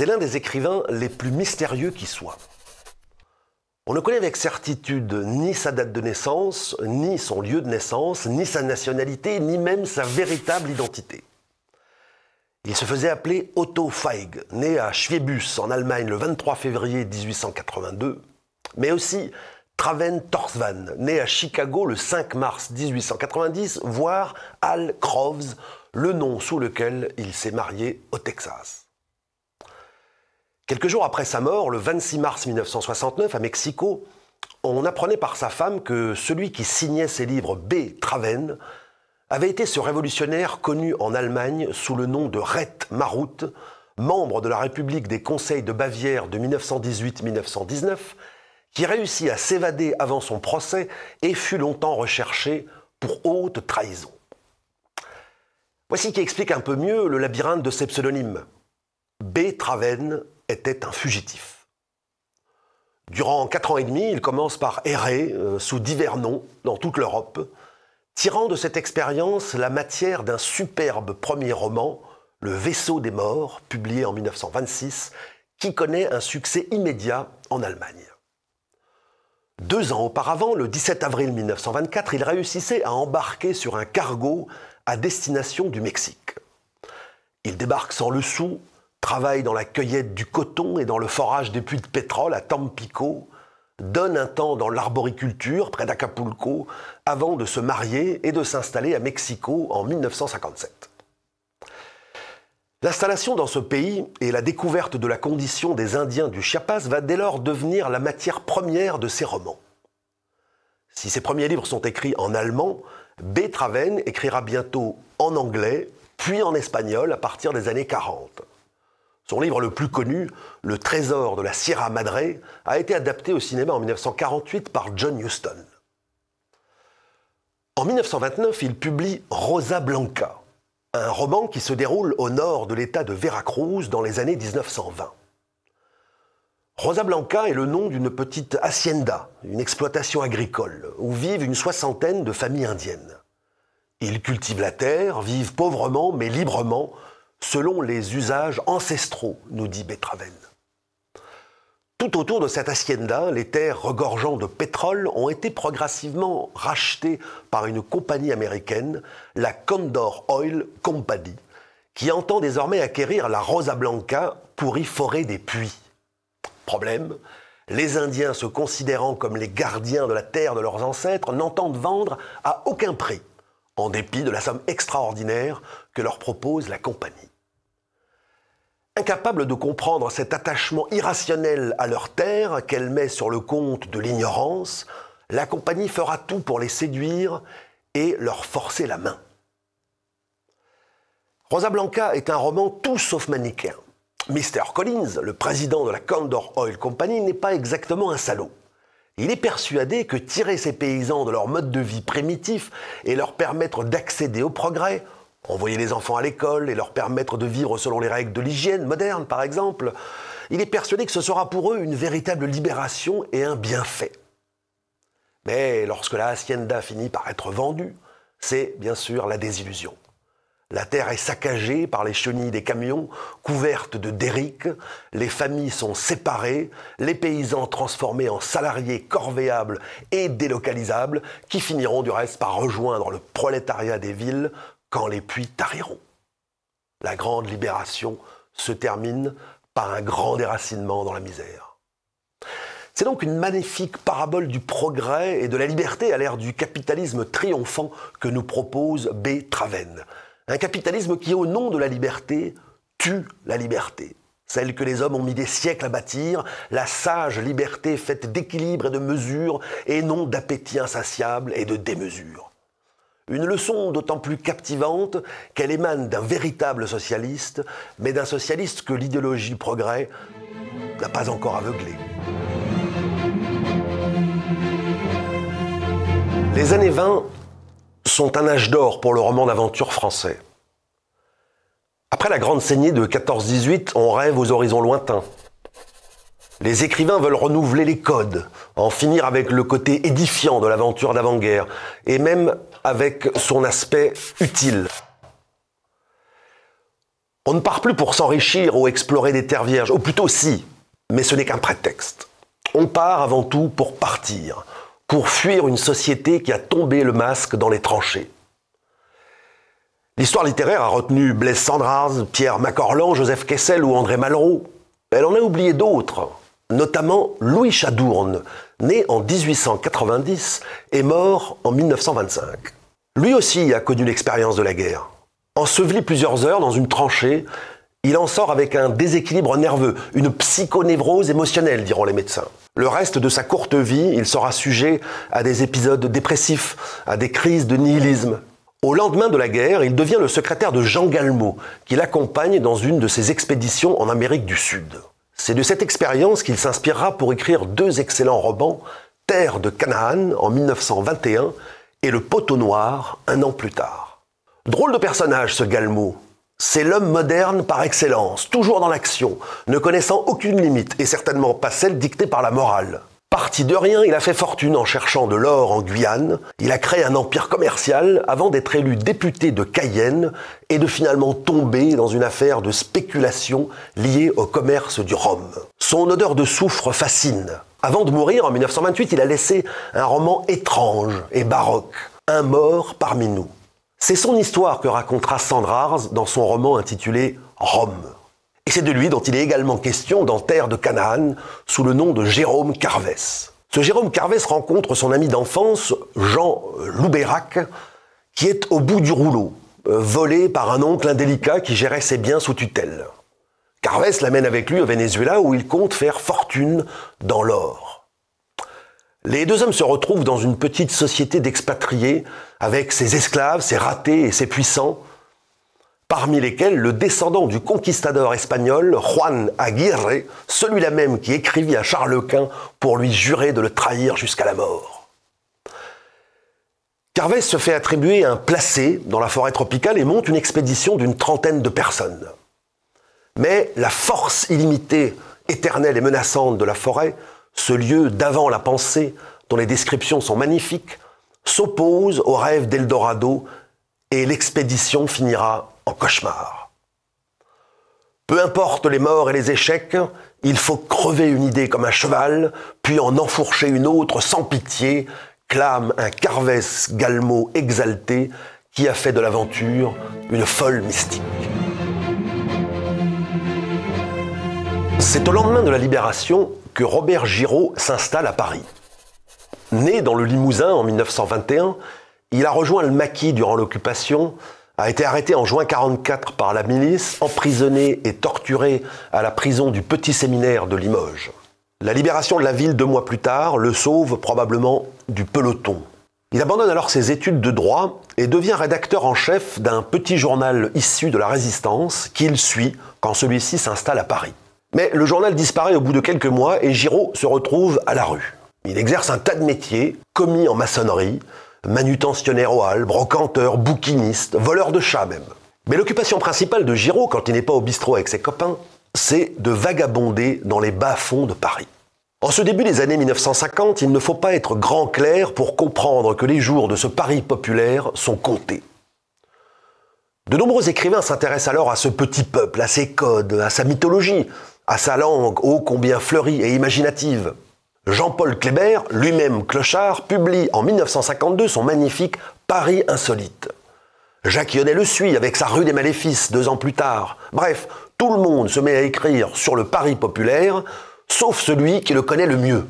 C'est l'un des écrivains les plus mystérieux qui soit. On ne connaît avec certitude ni sa date de naissance, ni son lieu de naissance, ni sa nationalité, ni même sa véritable identité. Il se faisait appeler Otto Feig, né à Schwiebus en Allemagne le 23 février 1882, mais aussi Traven Torsvan, né à Chicago le 5 mars 1890, voire Al Groves, le nom sous lequel il s'est marié au Texas. Quelques jours après sa mort, le 26 mars 1969, à Mexico, on apprenait par sa femme que celui qui signait ses livres, B. Traven, avait été ce révolutionnaire connu en Allemagne sous le nom de Rett Maruth, membre de la République des Conseils de Bavière de 1918-1919, qui réussit à s'évader avant son procès et fut longtemps recherché pour haute trahison. Voici qui explique un peu mieux le labyrinthe de ces pseudonymes. B. Traven était un fugitif. Durant 4 ans et demi, il commence par errer sous divers noms dans toute l'Europe, tirant de cette expérience la matière d'un superbe premier roman, Le Vaisseau des morts, publié en 1926, qui connaît un succès immédiat en Allemagne. 2 ans auparavant, le 17 avril 1924, il réussissait à embarquer sur un cargo à destination du Mexique. Il débarque sans le sou, travaille dans la cueillette du coton et dans le forage des puits de pétrole à Tampico, donne un temps dans l'arboriculture près d'Acapulco avant de se marier et de s'installer à Mexico en 1957. L'installation dans ce pays et la découverte de la condition des Indiens du Chiapas va dès lors devenir la matière première de ses romans. Si ses premiers livres sont écrits en allemand, B. Traven écrira bientôt en anglais, puis en espagnol à partir des années 40. Son livre le plus connu, Le Trésor de la Sierra Madre, a été adapté au cinéma en 1948 par John Huston. En 1929, il publie Rosa Blanca, un roman qui se déroule au nord de l'État de Veracruz dans les années 1920. Rosa Blanca est le nom d'une petite hacienda, une exploitation agricole, où vivent une 60aine de familles indiennes. Ils cultivent la terre, vivent pauvrement mais librement, selon les usages ancestraux, nous dit B. Traven. Tout autour de cette hacienda, les terres regorgeant de pétrole ont été progressivement rachetées par une compagnie américaine, la Condor Oil Company, qui entend désormais acquérir la Rosa Blanca pour y forer des puits. Problème, les Indiens, se considérant comme les gardiens de la terre de leurs ancêtres, n'entendent vendre à aucun prix, en dépit de la somme extraordinaire que leur propose la compagnie. Incapable de comprendre cet attachement irrationnel à leur terre qu'elle met sur le compte de l'ignorance, la compagnie fera tout pour les séduire et leur forcer la main. Rosa Blanca est un roman tout sauf manichéen. Mr. Collins, le président de la Condor Oil Company, n'est pas exactement un salaud. Il est persuadé que tirer ces paysans de leur mode de vie primitif et leur permettre d'accéder au progrès, envoyer les enfants à l'école et leur permettre de vivre selon les règles de l'hygiène moderne, par exemple, il est persuadé que ce sera pour eux une véritable libération et un bienfait. Mais lorsque la hacienda finit par être vendue, c'est bien sûr la désillusion. La terre est saccagée par les chenilles des camions, couvertes de derrick, les familles sont séparées, les paysans transformés en salariés corvéables et délocalisables, qui finiront du reste par rejoindre le prolétariat des villes quand les puits tariront. La grande libération se termine par un grand déracinement dans la misère. C'est donc une magnifique parabole du progrès et de la liberté à l'ère du capitalisme triomphant que nous propose B. Traven. Un capitalisme qui, au nom de la liberté, tue la liberté. Celle que les hommes ont mis des siècles à bâtir, la sage liberté faite d'équilibre et de mesure, et non d'appétit insatiable et de démesure. Une leçon d'autant plus captivante qu'elle émane d'un véritable socialiste, mais d'un socialiste que l'idéologie du progrès n'a pas encore aveuglé. Les années 20 sont un âge d'or pour le roman d'aventure français. Après la grande saignée de 14-18, on rêve aux horizons lointains. Les écrivains veulent renouveler les codes, en finir avec le côté édifiant de l'aventure d'avant-guerre, et même avec son aspect utile. On ne part plus pour s'enrichir ou explorer des terres vierges, ou plutôt si, mais ce n'est qu'un prétexte. On part avant tout pour partir, pour fuir une société qui a tombé le masque dans les tranchées. L'histoire littéraire a retenu Blaise Cendrars, Pierre Macorlan, Joseph Kessel ou André Malraux. Elle en a oublié d'autres, notamment Louis Chadourne, né en 1890 et mort en 1925. Lui aussi a connu l'expérience de la guerre. Enseveli plusieurs heures dans une tranchée, il en sort avec un déséquilibre nerveux, une psychonévrose émotionnelle, diront les médecins. Le reste de sa courte vie, il sera sujet à des épisodes dépressifs, à des crises de nihilisme. Au lendemain de la guerre, il devient le secrétaire de Jean Galmot, qui l'accompagne dans une de ses expéditions en Amérique du Sud. C'est de cette expérience qu'il s'inspirera pour écrire deux excellents romans, Terre de Canaan en 1921 et Le Poteau Noir un an plus tard. Drôle de personnage ce Galmot. C'est l'homme moderne par excellence, toujours dans l'action, ne connaissant aucune limite et certainement pas celle dictée par la morale. Parti de rien, il a fait fortune en cherchant de l'or en Guyane, il a créé un empire commercial avant d'être élu député de Cayenne et de finalement tomber dans une affaire de spéculation liée au commerce du rhum. Son odeur de soufre fascine. Avant de mourir, en 1928, il a laissé un roman étrange et baroque, Un mort parmi nous. C'est son histoire que racontera Cendrars dans son roman intitulé Rome. Et c'est de lui dont il est également question dans Terre de Canaan, sous le nom de Jérôme Carvès. Ce Jérôme Carvès rencontre son ami d'enfance, Jean Loubeyrac, qui est au bout du rouleau, volé par un oncle indélicat qui gérait ses biens sous tutelle. Carvès l'amène avec lui au Venezuela où il compte faire fortune dans l'or. Les deux hommes se retrouvent dans une petite société d'expatriés, avec ses esclaves, ses ratés et ses puissants, parmi lesquels le descendant du conquistador espagnol Juan Aguirre, celui-là même qui écrivit à Charles Quint pour lui jurer de le trahir jusqu'à la mort. Carvès se fait attribuer un placé dans la forêt tropicale et monte une expédition d'une trentaine de personnes. Mais la force illimitée, éternelle et menaçante de la forêt, ce lieu d'avant la pensée, dont les descriptions sont magnifiques, s'oppose au rêve d'Eldorado et l'expédition finira en cauchemar. Peu importe les morts et les échecs, il faut crever une idée comme un cheval, puis en enfourcher une autre sans pitié, clame un Carvès Galmot exalté qui a fait de l'aventure une folle mystique. C'est au lendemain de la Libération que Robert Giraud s'installe à Paris. Né dans le Limousin en 1921, il a rejoint le maquis durant l'occupation, a été arrêté en juin 1944 par la milice, emprisonné et torturé à la prison du Petit Séminaire de Limoges. La libération de la ville 2 mois plus tard le sauve probablement du peloton. Il abandonne alors ses études de droit et devient rédacteur en chef d'un petit journal issu de la Résistance qu'il suit quand celui-ci s'installe à Paris. Mais le journal disparaît au bout de quelques mois et Giraud se retrouve à la rue. Il exerce un tas de métiers, commis en maçonnerie, manutentionnaire aux halles, brocanteur, bouquiniste, voleur de chats même. Mais l'occupation principale de Giraud, quand il n'est pas au bistrot avec ses copains, c'est de vagabonder dans les bas-fonds de Paris. En ce début des années 1950, il ne faut pas être grand clerc pour comprendre que les jours de ce Paris populaire sont comptés. De nombreux écrivains s'intéressent alors à ce petit peuple, à ses codes, à sa mythologie, à sa langue ô combien fleurie et imaginative. Jean-Paul Kléber, lui-même clochard, publie en 1952 son magnifique Paris insolite. Jacques Yonnet le suit avec sa Rue des Maléfices 2 ans plus tard. Bref, tout le monde se met à écrire sur le Paris populaire, sauf celui qui le connaît le mieux.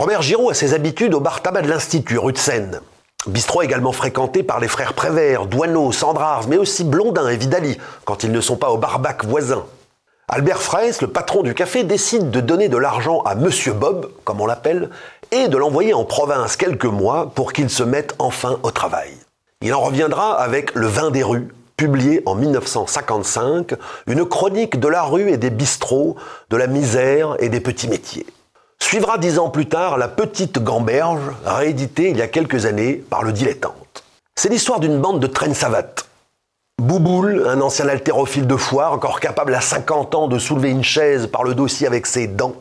Robert Giraud a ses habitudes au bar tabac de l'Institut, rue de Seine. Bistrot également fréquenté par les frères Prévert, Douaneau, Cendrars, mais aussi Blondin et Vidali, quand ils ne sont pas au barbac voisin. Albert Fraisse, le patron du café, décide de donner de l'argent à Monsieur Bob, comme on l'appelle, et de l'envoyer en province quelques mois pour qu'il se mette enfin au travail. Il en reviendra avec Le vin des rues, publié en 1955, une chronique de la rue et des bistrots, de la misère et des petits métiers. Suivra 10 ans plus tard La Petite Gamberge, rééditée il y a quelques années par Le Dilettante. C'est l'histoire d'une bande de traînes savates. Bouboule, un ancien haltérophile de foire, encore capable à 50 ans de soulever une chaise par le dossier avec ses dents.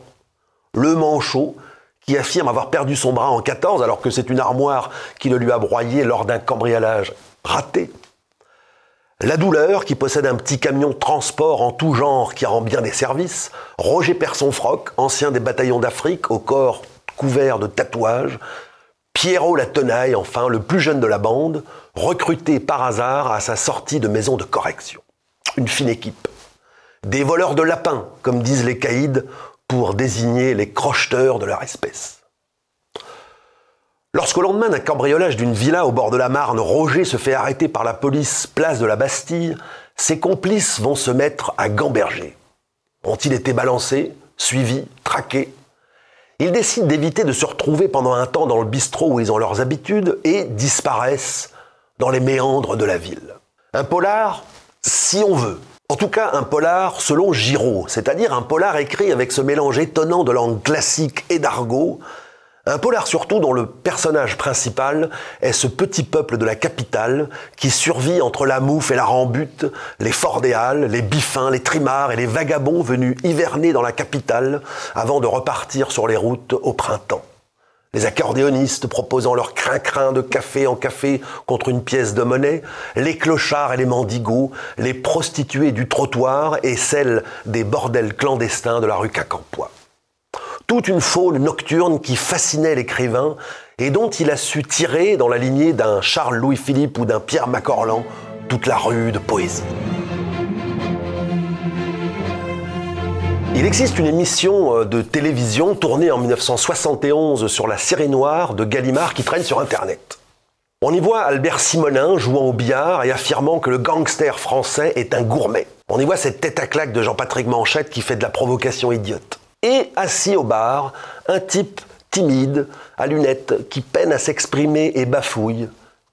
Le Manchot, qui affirme avoir perdu son bras en 14 alors que c'est une armoire qui le lui a broyé lors d'un cambriolage raté. La Douleur, qui possède un petit camion transport en tout genre qui rend bien des services. Roger Persson-Froc, ancien des bataillons d'Afrique, au corps couvert de tatouages. Pierrot la Tenaille, enfin, le plus jeune de la bande, recruté par hasard à sa sortie de maison de correction. Une fine équipe. Des voleurs de lapins, comme disent les caïds, pour désigner les crocheteurs de leur espèce. Lorsqu'au lendemain d'un cambriolage d'une villa au bord de la Marne, Roger se fait arrêter par la police place de la Bastille, ses complices vont se mettre à gamberger. Ont-ils été balancés, suivis, traqués? Ils décident d'éviter de se retrouver pendant un temps dans le bistrot où ils ont leurs habitudes et disparaissent dans les méandres de la ville. Un polar, si on veut. En tout cas, un polar selon Giraud, c'est-à-dire un polar écrit avec ce mélange étonnant de langue classique et d'argot. Un polar surtout dont le personnage principal est ce petit peuple de la capitale qui survit entre la mouffe et la rambute, les forts des halles, les biffins, les trimards et les vagabonds venus hiverner dans la capitale avant de repartir sur les routes au printemps. Les accordéonistes proposant leur crin-crin de café en café contre une pièce de monnaie, les clochards et les mendigues, les prostituées du trottoir et celles des bordels clandestins de la rue Quincampoix. Toute une faune nocturne qui fascinait l'écrivain et dont il a su tirer, dans la lignée d'un Charles Louis-Philippe ou d'un Pierre Macorlan, toute la rude poésie. Il existe une émission de télévision tournée en 1971 sur la série noire de Gallimard qui traîne sur Internet. On y voit Albert Simonin jouant au billard et affirmant que le gangster français est un gourmet. On y voit cette tête à claque de Jean-Patrick Manchette qui fait de la provocation idiote. Et assis au bar, un type timide, à lunettes, qui peine à s'exprimer et bafouille,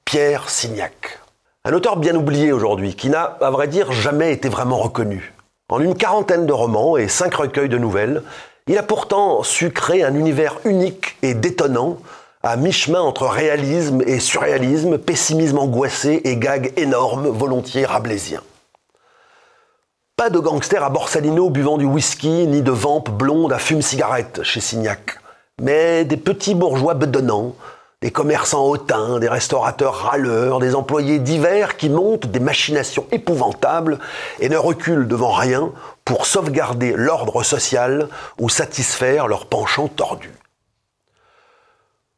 Pierre Signac. Un auteur bien oublié aujourd'hui, qui n'a, à vrai dire, jamais été vraiment reconnu. En une quarantaine de romans et 5 recueils de nouvelles, il a pourtant su créer un univers unique et détonnant, à mi-chemin entre réalisme et surréalisme, pessimisme angoissé et gag énorme, volontiers rabelaisien. Pas de gangster à Borsalino buvant du whisky, ni de vampe blonde à fume-cigarette chez Signac, mais des petits bourgeois bedonnants, des commerçants hautains, des restaurateurs râleurs, des employés divers qui montent des machinations épouvantables et ne reculent devant rien pour sauvegarder l'ordre social ou satisfaire leurs penchants tordus.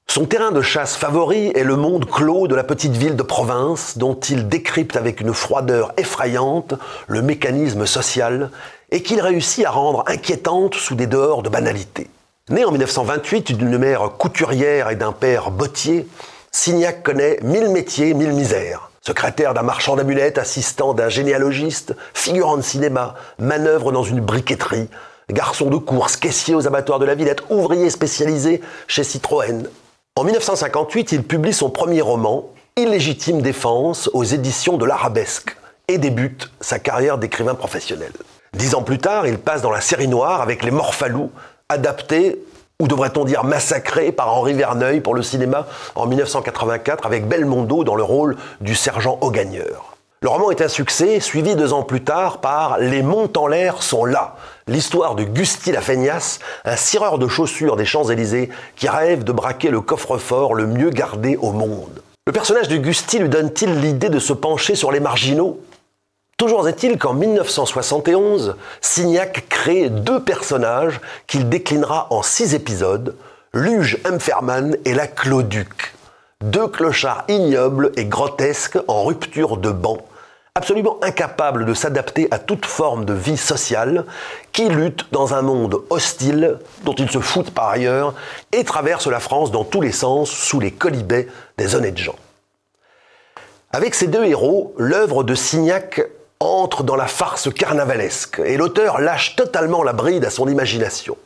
Son terrain de chasse favori est le monde clos de la petite ville de province dont il décrypte avec une froideur effrayante le mécanisme social et qu'il réussit à rendre inquiétante sous des dehors de banalité. Né en 1928 d'une mère couturière et d'un père bottier, Signac connaît 1000 métiers, 1000 misères. Secrétaire d'un marchand d'amulettes, assistant d'un généalogiste, figurant de cinéma, manœuvre dans une briqueterie, garçon de course, caissier aux abattoirs de la Villette, ouvrier spécialisé chez Citroën. En 1958, il publie son premier roman, Illégitime défense, aux éditions de l'Arabesque, et débute sa carrière d'écrivain professionnel. 10 ans plus tard, il passe dans la série noire avec Les Morphalous, adapté, ou devrait-on dire massacré, par Henri Verneuil pour le cinéma en 1984 avec Belmondo dans le rôle du sergent Augagneur. Le roman est un succès, suivi 2 ans plus tard par Les Monts en l'air sont là, l'histoire de Gusty la feignasse, un cireur de chaussures des Champs-Élysées qui rêve de braquer le coffre-fort le mieux gardé au monde. Le personnage de Gusty lui donne-t-il l'idée de se pencher sur les marginaux ? Toujours est-il qu'en 1971, Signac crée 2 personnages qu'il déclinera en 6 épisodes, Luge Hemferman et la Cloduc. 2 clochards ignobles et grotesques en rupture de banc, absolument incapables de s'adapter à toute forme de vie sociale, qui luttent dans un monde hostile, dont ils se foutent par ailleurs, et traversent la France dans tous les sens sous les quolibets des honnêtes gens. Avec ces 2 héros, l'œuvre de Signac entre dans la farce carnavalesque, et l'auteur lâche totalement la bride à son imagination.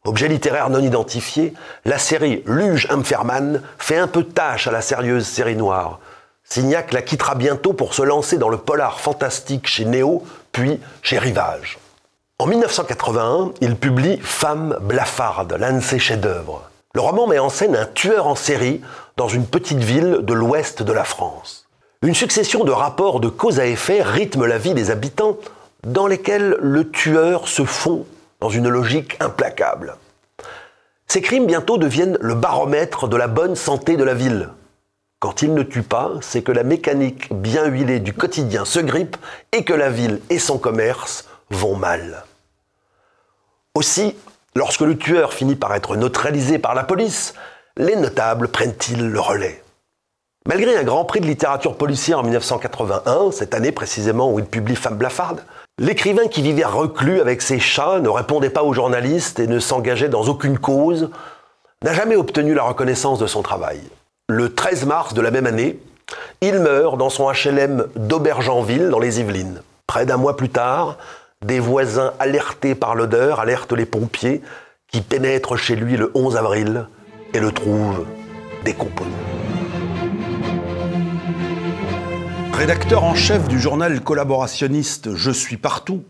Objet littéraire non identifié, la série Luge Hemferman fait un peu tâche à la sérieuse série noire. Signac la quittera bientôt pour se lancer dans le polar fantastique chez Néo, puis chez Rivage. En 1981, il publie Femme blafarde, l'un de ses chefs-d'œuvre. Le roman met en scène un tueur en série dans une petite ville de l'ouest de la France. Une succession de rapports de cause à effet rythme la vie des habitants, dans lesquels le tueur se fond dans une logique implacable. Ces crimes bientôt deviennent le baromètre de la bonne santé de la ville. Quand il ne tue pas, c'est que la mécanique bien huilée du quotidien se grippe et que la ville et son commerce vont mal. Aussi, lorsque le tueur finit par être neutralisé par la police, les notables prennent-ils le relais? Malgré un grand prix de littérature policière en 1981, cette année précisément où il publie Femme blafarde, l'écrivain qui vivait reclus avec ses chats, ne répondait pas aux journalistes et ne s'engageait dans aucune cause, n'a jamais obtenu la reconnaissance de son travail. Le 13 mars de la même année, il meurt dans son HLM d'Aubergenville, dans les Yvelines. Près d'un mois plus tard, des voisins alertés par l'odeur alertent les pompiers qui pénètrent chez lui le 11 avril et le trouvent décomposé. Rédacteur en chef du journal collaborationniste Je suis partout,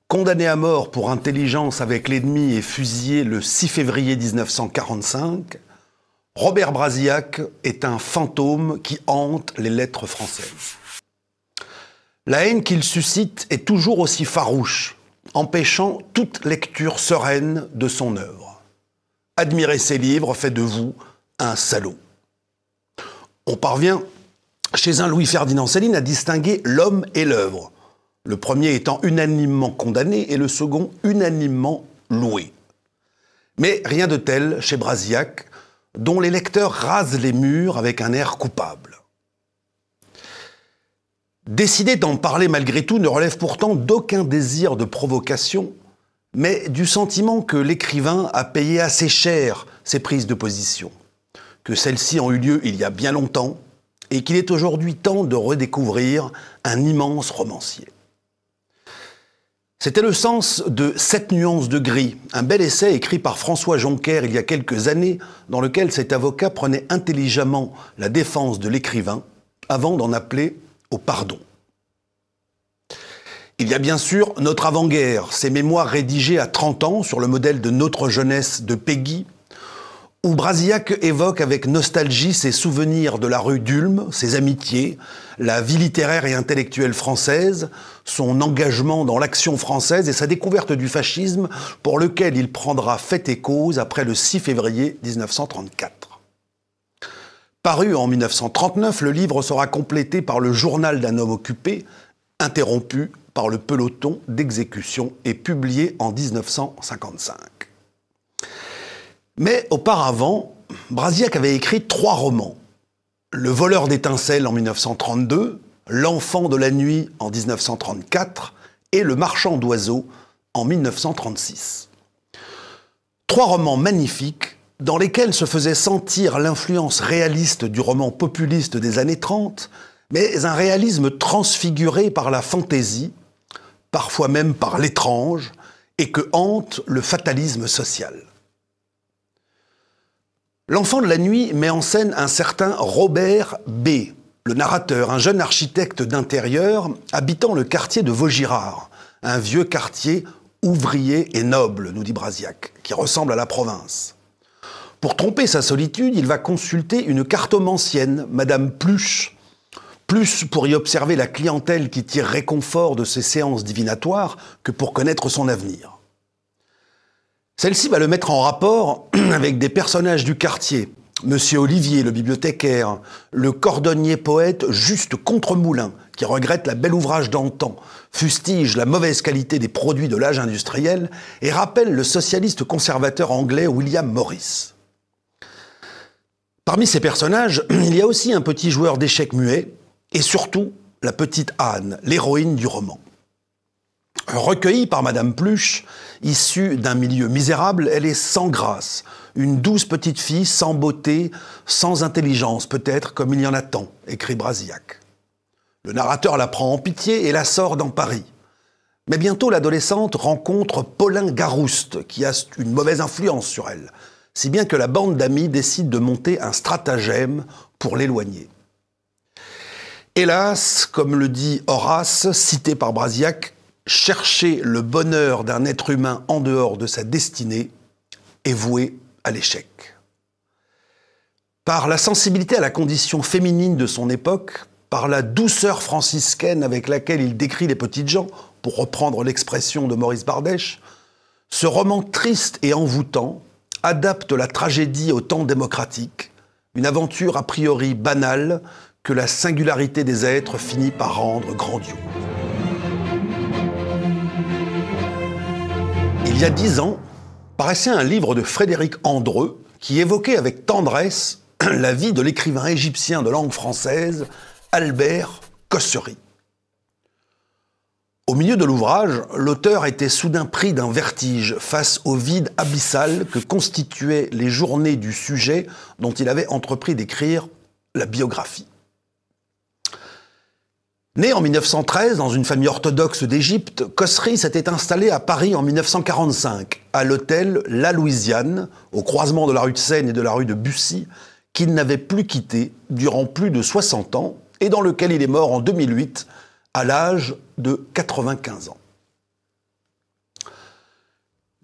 condamné à mort pour intelligence avec l'ennemi et fusillé le 6 février 1945, Robert Brasillac est un fantôme qui hante les lettres françaises. La haine qu'il suscite est toujours aussi farouche, empêchant toute lecture sereine de son œuvre. Admirer ses livres fait de vous un salaud. On parvient, chez un Louis-Ferdinand Céline, à distinguer l'homme et l'œuvre, le premier étant unanimement condamné et le second unanimement loué. Mais rien de tel chez Brasillac, dont les lecteurs rasent les murs avec un air coupable. Décider d'en parler malgré tout ne relève pourtant d'aucun désir de provocation, mais du sentiment que l'écrivain a payé assez cher ses prises de position, que celles-ci ont eu lieu il y a bien longtemps, et qu'il est aujourd'hui temps de redécouvrir un immense romancier. C'était le sens de 7 nuances de gris, un bel essai écrit par François Joncker il y a quelques années, dans lequel cet avocat prenait intelligemment la défense de l'écrivain avant d'en appeler au pardon. Il y a bien sûr Notre avant-guerre, ses mémoires rédigées à 30 ans sur le modèle de Notre jeunesse de Péguy, où Brasillac évoque avec nostalgie ses souvenirs de la rue d'Ulm, ses amitiés, la vie littéraire et intellectuelle française, son engagement dans l'action française et sa découverte du fascisme pour lequel il prendra fait et cause après le 6 février 1934. Paru en 1939, le livre sera complété par le journal d'un homme occupé, interrompu par le peloton d'exécution et publié en 1955. Mais auparavant, Brasillac avait écrit 3 romans. Le voleur d'étincelles en 1932, L'enfant de la nuit en 1934 et Le marchand d'oiseaux en 1936. 3 romans magnifiques dans lesquels se faisait sentir l'influence réaliste du roman populiste des années 30, mais un réalisme transfiguré par la fantaisie, parfois même par l'étrange, et que hante le fatalisme social. L'enfant de la nuit met en scène un certain Robert B., le narrateur, un jeune architecte d'intérieur habitant le quartier de Vaugirard, un vieux quartier ouvrier et noble, nous dit Brasillac, qui ressemble à la province. Pour tromper sa solitude, il va consulter une cartomancienne, Madame Pluche, plus pour y observer la clientèle qui tire réconfort de ses séances divinatoires que pour connaître son avenir. Celle-ci va le mettre en rapport avec des personnages du quartier. Monsieur Olivier, le bibliothécaire, le cordonnier poète Juste Contremoulin, qui regrette la belle ouvrage d'antan, fustige la mauvaise qualité des produits de l'âge industriel et rappelle le socialiste conservateur anglais William Morris. Parmi ces personnages, il y a aussi un petit joueur d'échecs muet et surtout la petite Anne, l'héroïne du roman. Recueillie par Madame Pluche, issue d'un milieu misérable, elle est sans grâce, une douce petite fille sans beauté, sans intelligence peut-être, comme il y en a tant, écrit Brasillac. Le narrateur la prend en pitié et la sort dans Paris. Mais bientôt l'adolescente rencontre Paulin Garouste, qui a une mauvaise influence sur elle, si bien que la bande d'amis décide de monter un stratagème pour l'éloigner. Hélas, comme le dit Horace, cité par Brasillac, chercher le bonheur d'un être humain en dehors de sa destinée est voué à l'échec. Par la sensibilité à la condition féminine de son époque, par la douceur franciscaine avec laquelle il décrit les petites gens, pour reprendre l'expression de Maurice Bardèche, ce roman triste et envoûtant adapte la tragédie au temps démocratique, une aventure a priori banale que la singularité des êtres finit par rendre grandiose. Il y a 10 ans, paraissait un livre de Frédéric Andreu qui évoquait avec tendresse la vie de l'écrivain égyptien de langue française Albert Cossery. Au milieu de l'ouvrage, l'auteur était soudain pris d'un vertige face au vide abyssal que constituaient les journées du sujet dont il avait entrepris d'écrire la biographie. Né en 1913 dans une famille orthodoxe d'Égypte, Cossery s'était installé à Paris en 1945, à l'hôtel La Louisiane, au croisement de la rue de Seine et de la rue de Bussy, qu'il n'avait plus quitté durant plus de 60 ans et dans lequel il est mort en 2008 à l'âge de 95 ans.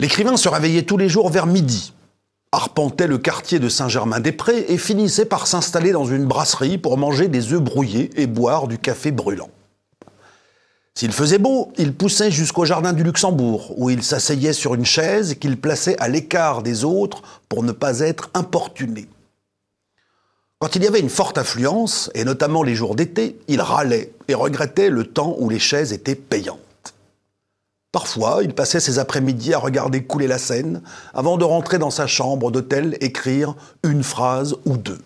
L'écrivain se réveillait tous les jours vers midi, arpentait le quartier de Saint-Germain-des-Prés et finissait par s'installer dans une brasserie pour manger des œufs brouillés et boire du café brûlant. S'il faisait beau, il poussait jusqu'au jardin du Luxembourg, où il s'asseyait sur une chaise qu'il plaçait à l'écart des autres pour ne pas être importuné. Quand il y avait une forte affluence, et notamment les jours d'été, il râlait et regrettait le temps où les chaises étaient payantes. Parfois, il passait ses après-midi à regarder couler la Seine avant de rentrer dans sa chambre d'hôtel écrire une phrase ou deux.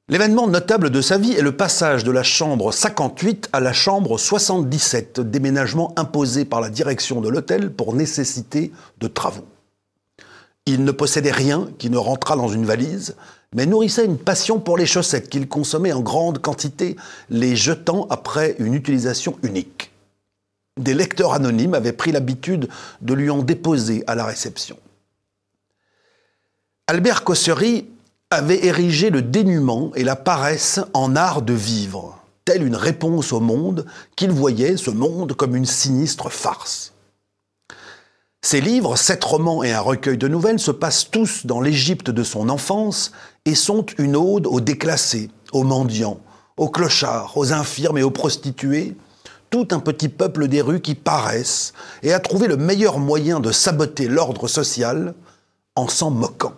L'événement notable de sa vie est le passage de la chambre 58 à la chambre 77, déménagement imposé par la direction de l'hôtel pour nécessité de travaux. Il ne possédait rien qui ne rentrât dans une valise, mais nourrissait une passion pour les chaussettes qu'il consommait en grande quantité, les jetant après une utilisation unique. Des lecteurs anonymes avaient pris l'habitude de lui en déposer à la réception. Albert Cossery avait érigé le dénuement et la paresse en art de vivre, telle une réponse au monde qu'il voyait, ce monde, comme une sinistre farce. Ses livres, 7 romans et un recueil de nouvelles, se passent tous dans l'Égypte de son enfance et sont une ode aux déclassés, aux mendiants, aux clochards, aux infirmes et aux prostituées, tout un petit peuple des rues qui paraissent et a trouvé le meilleur moyen de saboter l'ordre social en s'en moquant.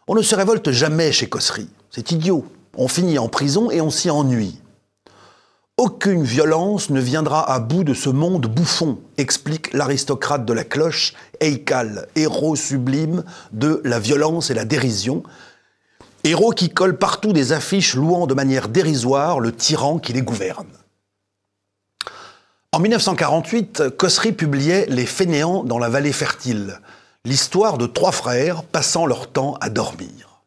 On ne se révolte jamais chez Cossery. C'est idiot. On finit en prison et on s'y ennuie. Aucune violence ne viendra à bout de ce monde bouffon, explique l'aristocrate de la cloche, Eikal, héros sublime de la violence et la dérision, héros qui colle partout des affiches louant de manière dérisoire le tyran qui les gouverne. En 1948, Cossery publiait Les Fainéants dans la vallée fertile, l'histoire de 3 frères passant leur temps à dormir.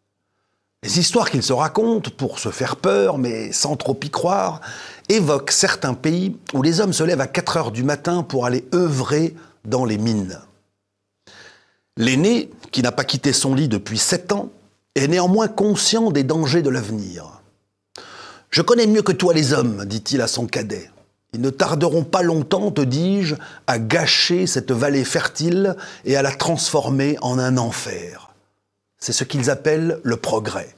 Les histoires qu'ils se racontent, pour se faire peur, mais sans trop y croire, évoquent certains pays où les hommes se lèvent à 4 heures du matin pour aller œuvrer dans les mines. L'aîné, qui n'a pas quitté son lit depuis 7 ans, est néanmoins conscient des dangers de l'avenir. « Je connais mieux que toi les hommes, dit-il à son cadet. Ils ne tarderont pas longtemps, te dis-je, à gâcher cette vallée fertile et à la transformer en un enfer. C'est ce qu'ils appellent le progrès.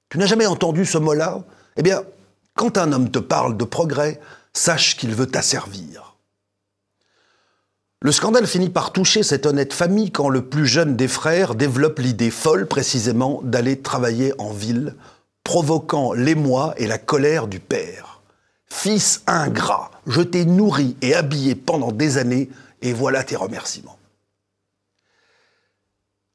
Tu n'as jamais entendu ce mot-là? Eh bien, quand un homme te parle de progrès, sache qu'il veut t'asservir. » Le scandale finit par toucher cette honnête famille quand le plus jeune des frères développe l'idée folle, précisément, d'aller travailler en ville, provoquant l'émoi et la colère du père. « Fils ingrat, je t'ai nourri et habillé pendant des années, et voilà tes remerciements. »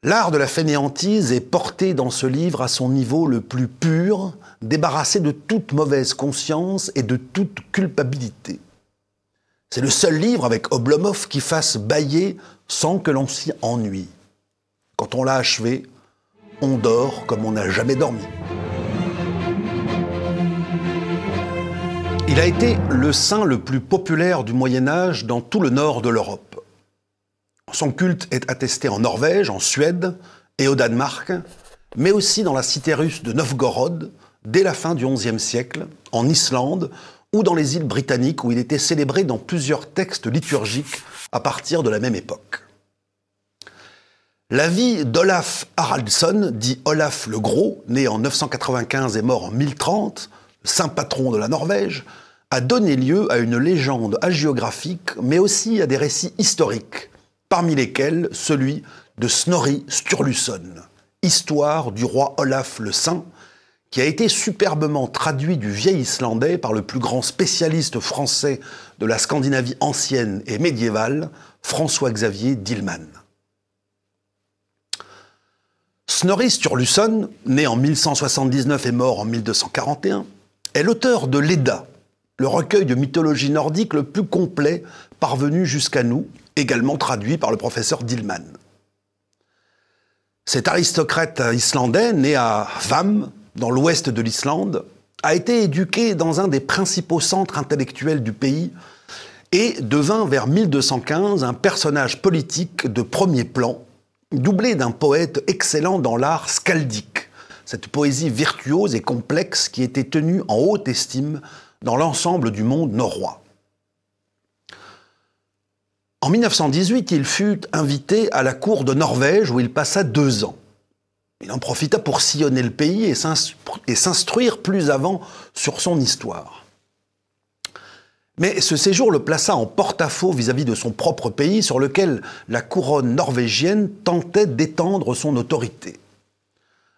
L'art de la fainéantise est porté dans ce livre à son niveau le plus pur, débarrassé de toute mauvaise conscience et de toute culpabilité. C'est le seul livre avec Oblomov qui fasse bâiller sans que l'on s'y ennuie. Quand on l'a achevé, on dort comme on n'a jamais dormi. Il a été le saint le plus populaire du Moyen-Âge dans tout le nord de l'Europe. Son culte est attesté en Norvège, en Suède et au Danemark, mais aussi dans la cité russe de Novgorod, dès la fin du XIe siècle, en Islande ou dans les îles britanniques où il était célébré dans plusieurs textes liturgiques à partir de la même époque. La vie d'Olaf Haraldsson, dit Olaf le Gros, né en 995 et mort en 1030, saint patron de la Norvège, a donné lieu à une légende hagiographique, mais aussi à des récits historiques, parmi lesquels celui de Snorri Sturluson, Histoire du roi Olaf le Saint, qui a été superbement traduit du vieil islandais par le plus grand spécialiste français de la Scandinavie ancienne et médiévale, François-Xavier Dillmann. Snorri Sturluson, né en 1179 et mort en 1241, est l'auteur de l'Edda, le recueil de mythologie nordique le plus complet parvenu jusqu'à nous, également traduit par le professeur Dillmann. Cet aristocrate islandais, né à Hvamm, dans l'ouest de l'Islande, a été éduqué dans un des principaux centres intellectuels du pays et devint vers 1215 un personnage politique de premier plan, doublé d'un poète excellent dans l'art skaldique, cette poésie virtuose et complexe qui était tenue en haute estime dans l'ensemble du monde norrois. En 1918, il fut invité à la cour de Norvège où il passa 2 ans. Il en profita pour sillonner le pays et s'instruire plus avant sur son histoire. Mais ce séjour le plaça en porte-à-faux vis-à-vis de son propre pays sur lequel la couronne norvégienne tentait d'étendre son autorité.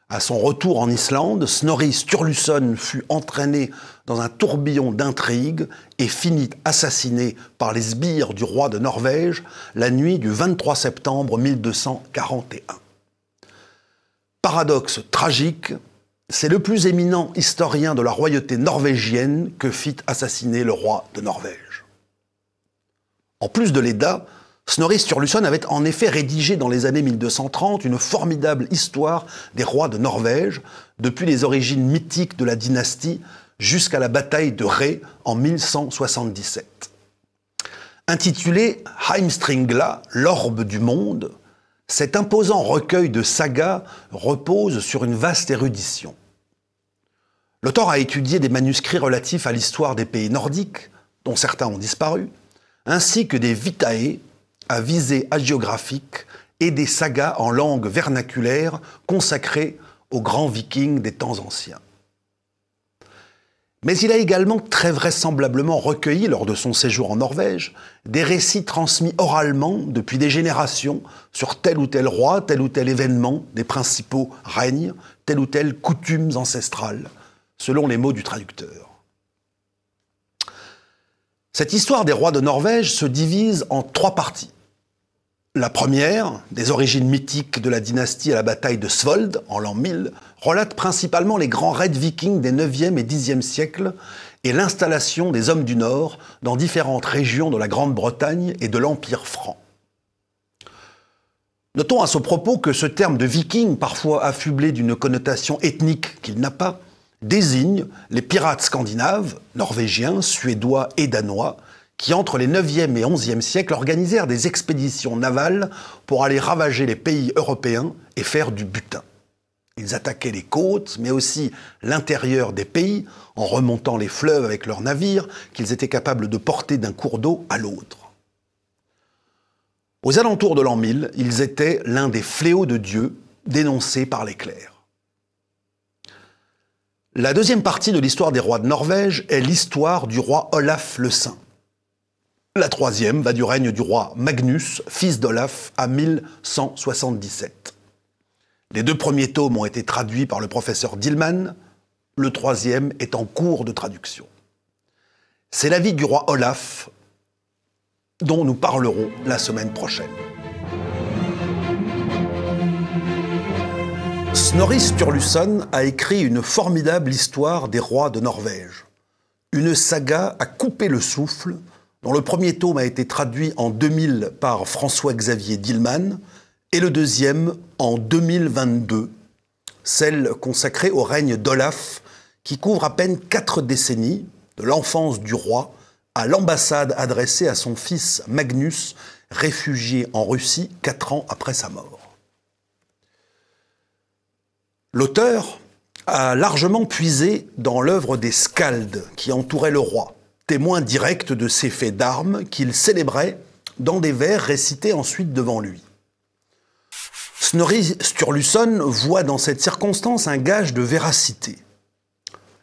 À son retour en Islande, Snorri Sturluson fut entraîné dans un tourbillon d'intrigues et finit assassiné par les sbires du roi de Norvège la nuit du 23 septembre 1241. Paradoxe tragique, c'est le plus éminent historien de la royauté norvégienne que fit assassiner le roi de Norvège. En plus de l'Edda, Snorri Sturluson avait en effet rédigé dans les années 1230 une formidable histoire des rois de Norvège, depuis les origines mythiques de la dynastie jusqu'à la bataille de Ré en 1177. Intitulé Heimskringla, l'orbe du monde, cet imposant recueil de sagas repose sur une vaste érudition. L'auteur a étudié des manuscrits relatifs à l'histoire des pays nordiques, dont certains ont disparu, ainsi que des vitae à visée hagiographique et des sagas en langue vernaculaire consacrées aux grands vikings des temps anciens. Mais il a également très vraisemblablement recueilli, lors de son séjour en Norvège, des récits transmis oralement depuis des générations sur tel ou tel roi, tel ou tel événement des principaux règnes, telle ou telle coutumes ancestrales, selon les mots du traducteur. Cette histoire des rois de Norvège se divise en 3 parties. La première, des origines mythiques de la dynastie à la bataille de Svold, en l'an 1000, relate principalement les grands raids vikings des 9e et 10e siècles et l'installation des hommes du Nord dans différentes régions de la Grande-Bretagne et de l'Empire franc. Notons à ce propos que ce terme de viking, parfois affublé d'une connotation ethnique qu'il n'a pas, désigne les pirates scandinaves, norvégiens, suédois et danois, qui, entre les 9e et 11e siècles, organisèrent des expéditions navales pour aller ravager les pays européens et faire du butin. Ils attaquaient les côtes, mais aussi l'intérieur des pays, en remontant les fleuves avec leurs navires, qu'ils étaient capables de porter d'un cours d'eau à l'autre. Aux alentours de l'an 1000, ils étaient l'un des fléaux de Dieu, dénoncés par les clercs. La deuxième partie de l'histoire des rois de Norvège est l'histoire du roi Olaf le Saint. La troisième va du règne du roi Magnus, fils d'Olaf, à 1177. Les 2 premiers tomes ont été traduits par le professeur Dillmann, le 3e est en cours de traduction. C'est la vie du roi Olaf dont nous parlerons la semaine prochaine. Snorri Sturluson a écrit une formidable histoire des rois de Norvège. Une saga à couper le souffle, dont le premier tome a été traduit en 2000 par François-Xavier Dillmann et le deuxième en 2022, celle consacrée au règne d'Olaf, qui couvre à peine 4 décennies, de l'enfance du roi à l'ambassade adressée à son fils Magnus, réfugié en Russie 4 ans après sa mort. L'auteur a largement puisé dans l'œuvre des skalds qui entouraient le roi, témoin direct de ses faits d'armes qu'il célébrait dans des vers récités ensuite devant lui. Snorri Sturluson voit dans cette circonstance un gage de véracité.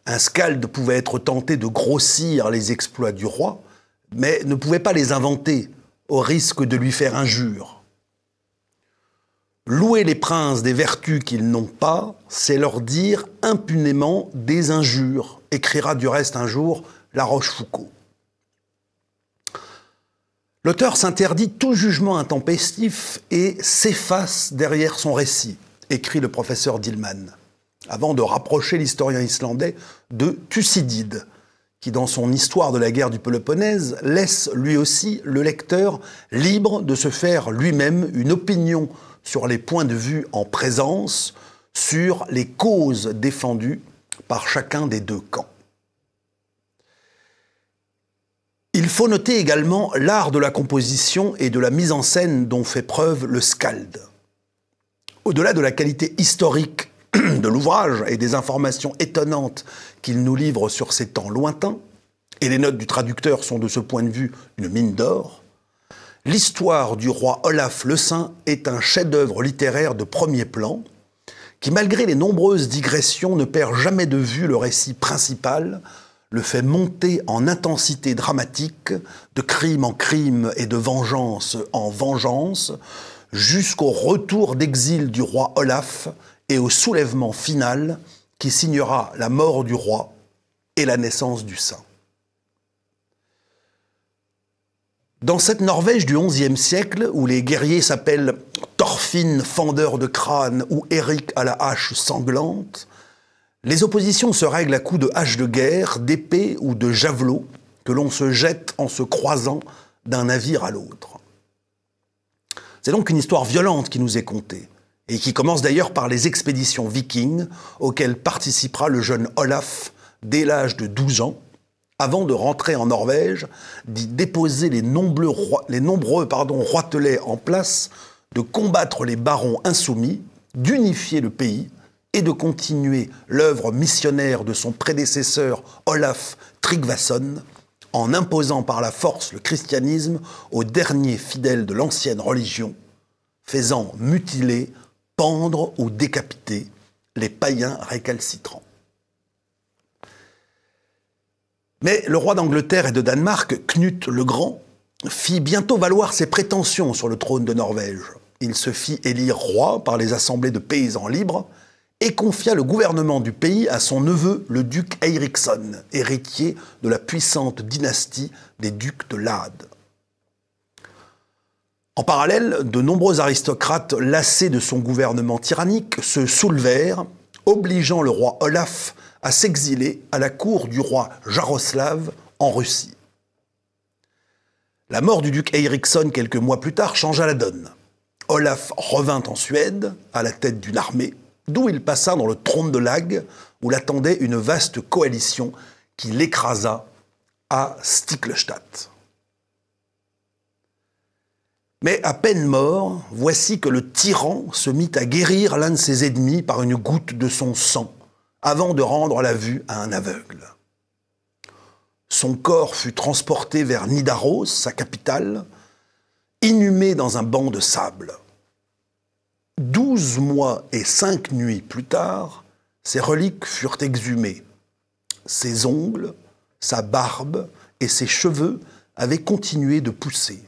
Un skald pouvait être tenté de grossir les exploits du roi, mais ne pouvait pas les inventer, au risque de lui faire injure. Louer les princes des vertus qu'ils n'ont pas, c'est leur dire impunément des injures, écrira du reste un jour La Rochefoucauld. L'auteur s'interdit tout jugement intempestif et s'efface derrière son récit, écrit le professeur Dillman, avant de rapprocher l'historien islandais de Thucydide, qui dans son Histoire de la guerre du Péloponnèse laisse lui aussi le lecteur libre de se faire lui-même une opinion sur les points de vue en présence, sur les causes défendues par chacun des deux camps. Il faut noter également l'art de la composition et de la mise en scène dont fait preuve le Skald. Au-delà de la qualité historique de l'ouvrage et des informations étonnantes qu'il nous livre sur ces temps lointains, et les notes du traducteur sont de ce point de vue une mine d'or, l'histoire du roi Olaf le Saint est un chef-d'œuvre littéraire de premier plan qui, malgré les nombreuses digressions, ne perd jamais de vue le récit principal, le fait monter en intensité dramatique, de crime en crime et de vengeance en vengeance, jusqu'au retour d'exil du roi Olaf et au soulèvement final qui signera la mort du roi et la naissance du saint. Dans cette Norvège du XIe siècle, où les guerriers s'appellent Thorfinn, fendeur de crâne, ou Eric à la hache sanglante, les oppositions se règlent à coups de hache de guerre, d'épée ou de javelot que l'on se jette en se croisant d'un navire à l'autre. C'est donc une histoire violente qui nous est contée, et qui commence d'ailleurs par les expéditions vikings auxquelles participera le jeune Olaf dès l'âge de 12 ans, avant de rentrer en Norvège, d'y déposer les nombreux roitelets en place, de combattre les barons insoumis, d'unifier le pays et de continuer l'œuvre missionnaire de son prédécesseur Olaf Tryggvason, en imposant par la force le christianisme aux derniers fidèles de l'ancienne religion, faisant mutiler, pendre ou décapiter les païens récalcitrants. Mais le roi d'Angleterre et de Danemark, Knut le Grand, fit bientôt valoir ses prétentions sur le trône de Norvège. Il se fit élire roi par les assemblées de paysans libres et confia le gouvernement du pays à son neveu, le duc Eiríksson, héritier de la puissante dynastie des ducs de Lade. En parallèle, de nombreux aristocrates lassés de son gouvernement tyrannique se soulevèrent, obligeant le roi Olaf à s'exiler à la cour du roi Jaroslav en Russie. La mort du duc Eiríksson quelques mois plus tard changea la donne. Olaf revint en Suède à la tête d'une armée, d'où il passa dans le trône de Lag, où l'attendait une vaste coalition qui l'écrasa à Stiklestad. Mais à peine mort, voici que le tyran se mit à guérir l'un de ses ennemis par une goutte de son sang, avant de rendre la vue à un aveugle. Son corps fut transporté vers Nidaros, sa capitale, inhumé dans un banc de sable. 12 mois et 5 nuits plus tard, ses reliques furent exhumées. Ses ongles, sa barbe et ses cheveux avaient continué de pousser.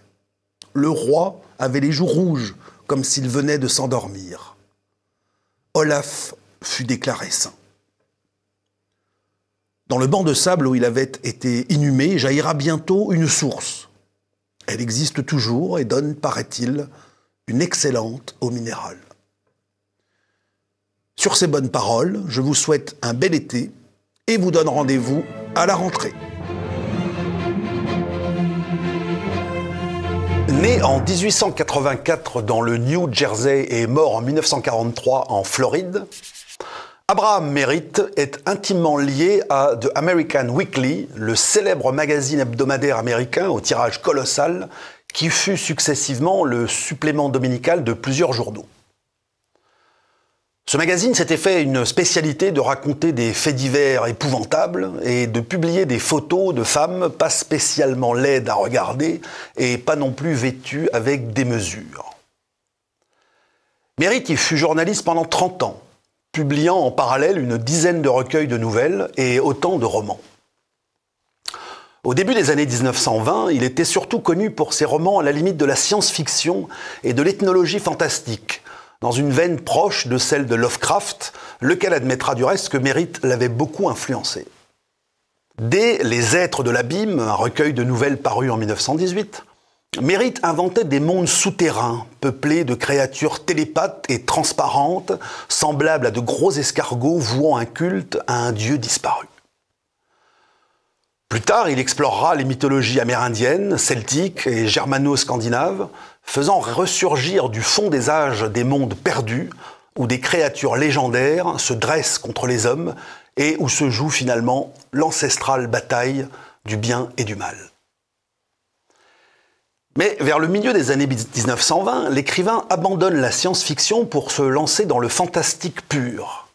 Le roi avait les joues rouges, comme s'il venait de s'endormir. Olaf fut déclaré saint. Dans le banc de sable où il avait été inhumé, jaillira bientôt une source. Elle existe toujours et donne, paraît-il, une excellente eau minérale. Sur ces bonnes paroles, je vous souhaite un bel été et vous donne rendez-vous à la rentrée. Né en 1884 dans le New Jersey et mort en 1943 en Floride, Abraham Merritt est intimement lié à The American Weekly, le célèbre magazine hebdomadaire américain au tirage colossal qui fut successivement le supplément dominical de plusieurs journaux. Ce magazine s'était fait une spécialité de raconter des faits divers épouvantables et de publier des photos de femmes pas spécialement laides à regarder et pas non plus vêtues avec démesure. Merritt y fut journaliste pendant 30 ans, publiant en parallèle une dizaine de recueils de nouvelles et autant de romans. Au début des années 1920, il était surtout connu pour ses romans à la limite de la science-fiction et de l'ethnologie fantastique, dans une veine proche de celle de Lovecraft, lequel admettra du reste que Merritt l'avait beaucoup influencé. Dès Les Êtres de l'Abîme, un recueil de nouvelles paru en 1918, Merritt inventait des mondes souterrains, peuplés de créatures télépathes et transparentes, semblables à de gros escargots vouant un culte à un dieu disparu. Plus tard, il explorera les mythologies amérindiennes, celtiques et germano-scandinaves, faisant ressurgir du fond des âges des mondes perdus, où des créatures légendaires se dressent contre les hommes et où se joue finalement l'ancestrale bataille du bien et du mal. Mais vers le milieu des années 1920, l'écrivain abandonne la science-fiction pour se lancer dans le fantastique pur.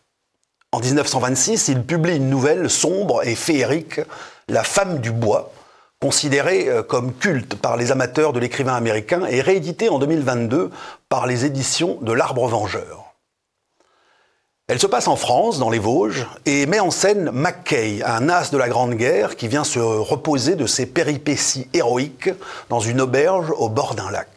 En 1926, il publie une nouvelle sombre et féerique, La Femme du Bois, considérée comme culte par les amateurs de l'écrivain américain et rééditée en 2022 par les éditions de l'Arbre Vengeur. Elle se passe en France, dans les Vosges, et met en scène Mackay, un as de la Grande Guerre qui vient se reposer de ses péripéties héroïques dans une auberge au bord d'un lac.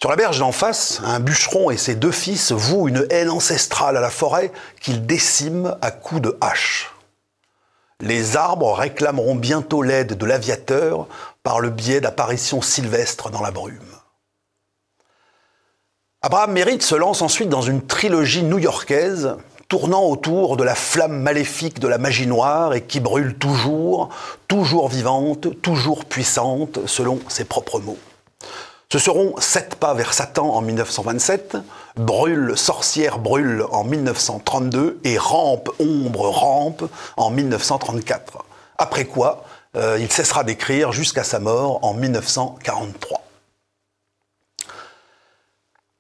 Sur la berge d'en face, un bûcheron et ses 2 fils vouent une haine ancestrale à la forêt qu'ils déciment à coups de hache. Les arbres réclameront bientôt l'aide de l'aviateur par le biais d'apparitions sylvestres dans la brume. Abraham Merritt se lance ensuite dans une trilogie new-yorkaise tournant autour de la flamme maléfique de la magie noire et qui brûle toujours, toujours vivante, toujours puissante, selon ses propres mots. Ce seront 7 pas vers Satan en 1927, Brûle, sorcière, brûle en 1932 et Rampe, ombre, rampe en 1934. Après quoi, il cessera d'écrire jusqu'à sa mort en 1943.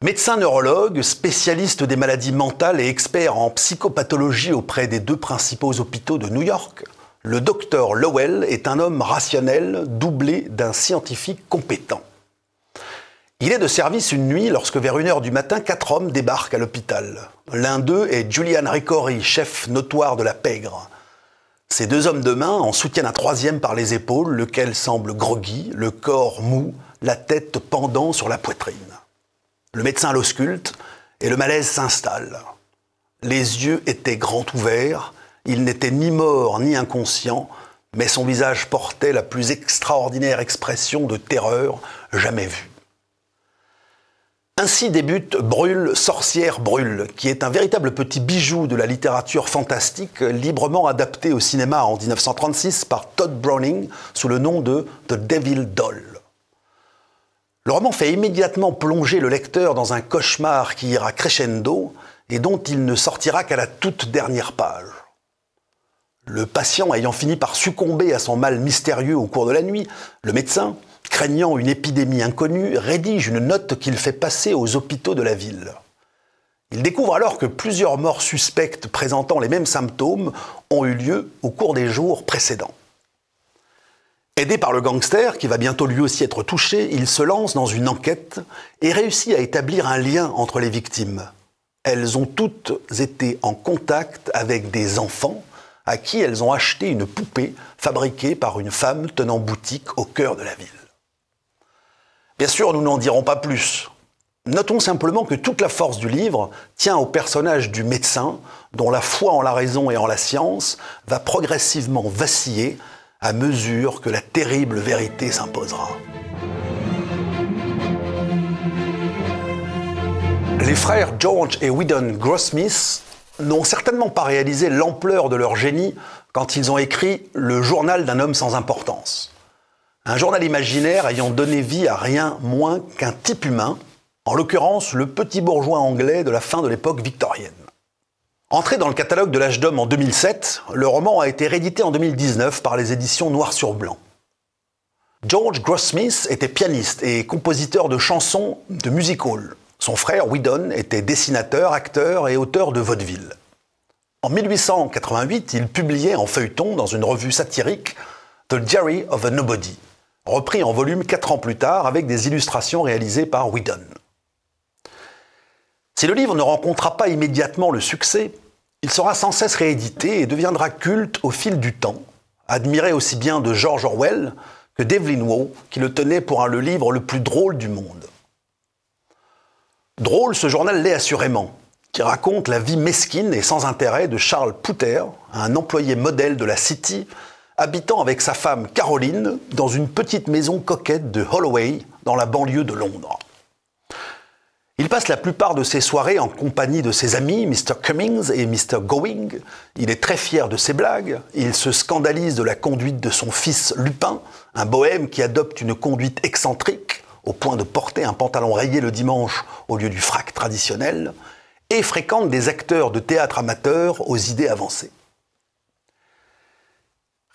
Médecin neurologue, spécialiste des maladies mentales et expert en psychopathologie auprès des 2 principaux hôpitaux de New York, le docteur Lowell est un homme rationnel doublé d'un scientifique compétent. Il est de service une nuit lorsque vers 1h du matin, 4 hommes débarquent à l'hôpital. L'un d'eux est Julian Ricori, chef notoire de la pègre. Ces 2 hommes de main en soutiennent un 3e par les épaules, lequel semble groggy, le corps mou, la tête pendant sur la poitrine. Le médecin l'ausculte et le malaise s'installe. Les yeux étaient grands ouverts, il n'était ni mort ni inconscient, mais son visage portait la plus extraordinaire expression de terreur jamais vue. Ainsi débute Brûle, sorcière, brûle, qui est un véritable petit bijou de la littérature fantastique, librement adapté au cinéma en 1936 par Todd Browning sous le nom de The Devil Doll. Le roman fait immédiatement plonger le lecteur dans un cauchemar qui ira crescendo et dont il ne sortira qu'à la toute dernière page. Le patient ayant fini par succomber à son mal mystérieux au cours de la nuit, le médecin, craignant une épidémie inconnue, rédige une note qu'il fait passer aux hôpitaux de la ville. Il découvre alors que plusieurs morts suspectes présentant les mêmes symptômes ont eu lieu au cours des jours précédents. Aidé par le gangster, qui va bientôt lui aussi être touché, il se lance dans une enquête et réussit à établir un lien entre les victimes. Elles ont toutes été en contact avec des enfants à qui elles ont acheté une poupée fabriquée par une femme tenant boutique au cœur de la ville. Bien sûr, nous n'en dirons pas plus. Notons simplement que toute la force du livre tient au personnage du médecin, dont la foi en la raison et en la science va progressivement vaciller à mesure que la terrible vérité s'imposera. Les frères George et Whedon Grossmith n'ont certainement pas réalisé l'ampleur de leur génie quand ils ont écrit Le journal d'un homme sans importance. Un journal imaginaire ayant donné vie à rien moins qu'un type humain, en l'occurrence le petit bourgeois anglais de la fin de l'époque victorienne. Entré dans le catalogue de l'Âge d'Homme en 2007, le roman a été réédité en 2019 par les éditions Noir sur Blanc. George Grossmith était pianiste et compositeur de chansons de music hall. Son frère Whedon était dessinateur, acteur et auteur de vaudeville. En 1888, il publiait en feuilleton dans une revue satirique The Diary of a Nobody, repris en volume 4 ans plus tard avec des illustrations réalisées par Whedon. Si le livre ne rencontra pas immédiatement le succès, il sera sans cesse réédité et deviendra culte au fil du temps, admiré aussi bien de George Orwell que d'Evelyn Waugh, qui le tenait pour le livre le plus drôle du monde. Drôle, ce journal l'est assurément, qui raconte la vie mesquine et sans intérêt de Charles Pouter, un employé modèle de la City, habitant avec sa femme Caroline dans une petite maison coquette de Holloway, dans la banlieue de Londres. Il passe la plupart de ses soirées en compagnie de ses amis, Mr. Cummings et Mr. Going. Il est très fier de ses blagues. Il se scandalise de la conduite de son fils Lupin, un bohème qui adopte une conduite excentrique, au point de porter un pantalon rayé le dimanche au lieu du frac traditionnel, et fréquente des acteurs de théâtre amateurs aux idées avancées.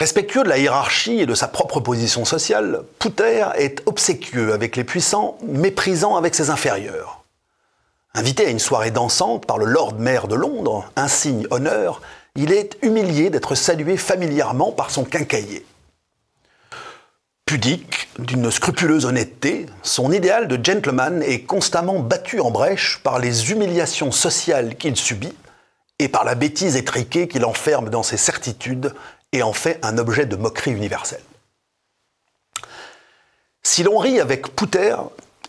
Respectueux de la hiérarchie et de sa propre position sociale, Pouter est obséquieux avec les puissants, méprisant avec ses inférieurs. Invité à une soirée dansante par le Lord Mayor de Londres, insigne honneur, il est humilié d'être salué familièrement par son quincaillier. Pudique, d'une scrupuleuse honnêteté, son idéal de gentleman est constamment battu en brèche par les humiliations sociales qu'il subit et par la bêtise étriquée qu'il enferme dans ses certitudes et en fait un objet de moquerie universelle. Si l'on rit avec Pouter,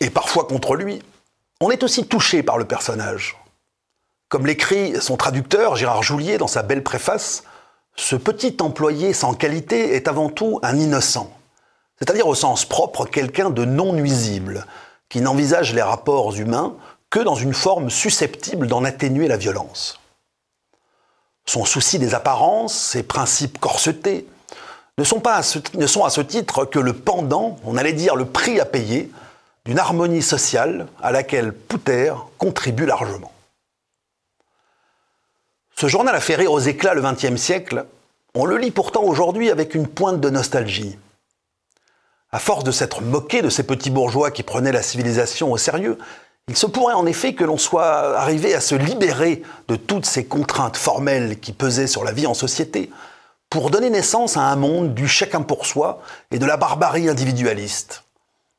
et parfois contre lui, on est aussi touché par le personnage. Comme l'écrit son traducteur, Gérard Joulier, dans sa belle préface, ce petit employé sans qualité est avant tout un innocent, c'est-à-dire au sens propre quelqu'un de non nuisible, qui n'envisage les rapports humains que dans une forme susceptible d'en atténuer la violence. Son souci des apparences, ses principes corsetés, ne sont à ce titre que le pendant, on allait dire le prix à payer, d'une harmonie sociale à laquelle Pouter contribue largement. Ce journal a fait rire aux éclats le XXe siècle. On le lit pourtant aujourd'hui avec une pointe de nostalgie. À force de s'être moqué de ces petits bourgeois qui prenaient la civilisation au sérieux, il se pourrait en effet que l'on soit arrivé à se libérer de toutes ces contraintes formelles qui pesaient sur la vie en société pour donner naissance à un monde du chacun pour soi et de la barbarie individualiste.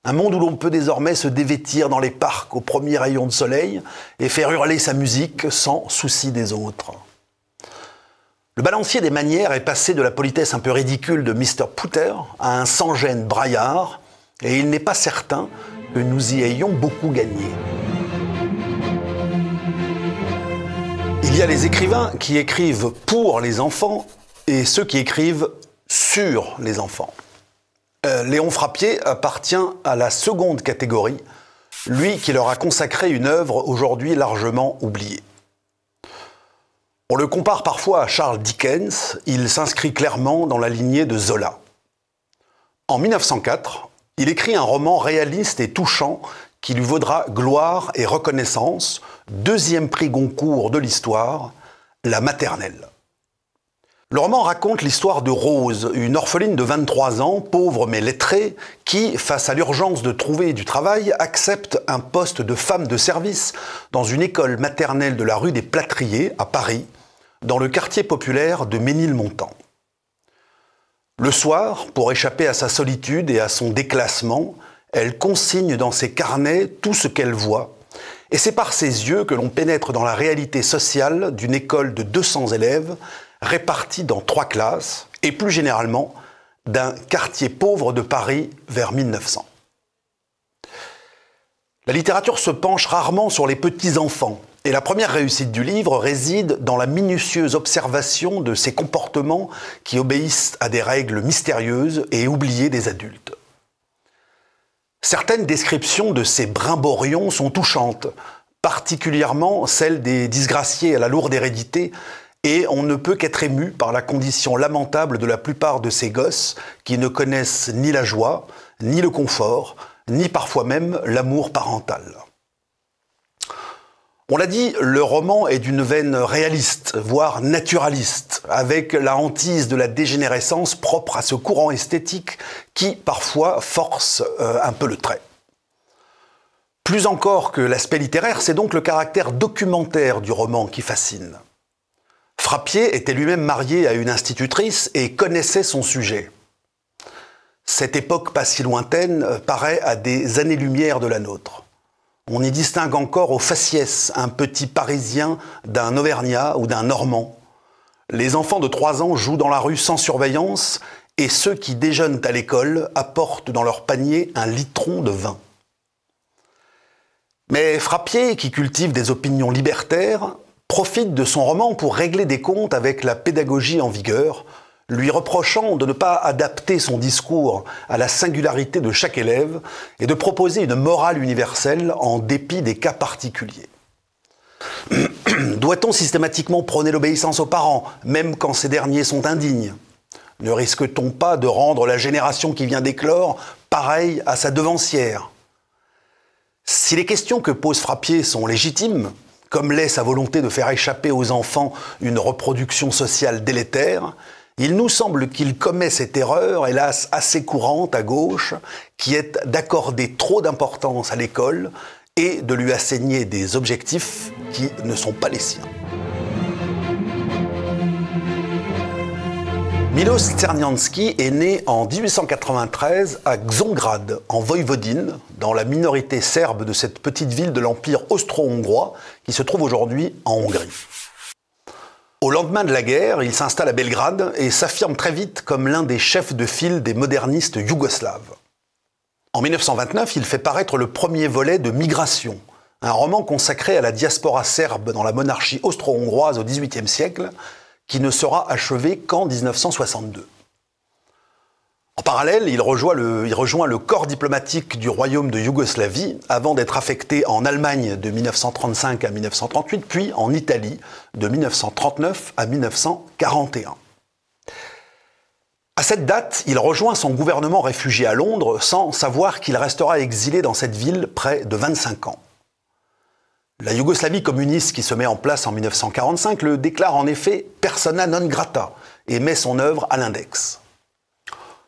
Un monde où l'on peut désormais se dévêtir dans les parcs au premier rayon de soleil et faire hurler sa musique sans souci des autres. Le balancier des manières est passé de la politesse un peu ridicule de Mr. Pouter à un sans-gêne braillard, et il n'est pas certain que nous y ayons beaucoup gagné. Il y a les écrivains qui écrivent pour les enfants et ceux qui écrivent sur les enfants. Léon Frappier appartient à la seconde catégorie, lui qui leur a consacré une œuvre aujourd'hui largement oubliée. On le compare parfois à Charles Dickens, il s'inscrit clairement dans la lignée de Zola. En 1904, il écrit un roman réaliste et touchant qui lui vaudra gloire et reconnaissance, 2e prix Goncourt de l'histoire, La Maternelle. Le roman raconte l'histoire de Rose, une orpheline de 23 ans, pauvre mais lettrée, qui, face à l'urgence de trouver du travail, accepte un poste de femme de service dans une école maternelle de la rue des Plâtriers, à Paris, dans le quartier populaire de Ménilmontant. Le soir, pour échapper à sa solitude et à son déclassement, elle consigne dans ses carnets tout ce qu'elle voit, et c'est par ses yeux que l'on pénètre dans la réalité sociale d'une école de 200 élèves, répartis dans 3 classes, et plus généralement, d'un quartier pauvre de Paris vers 1900. La littérature se penche rarement sur les petits-enfants, et la première réussite du livre réside dans la minutieuse observation de ces comportements qui obéissent à des règles mystérieuses et oubliées des adultes. Certaines descriptions de ces brimborions sont touchantes, particulièrement celles des disgraciés à la lourde hérédité, et on ne peut qu'être ému par la condition lamentable de la plupart de ces gosses qui ne connaissent ni la joie, ni le confort, ni parfois même l'amour parental. On l'a dit, le roman est d'une veine réaliste, voire naturaliste, avec la hantise de la dégénérescence propre à ce courant esthétique qui, parfois, force un peu le trait. Plus encore que l'aspect littéraire, c'est donc le caractère documentaire du roman qui fascine. Frappier était lui-même marié à une institutrice et connaissait son sujet. Cette époque pas si lointaine paraît à des années-lumière de la nôtre. On y distingue encore au faciès un petit Parisien d'un Auvergnat ou d'un Normand. Les enfants de 3 ans jouent dans la rue sans surveillance et ceux qui déjeunent à l'école apportent dans leur panier un litron de vin. Mais Frappier, qui cultive des opinions libertaires, profite de son roman pour régler des comptes avec la pédagogie en vigueur, lui reprochant de ne pas adapter son discours à la singularité de chaque élève et de proposer une morale universelle en dépit des cas particuliers. Doit-on systématiquement prôner l'obéissance aux parents, même quand ces derniers sont indignes? Ne risque-t-on pas de rendre la génération qui vient d'éclore pareille à sa devancière? Si les questions que pose Frappier sont légitimes, comme l'est sa volonté de faire échapper aux enfants une reproduction sociale délétère, il nous semble qu'il commet cette erreur, hélas assez courante à gauche, qui est d'accorder trop d'importance à l'école et de lui assigner des objectifs qui ne sont pas les siens. Miloš Černianský est né en 1893 à Csongrád, en Voïvodine, dans la minorité serbe de cette petite ville de l'Empire austro-hongrois qui se trouve aujourd'hui en Hongrie. Au lendemain de la guerre, il s'installe à Belgrade et s'affirme très vite comme l'un des chefs de file des modernistes yougoslaves. En 1929, il fait paraître le premier volet de Migration, un roman consacré à la diaspora serbe dans la monarchie austro-hongroise au XVIIIe siècle, qui ne sera achevé qu'en 1962. En parallèle, il rejoint le corps diplomatique du royaume de Yougoslavie avant d'être affecté en Allemagne de 1935 à 1938, puis en Italie de 1939 à 1941. À cette date, il rejoint son gouvernement réfugié à Londres sans savoir qu'il restera exilé dans cette ville près de 25 ans. La Yougoslavie communiste qui se met en place en 1945 le déclare en effet persona non grata et met son œuvre à l'index.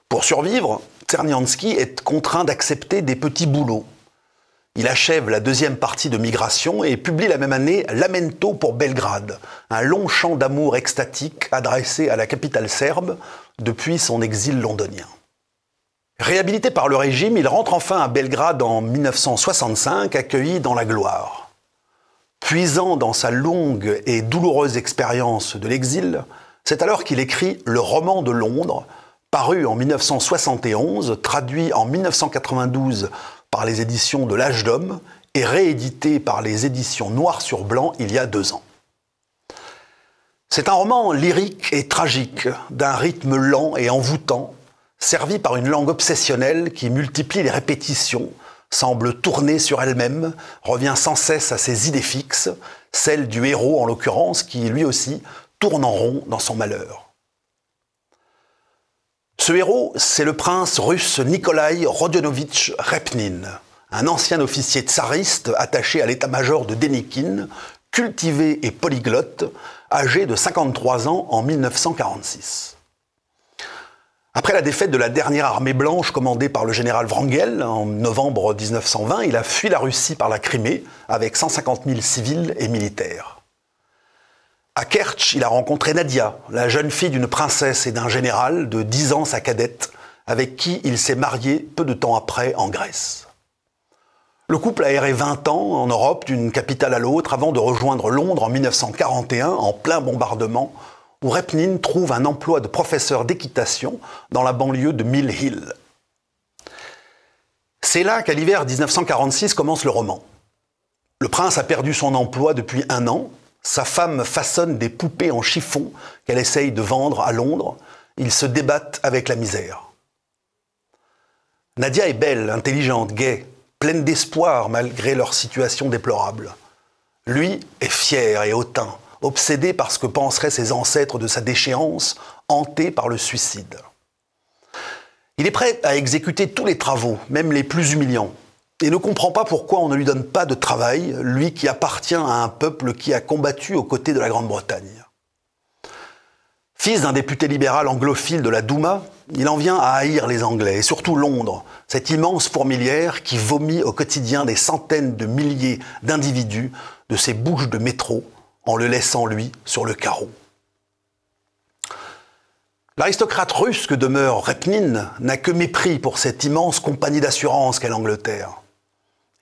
Pour survivre, Černianský est contraint d'accepter des petits boulots. Il achève la deuxième partie de Migration et publie la même année Lamento pour Belgrade, un long chant d'amour extatique adressé à la capitale serbe depuis son exil londonien. Réhabilité par le régime, il rentre enfin à Belgrade en 1965, accueilli dans la gloire. Puisant dans sa longue et douloureuse expérience de l'exil, c'est alors qu'il écrit Le roman de Londres, paru en 1971, traduit en 1992 par les éditions de l'Âge d'Homme et réédité par les éditions Noir sur Blanc il y a 2 ans. C'est un roman lyrique et tragique, d'un rythme lent et envoûtant, servi par une langue obsessionnelle qui multiplie les répétitions, semble tourner sur elle-même, revient sans cesse à ses idées fixes, celle du héros en l'occurrence, qui lui aussi tourne en rond dans son malheur. Ce héros, c'est le prince russe Nikolai Rodionovitch Repnin, un ancien officier tsariste attaché à l'état-major de Dénikine, cultivé et polyglotte, âgé de 53 ans en 1946. Après la défaite de la dernière armée blanche commandée par le général Wrangel en novembre 1920, il a fui la Russie par la Crimée avec 150 000 civils et militaires. À Kertch, il a rencontré Nadia, la jeune fille d'une princesse et d'un général de 10 ans sa cadette, avec qui il s'est marié peu de temps après en Grèce. Le couple a erré 20 ans en Europe d'une capitale à l'autre avant de rejoindre Londres en 1941 en plein bombardement, où Repnin trouve un emploi de professeur d'équitation dans la banlieue de Mill Hill. C'est là qu'à l'hiver 1946 commence le roman. Le prince a perdu son emploi depuis 1 an. Sa femme façonne des poupées en chiffon qu'elle essaye de vendre à Londres. Ils se débattent avec la misère. Nadia est belle, intelligente, gaie, pleine d'espoir malgré leur situation déplorable. Lui est fier et hautain, obsédé par ce que penseraient ses ancêtres de sa déchéance, hanté par le suicide. Il est prêt à exécuter tous les travaux, même les plus humiliants, et ne comprend pas pourquoi on ne lui donne pas de travail, lui qui appartient à un peuple qui a combattu aux côtés de la Grande-Bretagne. Fils d'un député libéral anglophile de la Douma, il en vient à haïr les Anglais, et surtout Londres, cette immense fourmilière qui vomit au quotidien des centaines de milliers d'individus de ses bouches de métro, en le laissant, lui, sur le carreau. L'aristocrate russe que demeure Repnin n'a que mépris pour cette immense compagnie d'assurance qu'est l'Angleterre.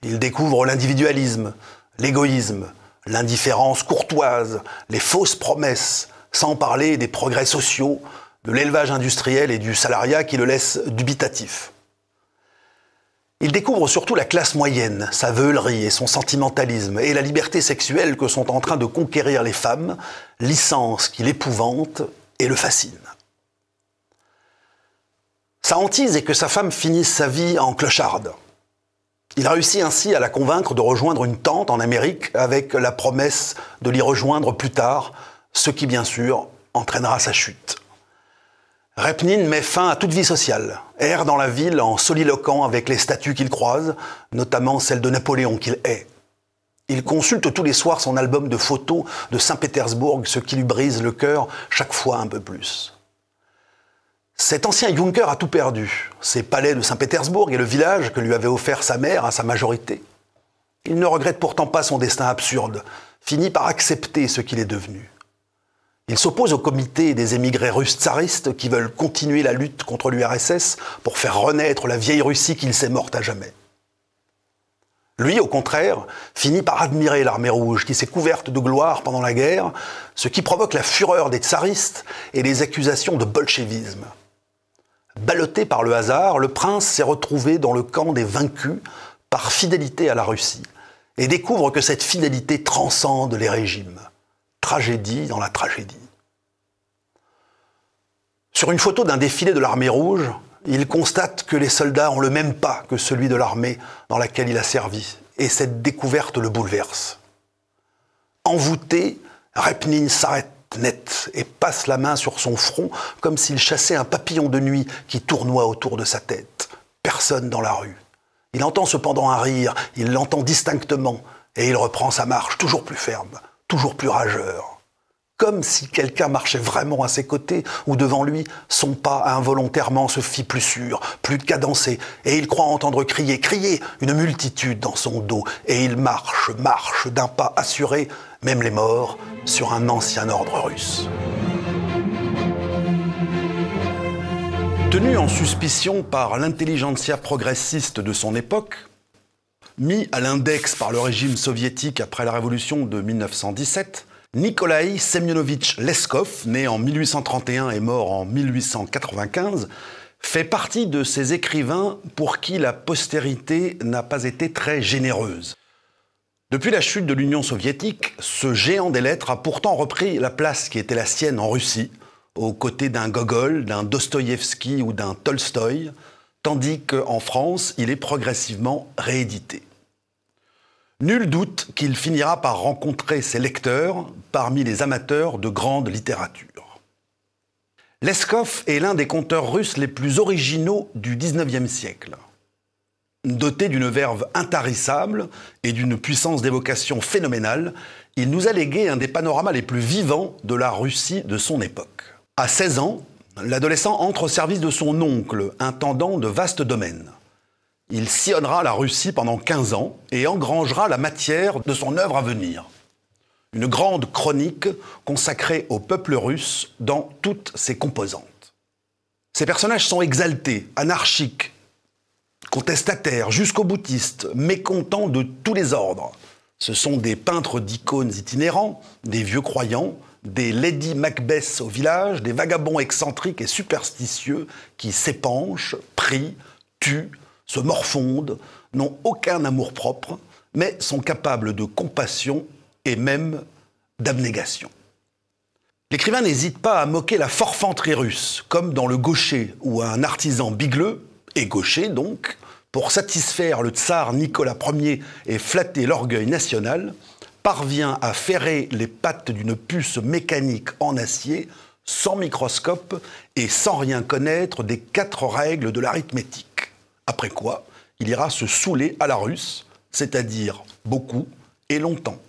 Il découvre l'individualisme, l'égoïsme, l'indifférence courtoise, les fausses promesses, sans parler des progrès sociaux, de l'élevage industriel et du salariat qui le laissent dubitatif. Il découvre surtout la classe moyenne, sa veulerie et son sentimentalisme, et la liberté sexuelle que sont en train de conquérir les femmes, licence qui l'épouvante et le fascine. Sa hantise est que sa femme finisse sa vie en clocharde. Il réussit ainsi à la convaincre de rejoindre une tante en Amérique avec la promesse de l'y rejoindre plus tard, ce qui bien sûr entraînera sa chute. Repnin met fin à toute vie sociale, erre dans la ville en soliloquant avec les statues qu'il croise, notamment celle de Napoléon qu'il hait. Il consulte tous les soirs son album de photos de Saint-Pétersbourg, ce qui lui brise le cœur chaque fois un peu plus. Cet ancien Junker a tout perdu, ses palais de Saint-Pétersbourg et le village que lui avait offert sa mère à sa majorité. Il ne regrette pourtant pas son destin absurde, finit par accepter ce qu'il est devenu. Il s'oppose au comité des émigrés russes tsaristes qui veulent continuer la lutte contre l'URSS pour faire renaître la vieille Russie qu'il sait morte à jamais. Lui, au contraire, finit par admirer l'armée rouge qui s'est couverte de gloire pendant la guerre, ce qui provoque la fureur des tsaristes et les accusations de bolchevisme. Ballotté par le hasard, le prince s'est retrouvé dans le camp des vaincus par fidélité à la Russie et découvre que cette fidélité transcende les régimes. Tragédie dans la tragédie. Sur une photo d'un défilé de l'armée rouge, il constate que les soldats ont le même pas que celui de l'armée dans laquelle il a servi, et cette découverte le bouleverse. Envoûté, Repnin s'arrête net et passe la main sur son front comme s'il chassait un papillon de nuit qui tournoie autour de sa tête. Personne dans la rue. Il entend cependant un rire, il l'entend distinctement, et il reprend sa marche, toujours plus ferme, toujours plus rageur. Comme si quelqu'un marchait vraiment à ses côtés ou devant lui, son pas involontairement se fit plus sûr, plus cadencé, et il croit entendre crier une multitude dans son dos, et il marche d'un pas assuré, même les morts, sur un ancien ordre russe. Tenu en suspicion par l'intelligentsia progressiste de son époque, mis à l'index par le régime soviétique après la révolution de 1917, Nikolaï Semyonovitch Leskov, né en 1831 et mort en 1895, fait partie de ces écrivains pour qui la postérité n'a pas été très généreuse. Depuis la chute de l'Union soviétique, ce géant des lettres a pourtant repris la place qui était la sienne en Russie, aux côtés d'un Gogol, d'un Dostoïevski ou d'un Tolstoï, tandis qu'en France, il est progressivement réédité. Nul doute qu'il finira par rencontrer ses lecteurs parmi les amateurs de grande littérature. Leskov est l'un des conteurs russes les plus originaux du XIXe siècle. Doté d'une verve intarissable et d'une puissance d'évocation phénoménale, il nous a légué un des panoramas les plus vivants de la Russie de son époque. À 16 ans, l'adolescent entre au service de son oncle, intendant de vastes domaines. Il sillonnera la Russie pendant 15 ans et engrangera la matière de son œuvre à venir. Une grande chronique consacrée au peuple russe dans toutes ses composantes. Ces personnages sont exaltés, anarchiques, contestataires, jusqu'au-boutistes, mécontents de tous les ordres. Ce sont des peintres d'icônes itinérants, des vieux croyants, des Lady Macbeth au village, des vagabonds excentriques et superstitieux qui s'épanchent, prient, tuent, se morfondent, n'ont aucun amour-propre, mais sont capables de compassion et même d'abnégation. L'écrivain n'hésite pas à moquer la forfanterie russe, comme dans Le Gaucher, où un artisan bigleux, et gaucher donc, pour satisfaire le tsar Nicolas Ier et flatter l'orgueil national, parvient à ferrer les pattes d'une puce mécanique en acier, sans microscope et sans rien connaître des 4 règles de l'arithmétique. Après quoi, il ira se saouler à la russe, c'est-à-dire beaucoup et longtemps.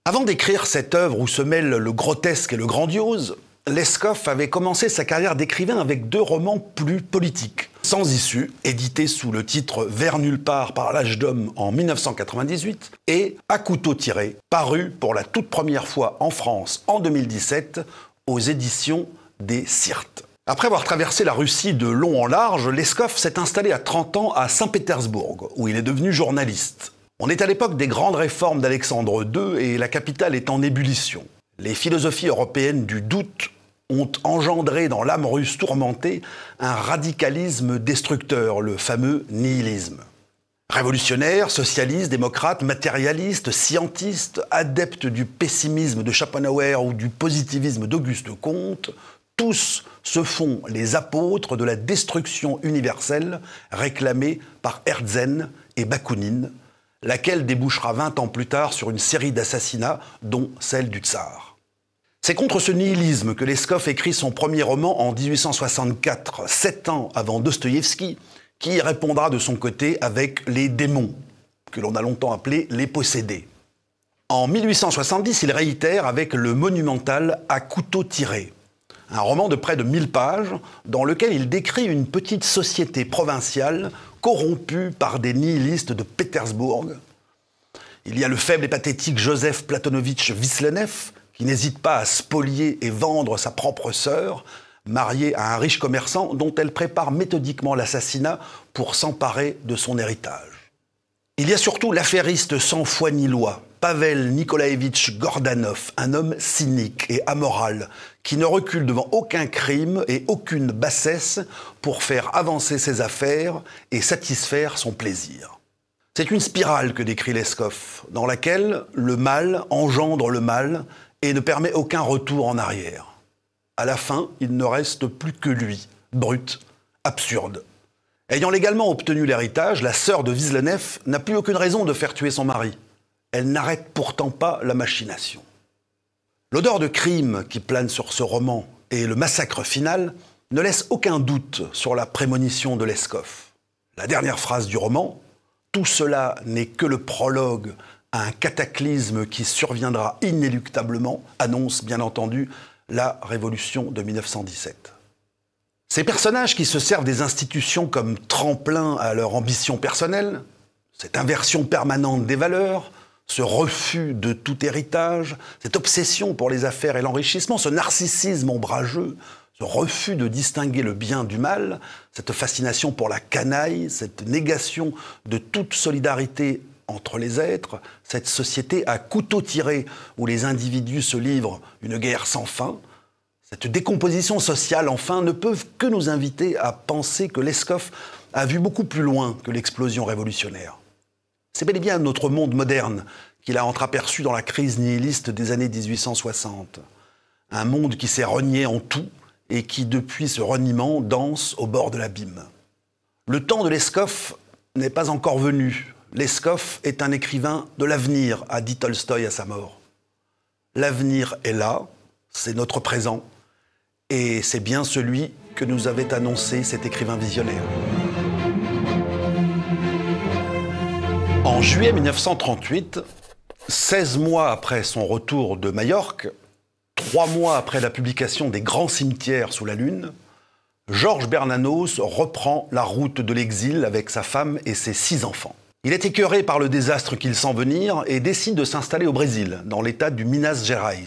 Avant d'écrire cette œuvre où se mêlent le grotesque et le grandiose, Leskov avait commencé sa carrière d'écrivain avec 2 romans plus politiques, Sans issue, édité sous le titre Vers nulle part par l'Âge d'Homme en 1998, et À couteau tiré, paru pour la toute première fois en France en 2017 aux éditions des Syrtes. Après avoir traversé la Russie de long en large, Leskov s'est installé à 30 ans à Saint-Pétersbourg, où il est devenu journaliste. On est à l'époque des grandes réformes d'Alexandre II et la capitale est en ébullition. Les philosophies européennes du doute ont engendré dans l'âme russe tourmentée un radicalisme destructeur, le fameux nihilisme. Révolutionnaires, socialistes, démocrates, matérialistes, scientistes, adeptes du pessimisme de Schopenhauer ou du positivisme d'Auguste Comte, tous se font les apôtres de la destruction universelle réclamée par Herzen et Bakounine, laquelle débouchera 20 ans plus tard sur une série d'assassinats, dont celle du tsar. C'est contre ce nihilisme que Leskov écrit son premier roman en 1864, 7 ans avant Dostoïevski, qui répondra de son côté avec Les démons, que l'on a longtemps appelés les possédés. En 1870, il réitère avec le monumental À couteau tiré, un roman de près de 1000 pages dans lequel il décrit une petite société provinciale corrompue par des nihilistes de Pétersbourg. Il y a le faible et pathétique Joseph Platonovitch Vislenev, qui n'hésite pas à spolier et vendre sa propre sœur, mariée à un riche commerçant dont elle prépare méthodiquement l'assassinat pour s'emparer de son héritage. Il y a surtout l'affairiste sans foi ni loi, Pavel Nikolaevitch Gordanov, un homme cynique et amoral qui ne recule devant aucun crime et aucune bassesse pour faire avancer ses affaires et satisfaire son plaisir. C'est une spirale que décrit Leskov, dans laquelle le mal engendre le mal et ne permet aucun retour en arrière. À la fin, il ne reste plus que lui, brut, absurde. Ayant légalement obtenu l'héritage, la sœur de Vislenev n'a plus aucune raison de faire tuer son mari. Elle n'arrête pourtant pas la machination. L'odeur de crime qui plane sur ce roman et le massacre final ne laissent aucun doute sur la prémonition de Leskov. La dernière phrase du roman, « Tout cela n'est que le prologue à un cataclysme qui surviendra inéluctablement », annonce bien entendu la Révolution de 1917. Ces personnages qui se servent des institutions comme tremplin à leur ambition personnelle, cette inversion permanente des valeurs, ce refus de tout héritage, cette obsession pour les affaires et l'enrichissement, ce narcissisme ombrageux, ce refus de distinguer le bien du mal, cette fascination pour la canaille, cette négation de toute solidarité entre les êtres, cette société à couteau tiré où les individus se livrent une guerre sans fin, cette décomposition sociale, enfin, ne peuvent que nous inviter à penser que Leskov a vu beaucoup plus loin que l'explosion révolutionnaire. C'est bel et bien notre monde moderne qu'il a entreaperçu dans la crise nihiliste des années 1860. Un monde qui s'est renié en tout et qui, depuis ce reniement, danse au bord de l'abîme. Le temps de Leskov n'est pas encore venu. Leskov est un écrivain de l'avenir, a dit Tolstoï à sa mort. L'avenir est là, c'est notre présent, et c'est bien celui que nous avait annoncé cet écrivain visionnaire. En juillet 1938, 16 mois après son retour de Majorque, 3 mois après la publication des Grands cimetières sous la Lune, Georges Bernanos reprend la route de l'exil avec sa femme et ses 6 enfants. Il est écœuré par le désastre qu'il sent venir et décide de s'installer au Brésil, dans l'état du Minas Gerais,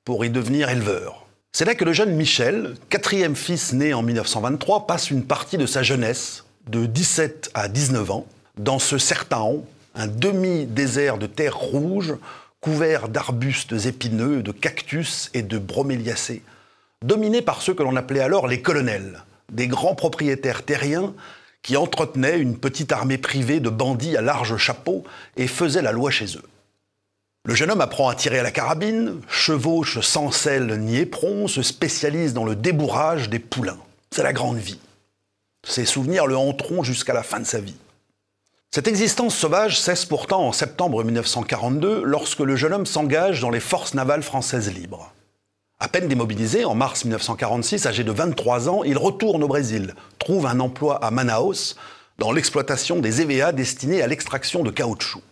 pour y devenir éleveur. C'est là que le jeune Michel, 4e fils né en 1923, passe une partie de sa jeunesse, de 17 à 19 ans, dans ce Sertão, un demi-désert de terre rouge, couvert d'arbustes épineux, de cactus et de broméliacées, dominé par ceux que l'on appelait alors les colonels, des grands propriétaires terriens qui entretenaient une petite armée privée de bandits à large chapeau et faisaient la loi chez eux. Le jeune homme apprend à tirer à la carabine, chevauche sans selle ni éperon, se spécialise dans le débourrage des poulains. C'est la grande vie. Ses souvenirs le hanteront jusqu'à la fin de sa vie. Cette existence sauvage cesse pourtant en septembre 1942, lorsque le jeune homme s'engage dans les forces navales françaises libres. À peine démobilisé, en mars 1946, âgé de 23 ans, il retourne au Brésil, trouve un emploi à Manaus, dans l'exploitation des EVA destinés à l'extraction de caoutchouc.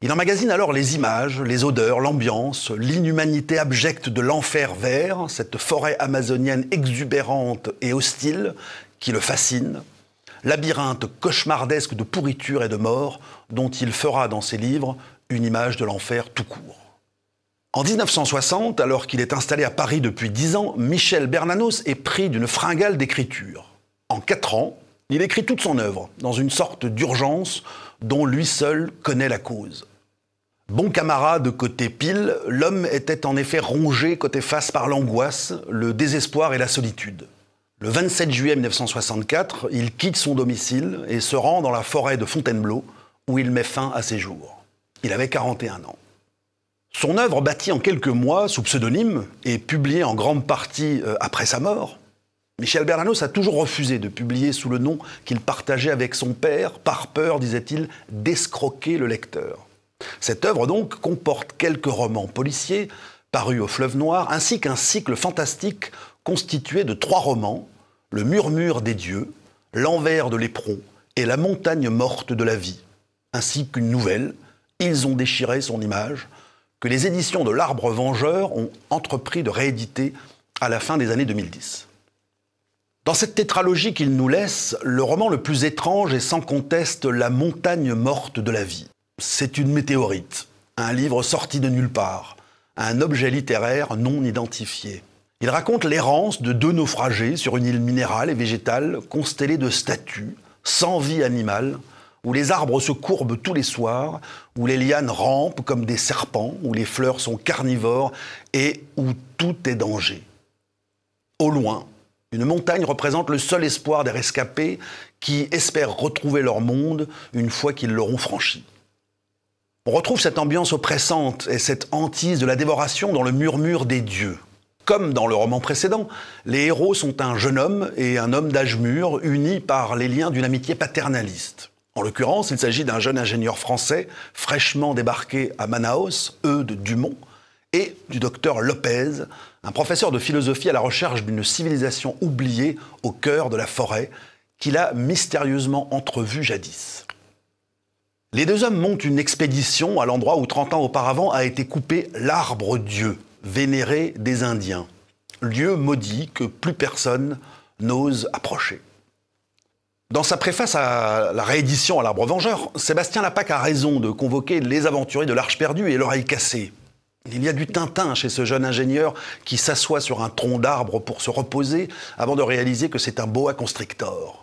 Il emmagasine alors les images, les odeurs, l'ambiance, l'inhumanité abjecte de l'enfer vert, cette forêt amazonienne exubérante et hostile qui le fascine, labyrinthe cauchemardesque de pourriture et de mort dont il fera dans ses livres une image de l'enfer tout court. En 1960, alors qu'il est installé à Paris depuis 10 ans, Michel Bernanos est pris d'une fringale d'écriture. En 4 ans, il écrit toute son œuvre, dans une sorte d'urgence dont lui seul connaît la cause. Bon camarade côté pile, l'homme était en effet rongé côté face par l'angoisse, le désespoir et la solitude. Le 27 juillet 1964, il quitte son domicile et se rend dans la forêt de Fontainebleau, où il met fin à ses jours. Il avait 41 ans. Son œuvre, bâtie en quelques mois sous pseudonyme et publiée en grande partie après sa mort, Michel Bernanos a toujours refusé de publier sous le nom qu'il partageait avec son père, par peur, disait-il, d'escroquer le lecteur. Cette œuvre, donc, comporte quelques romans policiers, parus au Fleuve Noir, ainsi qu'un cycle fantastique constitué de 3 romans, Le Murmure des dieux, L'Envers de l'éperon et La montagne morte de la vie, ainsi qu'une nouvelle, Ils ont déchiré son image, que les éditions de l'Arbre Vengeur ont entrepris de rééditer à la fin des années 2010. Dans cette tétralogie qu'il nous laisse, le roman le plus étrange est sans conteste La montagne morte de la vie. C'est une météorite, un livre sorti de nulle part, un objet littéraire non identifié. Il raconte l'errance de 2 naufragés sur une île minérale et végétale constellée de statues, sans vie animale, où les arbres se courbent tous les soirs, où les lianes rampent comme des serpents, où les fleurs sont carnivores et où tout est danger. Au loin, une montagne représente le seul espoir des rescapés qui espèrent retrouver leur monde une fois qu'ils l'auront franchi. On retrouve cette ambiance oppressante et cette hantise de la dévoration dans Le Murmure des dieux. Comme dans le roman précédent, les héros sont un jeune homme et un homme d'âge mûr unis par les liens d'une amitié paternaliste. En l'occurrence, il s'agit d'un jeune ingénieur français fraîchement débarqué à Manaus, Eudes Dumont, et du docteur Lopez, un professeur de philosophie à la recherche d'une civilisation oubliée au cœur de la forêt qu'il a mystérieusement entrevue jadis. Les 2 hommes montent une expédition à l'endroit où 30 ans auparavant a été coupé l'arbre-dieu, vénéré des Indiens, lieu maudit que plus personne n'ose approcher. Dans sa préface à la réédition à l'Arbre Vengeur, Sébastien Lapaque a raison de convoquer les aventuriers de l'Arche perdue et l'Oreille cassée. Il y a du Tintin chez ce jeune ingénieur qui s'assoit sur un tronc d'arbre pour se reposer avant de réaliser que c'est un boa constrictor.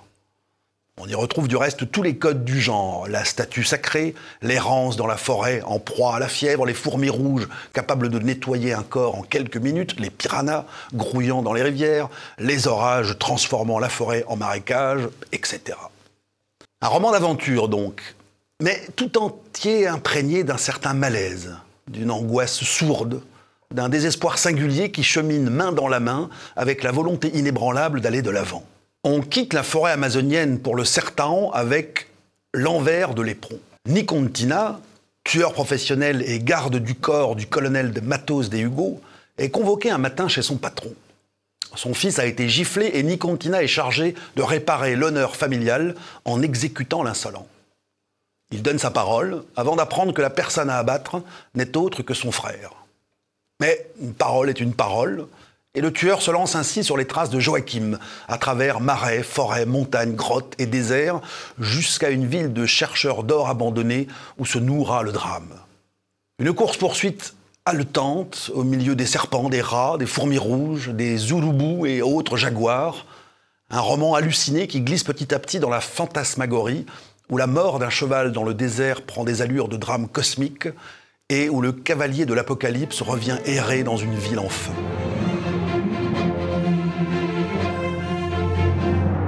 On y retrouve du reste tous les codes du genre, la statue sacrée, l'errance dans la forêt en proie à la fièvre, les fourmis rouges capables de nettoyer un corps en quelques minutes, les piranhas grouillant dans les rivières, les orages transformant la forêt en marécage, etc. Un roman d'aventure donc, mais tout entier imprégné d'un certain malaise, d'une angoisse sourde, d'un désespoir singulier qui chemine main dans la main avec la volonté inébranlable d'aller de l'avant. On quitte la forêt amazonienne pour le Sertão avec L'Envers de l'éperon. Nicontina, tueur professionnel et garde du corps du colonel de Matos des Hugo, est convoqué un matin chez son patron. Son fils a été giflé et Nicontina est chargé de réparer l'honneur familial en exécutant l'insolent. Il donne sa parole avant d'apprendre que la personne à abattre n'est autre que son frère. Mais une parole est une parole, et le tueur se lance ainsi sur les traces de Joachim, à travers marais, forêts, montagnes, grottes et déserts, jusqu'à une ville de chercheurs d'or abandonnés où se nouera le drame. Une course-poursuite haletante, au milieu des serpents, des rats, des fourmis rouges, des urubus et autres jaguars. Un roman halluciné qui glisse petit à petit dans la fantasmagorie, où la mort d'un cheval dans le désert prend des allures de drame cosmique, et où le cavalier de l'Apocalypse revient errer dans une ville en feu.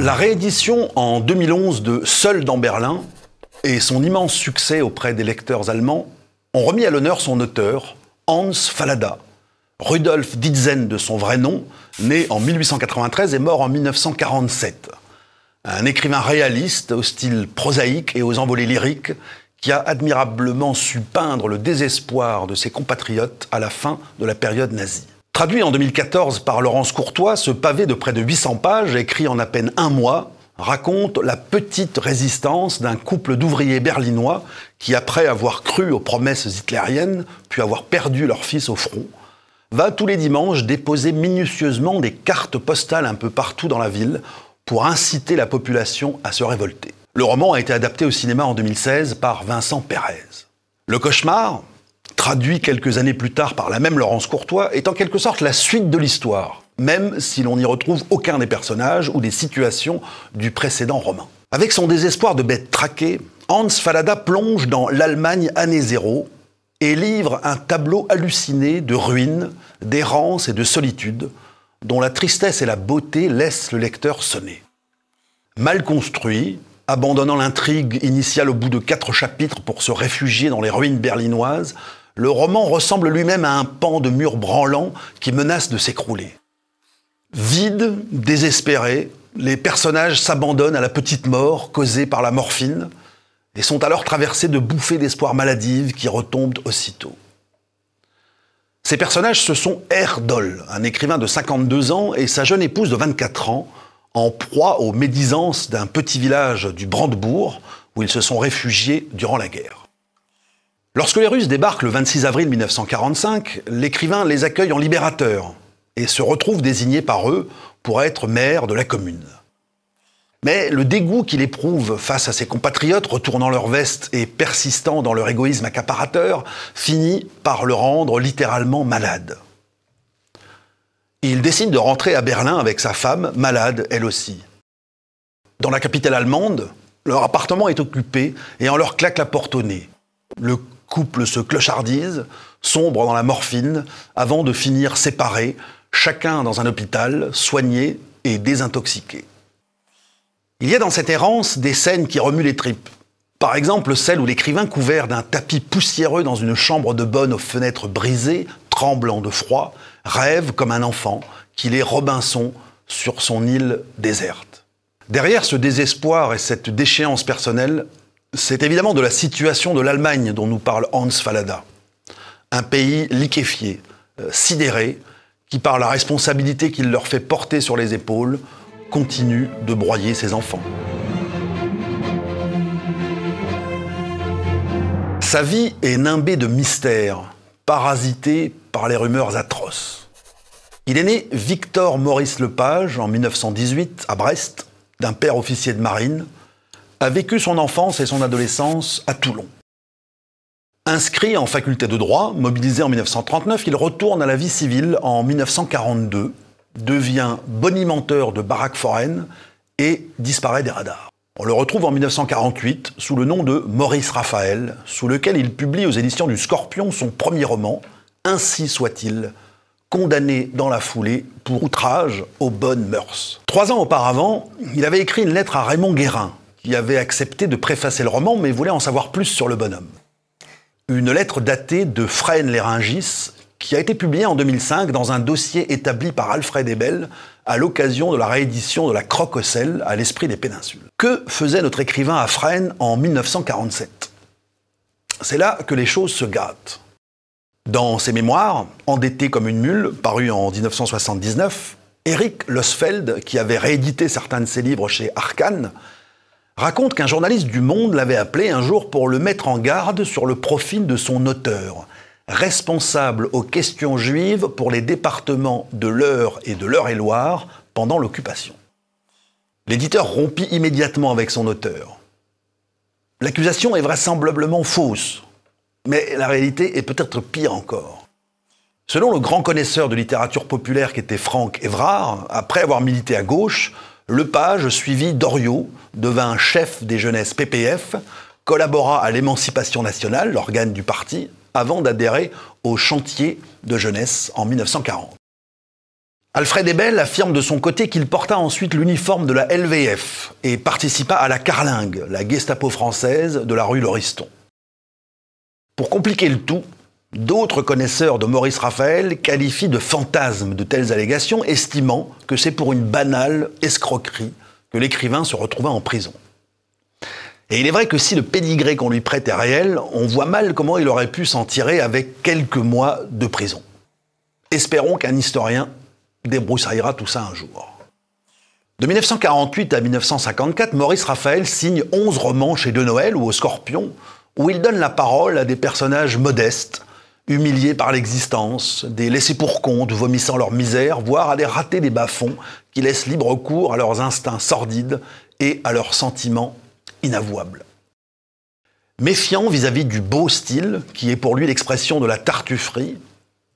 La réédition en 2011 de Seul dans Berlin et son immense succès auprès des lecteurs allemands ont remis à l'honneur son auteur, Hans Fallada, Rudolf Ditzen de son vrai nom, né en 1893 et mort en 1947. Un écrivain réaliste au style prosaïque et aux envolées lyriques qui a admirablement su peindre le désespoir de ses compatriotes à la fin de la période nazie. Traduit en 2014 par Laurence Courtois, ce pavé de près de 800 pages, écrit en à peine un mois, raconte la petite résistance d'un couple d'ouvriers berlinois qui, après avoir cru aux promesses hitlériennes, puis avoir perdu leur fils au front, va tous les dimanches déposer minutieusement des cartes postales un peu partout dans la ville pour inciter la population à se révolter. Le roman a été adapté au cinéma en 2016 par Vincent Pérez. Le cauchemar, traduit quelques années plus tard par la même Laurence Courtois, est en quelque sorte la suite de l'histoire, même si l'on n'y retrouve aucun des personnages ou des situations du précédent roman. Avec son désespoir de bête traquée, Hans Fallada plonge dans l'Allemagne année zéro et livre un tableau halluciné de ruines, d'errance et de solitude, dont la tristesse et la beauté laissent le lecteur sonner. Mal construit, abandonnant l'intrigue initiale au bout de 4 chapitres pour se réfugier dans les ruines berlinoises, le roman ressemble lui-même à un pan de mur branlant qui menace de s'écrouler. Vide, désespéré, les personnages s'abandonnent à la petite mort causée par la morphine et sont alors traversés de bouffées d'espoir maladives qui retombent aussitôt. Ces personnages, ce sont Erdol, un écrivain de 52 ans, et sa jeune épouse de 24 ans, en proie aux médisances d'un petit village du Brandebourg, où ils se sont réfugiés durant la guerre. Lorsque les Russes débarquent le 26 avril 1945, l'écrivain les accueille en libérateur et se retrouve désigné par eux pour être maire de la commune. Mais le dégoût qu'il éprouve face à ses compatriotes retournant leur veste et persistant dans leur égoïsme accaparateur finit par le rendre littéralement malade. Il décide de rentrer à Berlin avec sa femme, malade elle aussi. Dans la capitale allemande, leur appartement est occupé et on leur claque la porte au nez. Le couple se clochardise, sombre dans la morphine, avant de finir séparés, chacun dans un hôpital, soignés et désintoxiqués. Il y a dans cette errance des scènes qui remuent les tripes. Par exemple, celle où l'écrivain, couvert d'un tapis poussiéreux dans une chambre de bonne aux fenêtres brisées, tremblant de froid, rêve comme un enfant qu'il est Robinson sur son île déserte. Derrière ce désespoir et cette déchéance personnelle, c'est évidemment de la situation de l'Allemagne dont nous parle Hans Fallada. Un pays liquéfié, sidéré, qui par la responsabilité qu'il leur fait porter sur les épaules, continue de broyer ses enfants. Sa vie est nimbée de mystères, parasité par les rumeurs atroces. Il est né Victor Maurice Lepage en 1918 à Brest, d'un père officier de marine, a vécu son enfance et son adolescence à Toulon. Inscrit en faculté de droit, mobilisé en 1939, il retourne à la vie civile en 1942, devient bonimenteur de baraques foraines et disparaît des radars. On le retrouve en 1948 sous le nom de Maurice Raphaël, sous lequel il publie aux éditions du Scorpion son premier roman, Ainsi soit-il, condamné dans la foulée pour outrage aux bonnes mœurs. 3 ans auparavant, il avait écrit une lettre à Raymond Guérin, qui avait accepté de préfacer le roman, mais voulait en savoir plus sur le bonhomme. Une lettre datée de Fresnes-les-Rungis, qui a été publiée en 2005 dans un dossier établi par Alfred Ebel à l'occasion de la réédition de La Croque au sel à l'Esprit des Péninsules. Que faisait notre écrivain à Fresnes en 1947 ? C'est là que les choses se gâtent. Dans ses mémoires, Endetté comme une mule, paru en 1979, Eric Losfeld, qui avait réédité certains de ses livres chez Arcane, raconte qu'un journaliste du Monde l'avait appelé un jour pour le mettre en garde sur le profil de son auteur, responsable aux questions juives pour les départements de l'Eure et de l'Eure-et-Loire pendant l'occupation. L'éditeur rompit immédiatement avec son auteur. L'accusation est vraisemblablement fausse, mais la réalité est peut-être pire encore. Selon le grand connaisseur de littérature populaire qu'était Franck Évrard, après avoir milité à gauche, Lepage suivit Doriot, devint chef des jeunesses PPF, collabora à l'Émancipation nationale, l'organe du parti, avant d'adhérer au chantier de jeunesse en 1940. Alfred Ebel affirme de son côté qu'il porta ensuite l'uniforme de la LVF et participa à la Carlingue, la Gestapo française de la rue Lauriston. Pour compliquer le tout, d'autres connaisseurs de Maurice Raphaël qualifient de fantasme de telles allégations, estimant que c'est pour une banale escroquerie que l'écrivain se retrouva en prison. Et il est vrai que si le pédigré qu'on lui prête est réel, on voit mal comment il aurait pu s'en tirer avec quelques mois de prison. Espérons qu'un historien débroussaillera tout ça un jour. De 1948 à 1954, Maurice Raphaël signe 11 romans chez De Noël ou au Scorpion, où il donne la parole à des personnages modestes, humiliés par l'existence, des laissés-pour-compte vomissant leur misère, voire à des ratés des bas-fonds qui laissent libre cours à leurs instincts sordides et à leurs sentiments inavouables. Méfiant vis-à-vis du beau style, qui est pour lui l'expression de la tartufferie,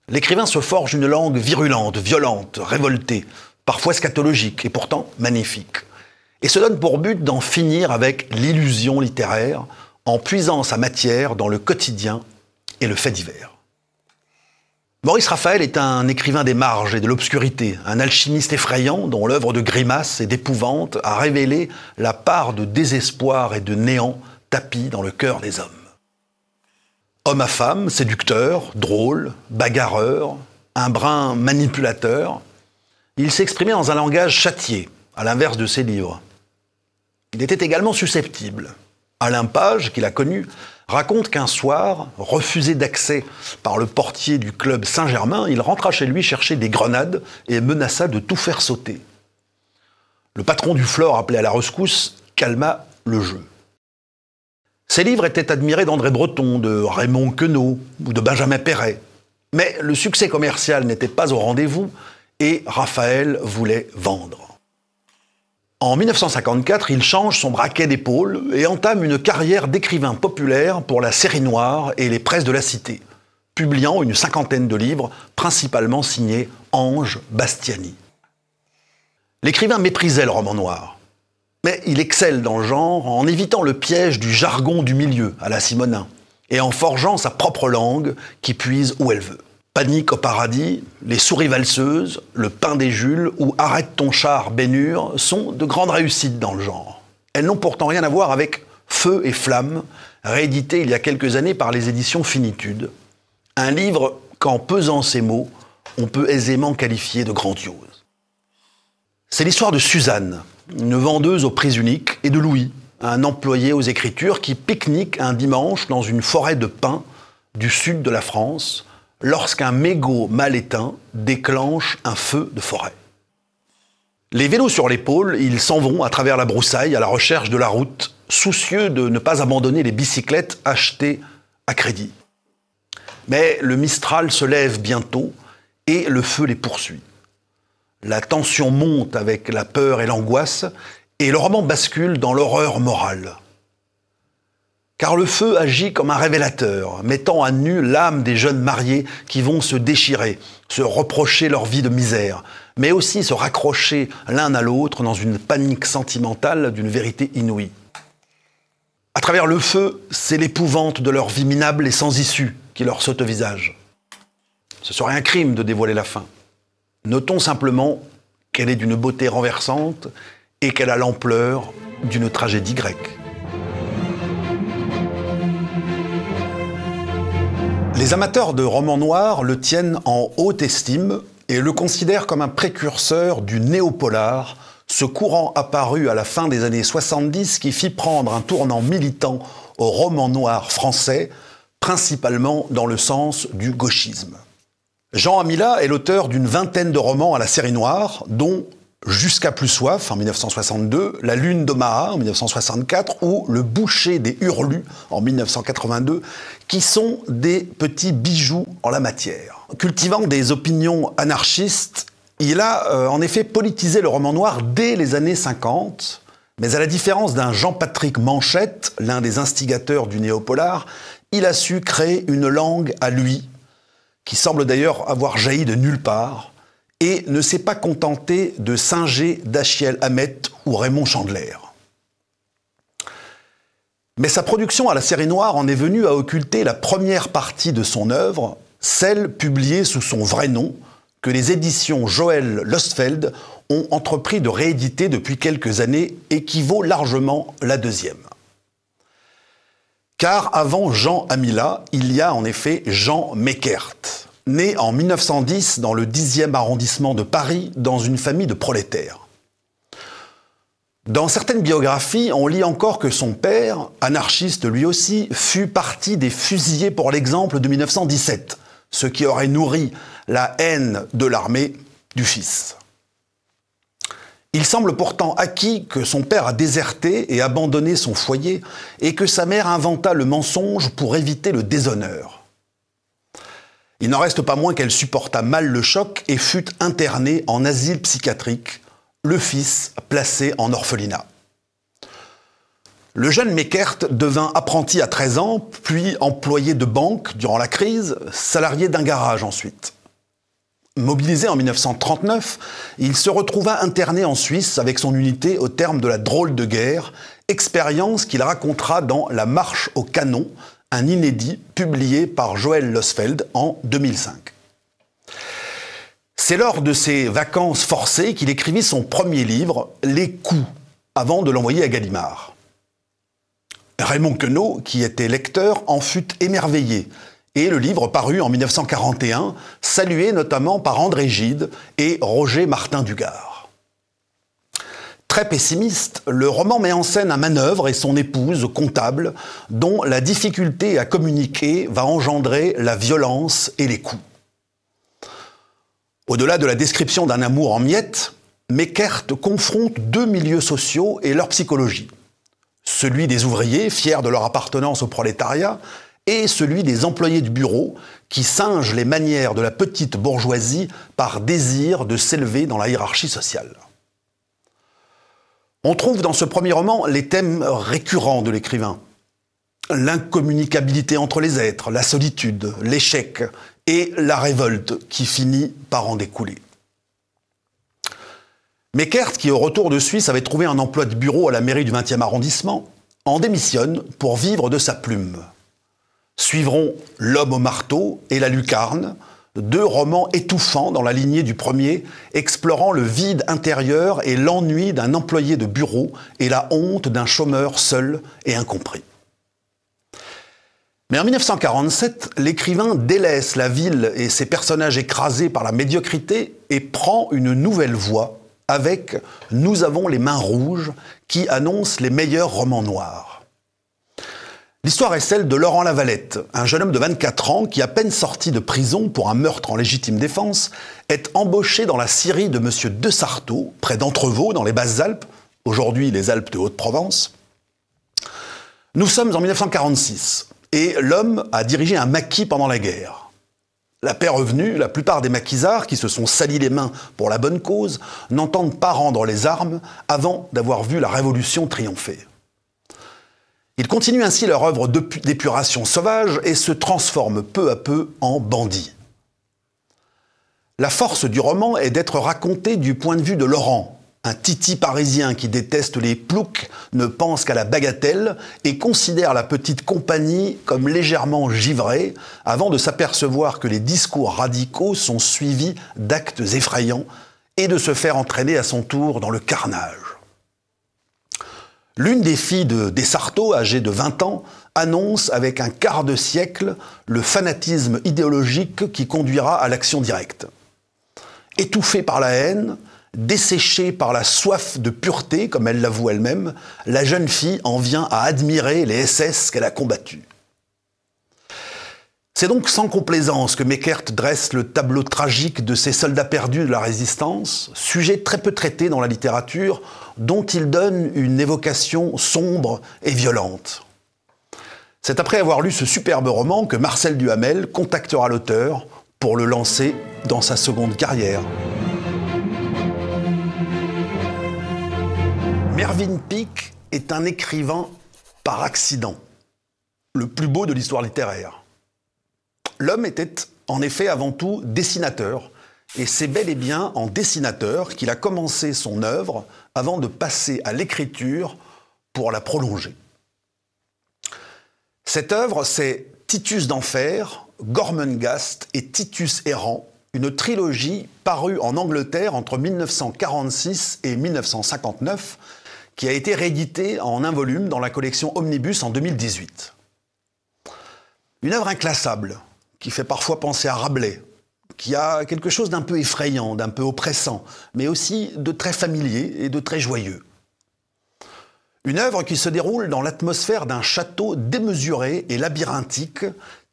l'écrivain se forge une langue virulente, violente, révoltée, parfois scatologique et pourtant magnifique, et se donne pour but d'en finir avec l'illusion littéraire en puisant sa matière dans le quotidien et le fait divers. Maurice Raphaël est un écrivain des marges et de l'obscurité, un alchimiste effrayant dont l'œuvre de grimaces et d'épouvante a révélé la part de désespoir et de néant tapie dans le cœur des hommes. Homme à femme, séducteur, drôle, bagarreur, un brin manipulateur, il s'exprimait dans un langage châtié, à l'inverse de ses livres. Il était également susceptible. Alain Page, qui l'a connu, raconte qu'un soir, refusé d'accès par le portier du club Saint-Germain, il rentra chez lui chercher des grenades et menaça de tout faire sauter. Le patron du Flore, appelé à la rescousse, calma le jeu. Ses livres étaient admirés d'André Breton, de Raymond Queneau ou de Benjamin Péret. Mais le succès commercial n'était pas au rendez-vous et Raphaël voulait vendre. En 1954, il change son braquet d'épaule et entame une carrière d'écrivain populaire pour la Série Noire et les presses de la Cité, publiant une 50aine de livres, principalement signés Ange Bastiani. L'écrivain méprisait le roman noir, mais il excelle dans le genre en évitant le piège du jargon du milieu à la Simonin et en forgeant sa propre langue qui puise où elle veut. Panique au paradis, Les souris valseuses, Le pain des Jules ou Arrête ton char, Bénure sont de grandes réussites dans le genre. Elles n'ont pourtant rien à voir avec Feu et Flamme, réédité il y a quelques années par les éditions Finitude. Un livre qu'en pesant ses mots, on peut aisément qualifier de grandiose. C'est l'histoire de Suzanne, une vendeuse aux prises uniques, et de Louis, un employé aux écritures qui pique-nique un dimanche dans une forêt de pins du sud de la France, lorsqu'un mégot mal éteint déclenche un feu de forêt. Les vélos sur l'épaule, ils s'en vont à travers la broussaille à la recherche de la route, soucieux de ne pas abandonner les bicyclettes achetées à crédit. Mais le Mistral se lève bientôt et le feu les poursuit. La tension monte avec la peur et l'angoisse et le roman bascule dans l'horreur morale. Car le feu agit comme un révélateur, mettant à nu l'âme des jeunes mariés qui vont se déchirer, se reprocher leur vie de misère, mais aussi se raccrocher l'un à l'autre dans une panique sentimentale d'une vérité inouïe. À travers le feu, c'est l'épouvante de leur vie minable et sans issue qui leur saute au visage. Ce serait un crime de dévoiler la fin. Notons simplement qu'elle est d'une beauté renversante et qu'elle a l'ampleur d'une tragédie grecque. Les amateurs de romans noirs le tiennent en haute estime et le considèrent comme un précurseur du néopolar, ce courant apparu à la fin des années 70 qui fit prendre un tournant militant au roman noir français, principalement dans le sens du gauchisme. Jean Amilat est l'auteur d'une vingtaine de romans à la série noire, dont Jusqu'à plus soif en 1962, La lune d'Omaha en 1964 ou Le boucher des Hurlus en 1982, qui sont des petits bijoux en la matière. Cultivant des opinions anarchistes, il a en effet politisé le roman noir dès les années 50, mais à la différence d'un Jean-Patrick Manchette, l'un des instigateurs du néopolar, il a su créer une langue à lui, qui semble d'ailleurs avoir jailli de nulle part, et ne s'est pas contenté de singer Dashiell Hammett ou Raymond Chandler. Mais sa production à la série noire en est venue à occulter la première partie de son œuvre, celle publiée sous son vrai nom, que les éditions Joël Lostfeld ont entrepris de rééditer depuis quelques années et qui vaut largement la deuxième. Car avant Jean Amilat, il y a en effet Jean Meckert, né en 1910 dans le 10e arrondissement de Paris, dans une famille de prolétaires. Dans certaines biographies, on lit encore que son père, anarchiste lui aussi, fut partie des fusillés pour l'exemple de 1917, ce qui aurait nourri la haine de l'armée du fils. Il semble pourtant acquis que son père a déserté et abandonné son foyer et que sa mère inventa le mensonge pour éviter le déshonneur. Il n'en reste pas moins qu'elle supporta mal le choc et fut internée en asile psychiatrique, le fils placé en orphelinat. Le jeune Meckert devint apprenti à 13 ans, puis employé de banque durant la crise, salarié d'un garage ensuite. Mobilisé en 1939, il se retrouva interné en Suisse avec son unité au terme de la drôle de guerre, expérience qu'il racontera dans La marche au canon, un inédit publié par Joël Losfeld en 2005. C'est lors de ses vacances forcées qu'il écrivit son premier livre, Les Coups, avant de l'envoyer à Gallimard. Raymond Queneau, qui était lecteur, en fut émerveillé, et le livre parut en 1941, salué notamment par André Gide et Roger Martin Dugard. Très pessimiste, le roman met en scène un manœuvre et son épouse, comptable, dont la difficulté à communiquer va engendrer la violence et les coups. Au-delà de la description d'un amour en miettes, Meckert confronte deux milieux sociaux et leur psychologie. Celui des ouvriers, fiers de leur appartenance au prolétariat, et celui des employés de bureau, qui singent les manières de la petite bourgeoisie par désir de s'élever dans la hiérarchie sociale. On trouve dans ce premier roman les thèmes récurrents de l'écrivain. L'incommunicabilité entre les êtres, la solitude, l'échec et la révolte qui finit par en découler. Meckert, qui au retour de Suisse avait trouvé un emploi de bureau à la mairie du 20e arrondissement, en démissionne pour vivre de sa plume. Suivront L'homme au marteau et La lucarne, deux romans étouffants dans la lignée du premier, explorant le vide intérieur et l'ennui d'un employé de bureau et la honte d'un chômeur seul et incompris. Mais en 1947, l'écrivain délaisse la ville et ses personnages écrasés par la médiocrité et prend une nouvelle voie avec « Nous avons les mains rouges » qui annonce les meilleurs romans noirs. L'histoire est celle de Laurent Lavalette, un jeune homme de 24 ans qui, à peine sorti de prison pour un meurtre en légitime défense, est embauché dans la scierie de M. de Sarteau, près d'Entrevaux, dans les Basses-Alpes, aujourd'hui les Alpes de Haute-Provence. Nous sommes en 1946 et l'homme a dirigé un maquis pendant la guerre. La paix revenue, la plupart des maquisards, qui se sont salis les mains pour la bonne cause, n'entendent pas rendre les armes avant d'avoir vu la Révolution triompher. Ils continuent ainsi leur œuvre d'épuration sauvage et se transforment peu à peu en bandits. La force du roman est d'être raconté du point de vue de Laurent, un titi parisien qui déteste les ploucs, ne pense qu'à la bagatelle et considère la petite compagnie comme légèrement givrée avant de s'apercevoir que les discours radicaux sont suivis d'actes effrayants et de se faire entraîner à son tour dans le carnage. L'une des filles de Desarteaux, âgée de 20 ans, annonce avec un quart de siècle le fanatisme idéologique qui conduira à l'action directe. Étouffée par la haine, desséchée par la soif de pureté, comme elle l'avoue elle-même, la jeune fille en vient à admirer les SS qu'elle a combattus. C'est donc sans complaisance que Meckert dresse le tableau tragique de ces soldats perdus de la résistance, sujet très peu traité dans la littérature, dont il donne une évocation sombre et violente. C'est après avoir lu ce superbe roman que Marcel Duhamel contactera l'auteur pour le lancer dans sa seconde carrière. Mervyn Peake est un écrivain par accident, le plus beau de l'histoire littéraire. L'homme était en effet avant tout dessinateur, et c'est bel et bien en dessinateur qu'il a commencé son œuvre avant de passer à l'écriture pour la prolonger. Cette œuvre, c'est Titus d'Enfer, Gormenghast et Titus errant, une trilogie parue en Angleterre entre 1946 et 1959, qui a été rééditée en un volume dans la collection Omnibus en 2018. Une œuvre inclassable, qui fait parfois penser à Rabelais, qui a quelque chose d'un peu effrayant, d'un peu oppressant, mais aussi de très familier et de très joyeux. Une œuvre qui se déroule dans l'atmosphère d'un château démesuré et labyrinthique,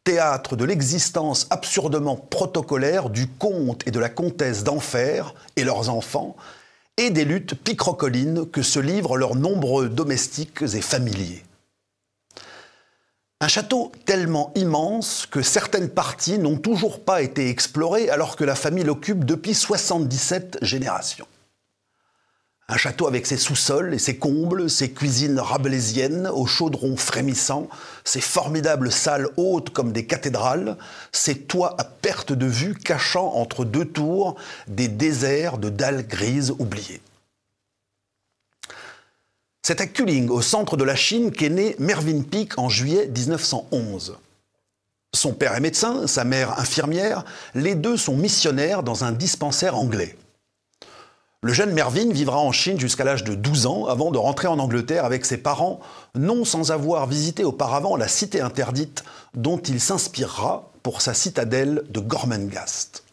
théâtre de l'existence absurdement protocolaire du comte et de la comtesse d'Enfer et leurs enfants, et des luttes picrocolines que se livrent leurs nombreux domestiques et familiers. Un château tellement immense que certaines parties n'ont toujours pas été explorées alors que la famille l'occupe depuis 77 générations. Un château avec ses sous-sols et ses combles, ses cuisines rabelaisiennes aux chaudrons frémissants, ses formidables salles hautes comme des cathédrales, ses toits à perte de vue cachant entre deux tours des déserts de dalles grises oubliées. C'est à Kuling, au centre de la Chine, qu'est né Mervyn Peake en juillet 1911. Son père est médecin, sa mère infirmière, les deux sont missionnaires dans un dispensaire anglais. Le jeune Mervyn vivra en Chine jusqu'à l'âge de 12 ans avant de rentrer en Angleterre avec ses parents, non sans avoir visité auparavant la cité interdite dont il s'inspirera pour sa citadelle de Gormenghast.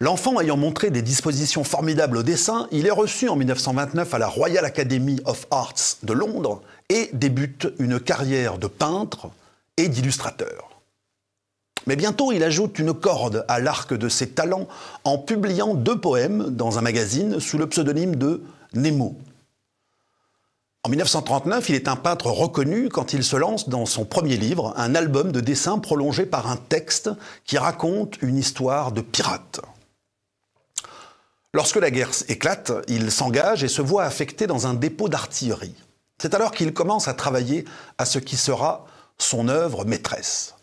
L'enfant ayant montré des dispositions formidables au dessin, il est reçu en 1929 à la Royal Academy of Arts de Londres et débute une carrière de peintre et d'illustrateur. Mais bientôt, il ajoute une corde à l'arc de ses talents en publiant 2 poèmes dans un magazine sous le pseudonyme de Nemo. En 1939, il est un peintre reconnu quand il se lance dans son premier livre, un album de dessins prolongé par un texte qui raconte une histoire de pirate. Lorsque la guerre éclate, il s'engage et se voit affecté dans un dépôt d'artillerie. C'est alors qu'il commence à travailler à ce qui sera son œuvre maîtresse.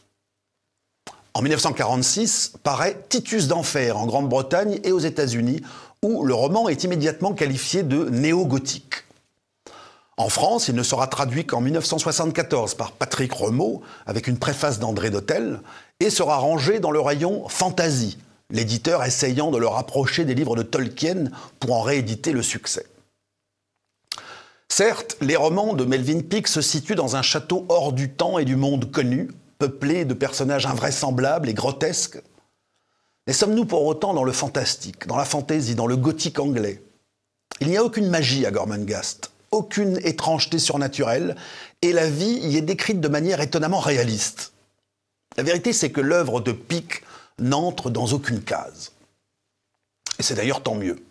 En 1946, paraît Titus d'Enfer en Grande-Bretagne et aux États-Unis, où le roman est immédiatement qualifié de néo-gothique. En France, il ne sera traduit qu'en 1974 par Patrick Remaud, avec une préface d'André Dhôtel, et sera rangé dans le rayon fantasy, l'éditeur essayant de le rapprocher des livres de Tolkien pour en rééditer le succès. Certes, les romans de Mervyn Peake se situent dans un château hors du temps et du monde connu, peuplé de personnages invraisemblables et grotesques. Mais sommes-nous pour autant dans le fantastique, dans la fantaisie, dans le gothique anglais? Il n'y a aucune magie à Gormenghast, aucune étrangeté surnaturelle, et la vie y est décrite de manière étonnamment réaliste. La vérité, c'est que l'œuvre de Peake n'entre dans aucune case. Et c'est d'ailleurs tant mieux.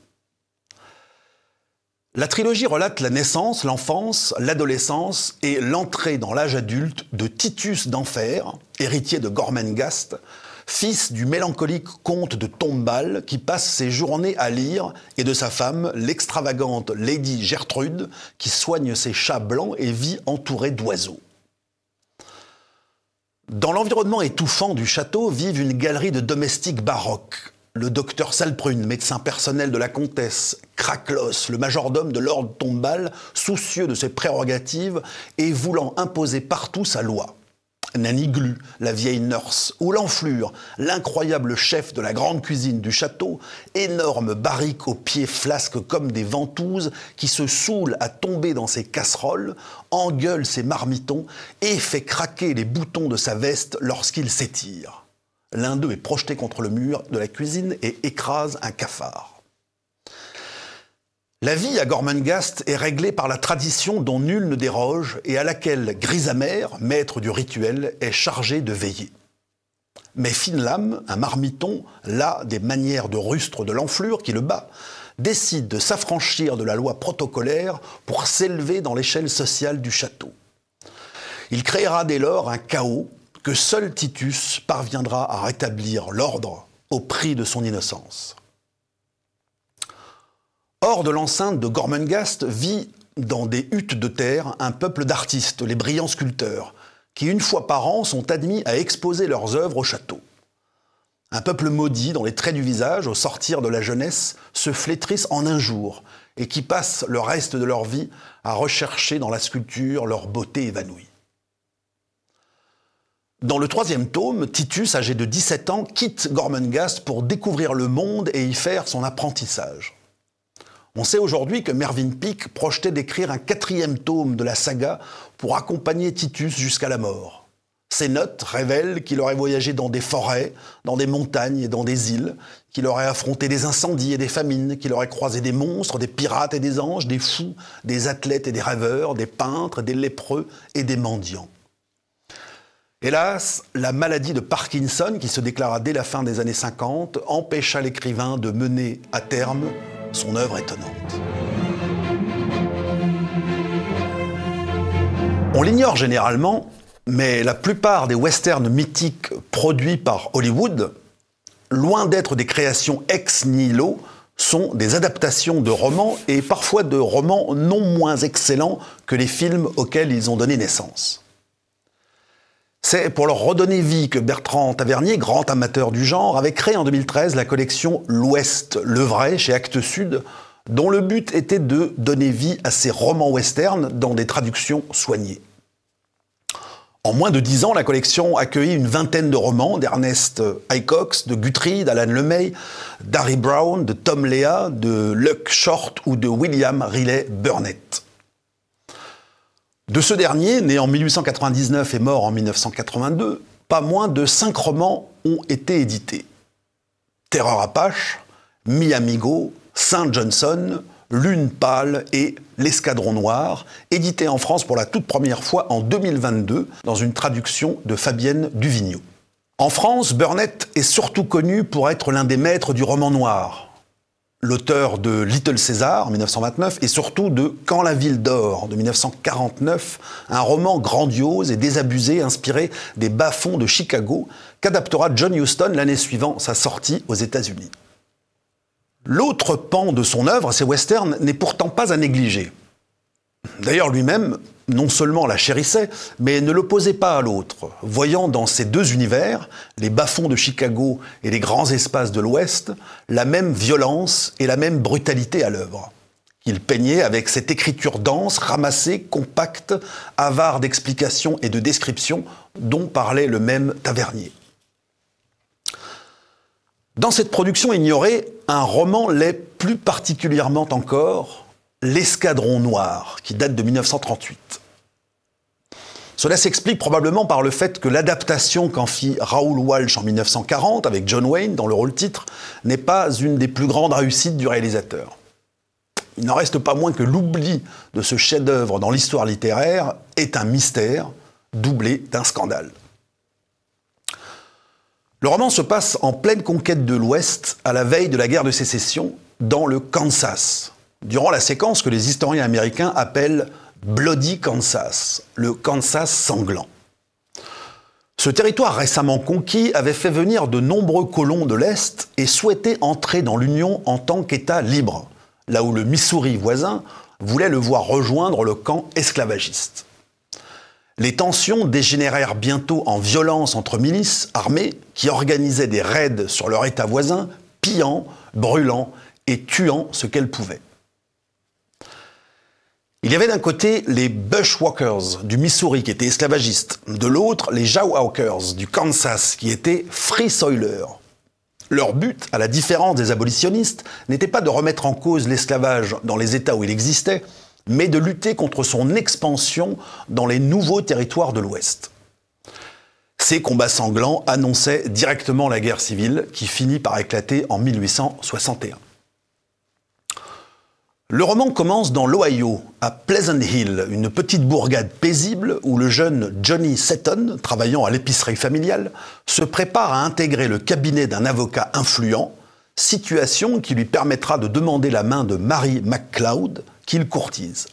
La trilogie relate la naissance, l'enfance, l'adolescence et l'entrée dans l'âge adulte de Titus d'Enfer, héritier de Gormenghast, fils du mélancolique comte de Tomball qui passe ses journées à lire, et de sa femme, l'extravagante Lady Gertrude, qui soigne ses chats blancs et vit entourée d'oiseaux. Dans l'environnement étouffant du château vivent une galerie de domestiques baroques. Le docteur Salprune, médecin personnel de la comtesse, Cracklos, le majordome de Lord Tomball, soucieux de ses prérogatives et voulant imposer partout sa loi. Nanny Glu, la vieille nurse, ou l'enflure, l'incroyable chef de la grande cuisine du château, énorme barrique aux pieds flasques comme des ventouses, qui se saoule à tomber dans ses casseroles, engueule ses marmitons et fait craquer les boutons de sa veste lorsqu'il s'étire. L'un d'eux est projeté contre le mur de la cuisine et écrase un cafard. La vie à Gormenghast est réglée par la tradition dont nul ne déroge et à laquelle Grisamer, maître du rituel, est chargé de veiller. Mais Finlam, un marmiton, las des manières de rustre de l'enflure qui le bat, décide de s'affranchir de la loi protocolaire pour s'élever dans l'échelle sociale du château. Il créera dès lors un chaos que seul Titus parviendra à rétablir l'ordre au prix de son innocence. Hors de l'enceinte de Gormenghast vit dans des huttes de terre un peuple d'artistes, les brillants sculpteurs, qui une fois par an sont admis à exposer leurs œuvres au château. Un peuple maudit dont les traits du visage, au sortir de la jeunesse, se flétrissent en un jour et qui passent le reste de leur vie à rechercher dans la sculpture leur beauté évanouie. Dans le 3e tome, Titus, âgé de 17 ans, quitte Gormenghast pour découvrir le monde et y faire son apprentissage. On sait aujourd'hui que Mervyn Peake projetait d'écrire un 4e tome de la saga pour accompagner Titus jusqu'à la mort. Ses notes révèlent qu'il aurait voyagé dans des forêts, dans des montagnes et dans des îles, qu'il aurait affronté des incendies et des famines, qu'il aurait croisé des monstres, des pirates et des anges, des fous, des athlètes et des rêveurs, des peintres, des lépreux et des mendiants. Hélas, la maladie de Parkinson, qui se déclara dès la fin des années 50, empêcha l'écrivain de mener à terme son œuvre étonnante. On l'ignore généralement, mais la plupart des westerns mythiques produits par Hollywood, loin d'être des créations ex nihilo, sont des adaptations de romans et parfois de romans non moins excellents que les films auxquels ils ont donné naissance. C'est pour leur redonner vie que Bertrand Tavernier, grand amateur du genre, avait créé en 2013 la collection L'Ouest, le vrai, chez Actes Sud, dont le but était de donner vie à ces romans westerns dans des traductions soignées. En moins de 10 ans, la collection accueillit une vingtaine de romans d'Ernest Hickox, de Guthrie, d'Alan LeMay, d'Harry Brown, de Tom Lea, de Luck Short ou de William Riley Burnett. De ce dernier, né en 1899 et mort en 1982, pas moins de 5 romans ont été édités. Terreur Apache, Mi Amigo, Saint Johnson, Lune pâle et L'Escadron noir, édité en France pour la toute première fois en 2022 dans une traduction de Fabienne Duvigneau. En France, Burnett est surtout connu pour être l'un des maîtres du roman noir. L'auteur de Little César, en 1929, et surtout de Quand la ville dort, de 1949, un roman grandiose et désabusé inspiré des bas-fonds de Chicago, qu'adaptera John Huston l'année suivant sa sortie aux États-Unis. L'autre pan de son œuvre, ces westerns, n'est pourtant pas à négliger. D'ailleurs, lui-même, non seulement la chérissait, mais ne l'opposait pas à l'autre, voyant dans ces deux univers, les bas-fonds de Chicago et les grands espaces de l'Ouest, la même violence et la même brutalité à l'œuvre. Il peignait avec cette écriture dense, ramassée, compacte, avare d'explications et de descriptions dont parlait le même Tavernier. Dans cette production ignorée, un roman l'est plus particulièrement encore, L'Escadron noir, qui date de 1938. Cela s'explique probablement par le fait que l'adaptation qu'en fit Raoul Walsh en 1940, avec John Wayne dans le rôle-titre, n'est pas une des plus grandes réussites du réalisateur. Il n'en reste pas moins que l'oubli de ce chef-d'œuvre dans l'histoire littéraire est un mystère, doublé d'un scandale. Le roman se passe en pleine conquête de l'Ouest, à la veille de la guerre de sécession, dans le Kansas, durant la séquence que les historiens américains appellent Bloody Kansas, le Kansas sanglant. Ce territoire récemment conquis avait fait venir de nombreux colons de l'Est et souhaitait entrer dans l'Union en tant qu'État libre, là où le Missouri voisin voulait le voir rejoindre le camp esclavagiste. Les tensions dégénérèrent bientôt en violence entre milices armées qui organisaient des raids sur leur État voisin, pillant, brûlant et tuant ce qu'elles pouvaient. Il y avait d'un côté les Bushwhackers du Missouri qui étaient esclavagistes, de l'autre les Jayhawkers du Kansas qui étaient free soilers. Leur but, à la différence des abolitionnistes, n'était pas de remettre en cause l'esclavage dans les États où il existait, mais de lutter contre son expansion dans les nouveaux territoires de l'Ouest. Ces combats sanglants annonçaient directement la guerre civile qui finit par éclater en 1861. Le roman commence dans l'Ohio, à Pleasant Hill, une petite bourgade paisible où le jeune Johnny Seton, travaillant à l'épicerie familiale, se prépare à intégrer le cabinet d'un avocat influent, situation qui lui permettra de demander la main de Mary McLeod, qu'il courtise.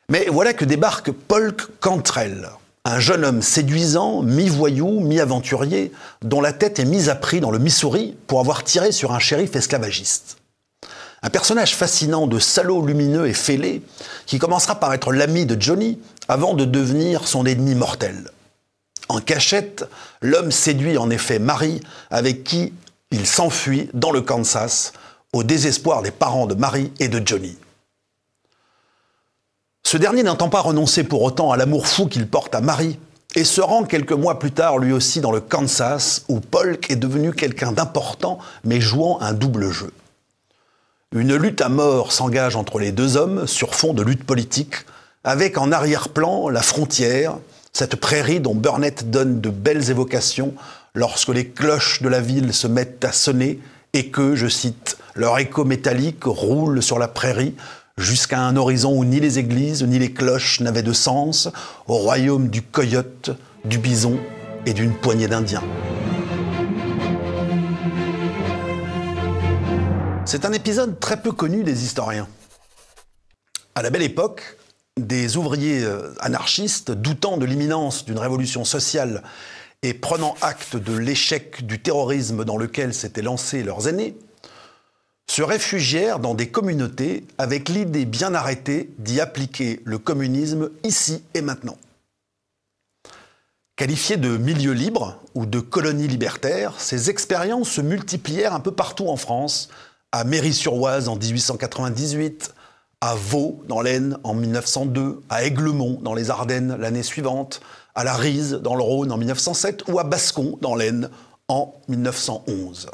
Mais voilà que débarque Polk Cantrell, un jeune homme séduisant, mi-voyou, mi-aventurier, dont la tête est mise à prix dans le Missouri pour avoir tiré sur un shérif esclavagiste. Un personnage fascinant de salaud lumineux et fêlé, qui commencera par être l'ami de Johnny avant de devenir son ennemi mortel. En cachette, l'homme séduit en effet Mary, avec qui il s'enfuit dans le Kansas, au désespoir des parents de Mary et de Johnny. Ce dernier n'entend pas renoncer pour autant à l'amour fou qu'il porte à Mary, et se rend quelques mois plus tard lui aussi dans le Kansas, où Polk est devenu quelqu'un d'important, mais jouant un double jeu. Une lutte à mort s'engage entre les deux hommes sur fond de lutte politique, avec en arrière-plan la frontière, cette prairie dont Burnett donne de belles évocations lorsque les cloches de la ville se mettent à sonner et que, je cite, leur écho métallique roule sur la prairie jusqu'à un horizon où ni les églises ni les cloches n'avaient de sens, au royaume du coyote, du bison et d'une poignée d'Indiens. C'est un épisode très peu connu des historiens. À la belle époque, des ouvriers anarchistes, doutant de l'imminence d'une révolution sociale et prenant acte de l'échec du terrorisme dans lequel s'étaient lancés leurs aînés, se réfugièrent dans des communautés avec l'idée bien arrêtée d'y appliquer le communisme ici et maintenant. Qualifiées de milieux libres ou de colonies libertaires, ces expériences se multiplièrent un peu partout en France, à Méry-sur-Oise en 1898, à Vaux dans l'Aisne en 1902, à Aiglemont dans les Ardennes l'année suivante, à la Rise dans le Rhône en 1907 ou à Bascon dans l'Aisne en 1911.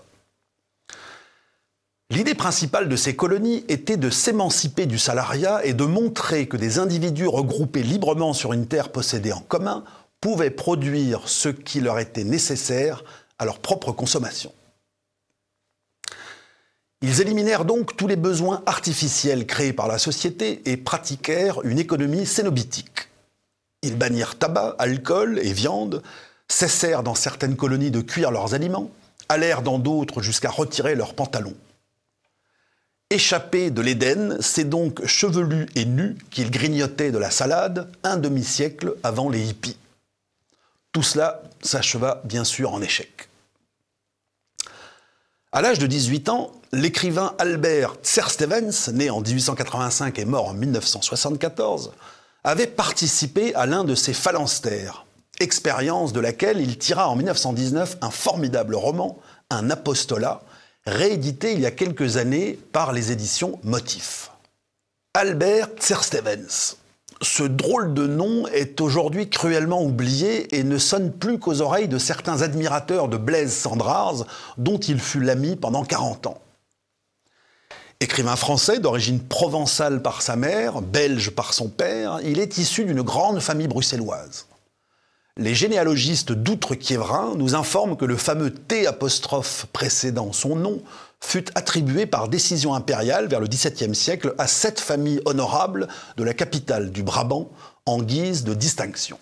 L'idée principale de ces colonies était de s'émanciper du salariat et de montrer que des individus regroupés librement sur une terre possédée en commun pouvaient produire ce qui leur était nécessaire à leur propre consommation. Ils éliminèrent donc tous les besoins artificiels créés par la société et pratiquèrent une économie cénobitique. Ils bannirent tabac, alcool et viande, cessèrent dans certaines colonies de cuire leurs aliments, allèrent dans d'autres jusqu'à retirer leurs pantalons. Échappés de l'Éden, c'est donc chevelus et nus qu'ils grignotaient de la salade un demi-siècle avant les hippies. Tout cela s'acheva bien sûr en échec. À l'âge de 18 ans, l'écrivain Albert Tserstevens, né en 1885 et mort en 1974, avait participé à l'un de ces phalanstères, expérience de laquelle il tira en 1919 un formidable roman, Un apostolat, réédité il y a quelques années par les éditions Motif. Albert Tserstevens. Ce drôle de nom est aujourd'hui cruellement oublié et ne sonne plus qu'aux oreilles de certains admirateurs de Blaise Cendrars, dont il fut l'ami pendant 40 ans. Écrivain français d'origine provençale par sa mère, belge par son père, il est issu d'une grande famille bruxelloise. Les généalogistes d'Outre-Quiévrain nous informent que le fameux T' précédant son nom fut attribué par décision impériale vers le XVIIe siècle à 7 familles honorables de la capitale du Brabant en guise de distinction.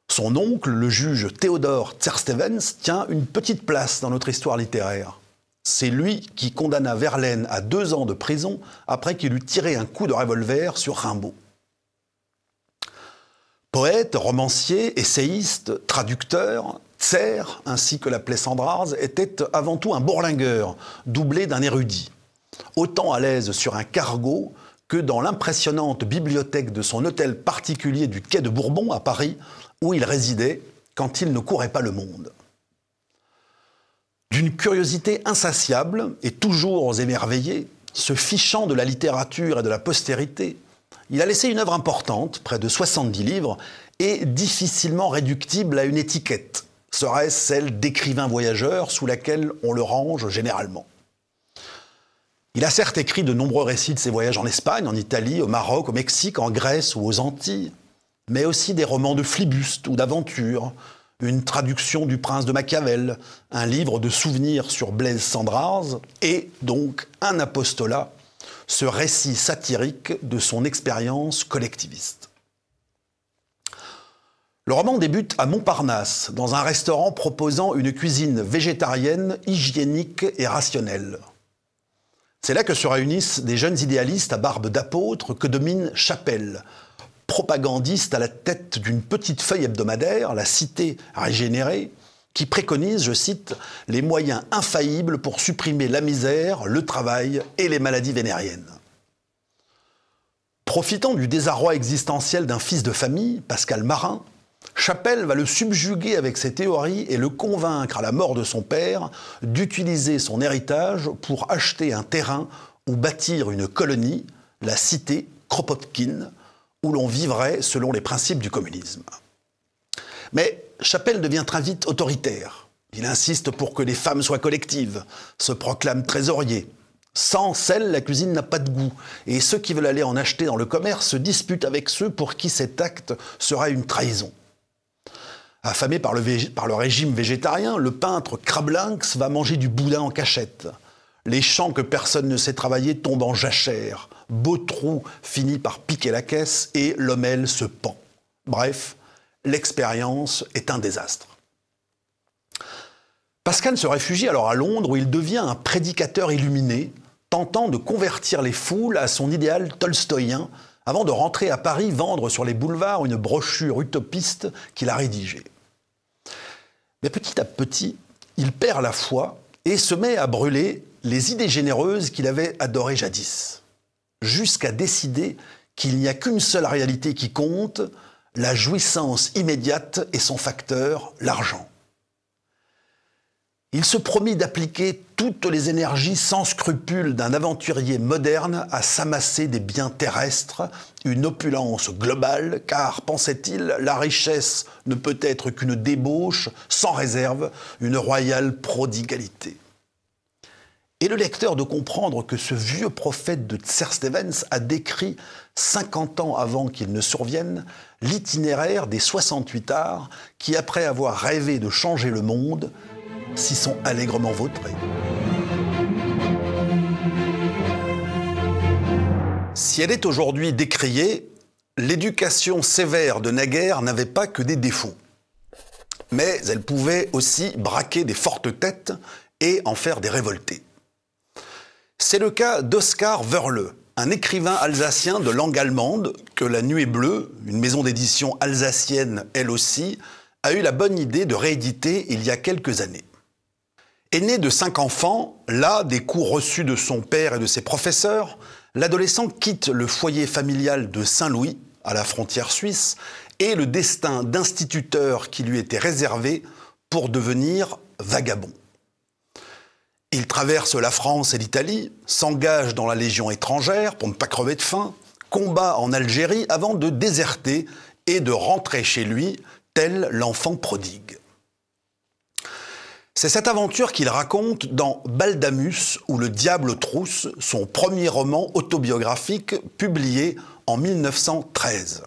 Son oncle, le juge Théodore Tserstevens, tient une petite place dans notre histoire littéraire. C'est lui qui condamna Verlaine à 2 ans de prison après qu'il eut tiré un coup de revolver sur Rimbaud. Poète, romancier, essayiste, traducteur, Tser, ainsi que l'appelait Cendrars, était avant tout un bourlingueur, doublé d'un érudit. Autant à l'aise sur un cargo que dans l'impressionnante bibliothèque de son hôtel particulier du quai de Bourbon à Paris, où il résidait quand il ne courait pas le monde. D'une curiosité insatiable et toujours émerveillé, se fichant de la littérature et de la postérité, il a laissé une œuvre importante, près de 70 livres, et difficilement réductible à une étiquette, serait-ce celle d'écrivain voyageur sous laquelle on le range généralement. Il a certes écrit de nombreux récits de ses voyages en Espagne, en Italie, au Maroc, au Mexique, en Grèce ou aux Antilles, mais aussi des romans de flibuste ou d'aventure, une traduction du Prince de Machiavel, un livre de souvenirs sur Blaise Cendrars et donc un apostolat, ce récit satirique de son expérience collectiviste. Le roman débute à Montparnasse, dans un restaurant proposant une cuisine végétarienne, hygiénique et rationnelle. C'est là que se réunissent des jeunes idéalistes à barbe d'apôtre que domine Chapelle, propagandiste à la tête d'une petite feuille hebdomadaire, La Cité régénérée, qui préconise, je cite, « les moyens infaillibles pour supprimer la misère, le travail et les maladies vénériennes ». Profitant du désarroi existentiel d'un fils de famille, Pascal Marin, Chapelle va le subjuguer avec ses théories et le convaincre à la mort de son père d'utiliser son héritage pour acheter un terrain ou bâtir une colonie, la cité Kropotkin, où l'on vivrait selon les principes du communisme. Mais Chapelle devient très vite autoritaire. Il insiste pour que les femmes soient collectives, se proclame trésorier. Sans sel, la cuisine n'a pas de goût, et ceux qui veulent aller en acheter dans le commerce se disputent avec ceux pour qui cet acte sera une trahison. Affamé par le régime végétarien, le peintre Krablinx va manger du boudin en cachette. Les champs que personne ne sait travailler tombent en jachère. Bautroux finit par piquer la caisse et Lommel se pend. Bref, l'expérience est un désastre. Pascal se réfugie alors à Londres où il devient un prédicateur illuminé, tentant de convertir les foules à son idéal tolstoïen avant de rentrer à Paris vendre sur les boulevards une brochure utopiste qu'il a rédigée. Mais petit à petit, il perd la foi et se met à brûler les idées généreuses qu'il avait adorées jadis, jusqu'à décider qu'il n'y a qu'une seule réalité qui compte, la jouissance immédiate et son facteur, l'argent. Il se promit d'appliquer toutes les énergies sans scrupule d'un aventurier moderne à s'amasser des biens terrestres, une opulence globale, car, pensait-il, la richesse ne peut être qu'une débauche, sans réserve, une royale prodigalité. Et le lecteur de comprendre que ce vieux prophète de Sir Stevens a décrit, 50 ans avant qu'il ne survienne, l'itinéraire des 68 arts qui, après avoir rêvé de changer le monde, s'y sont allègrement vautrés. Si elle est aujourd'hui décriée, l'éducation sévère de naguère n'avait pas que des défauts. Mais elle pouvait aussi braquer des fortes têtes et en faire des révoltés. C'est le cas d'Oskar Wörle, un écrivain alsacien de langue allemande que La Nuée Bleue, une maison d'édition alsacienne elle aussi, a eu la bonne idée de rééditer il y a quelques années. Aîné de 5 enfants, las des coups reçus de son père et de ses professeurs, l'adolescent quitte le foyer familial de Saint-Louis, à la frontière suisse, et le destin d'instituteur qui lui était réservé pour devenir vagabond. Il traverse la France et l'Italie, s'engage dans la Légion étrangère pour ne pas crever de faim, combat en Algérie avant de déserter et de rentrer chez lui, tel l'enfant prodigue. C'est cette aventure qu'il raconte dans Baldamus ou Le Diable trousse, son premier roman autobiographique publié en 1913.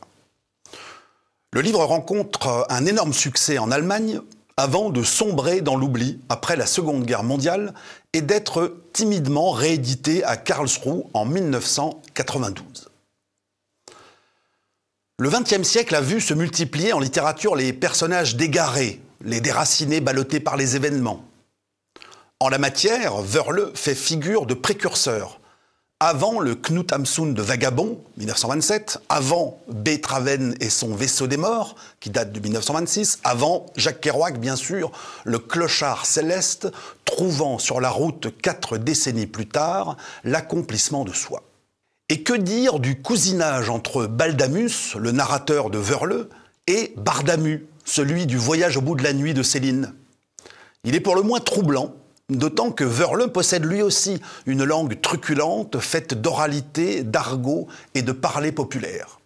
Le livre rencontre un énorme succès en Allemagne avant de sombrer dans l'oubli après la Seconde Guerre mondiale et d'être timidement réédité à Karlsruhe en 1992. Le XXe siècle a vu se multiplier en littérature les personnages dégarés, les déracinés ballottés par les événements. En la matière, Wörle fait figure de précurseur. Avant le Knut Hamsun de Vagabond, 1927, avant Beethoven et son Vaisseau des morts, qui date de 1926, avant Jacques Kerouac, bien sûr, le clochard céleste, trouvant sur la route 4 décennies plus tard l'accomplissement de soi. Et que dire du cousinage entre Baldamus, le narrateur de Wörle, et Bardamu, celui du Voyage au bout de la nuit de Céline? Il est pour le moins troublant, d'autant que Wörle possède lui aussi une langue truculente, faite d'oralité, d'argot et de parler populaire.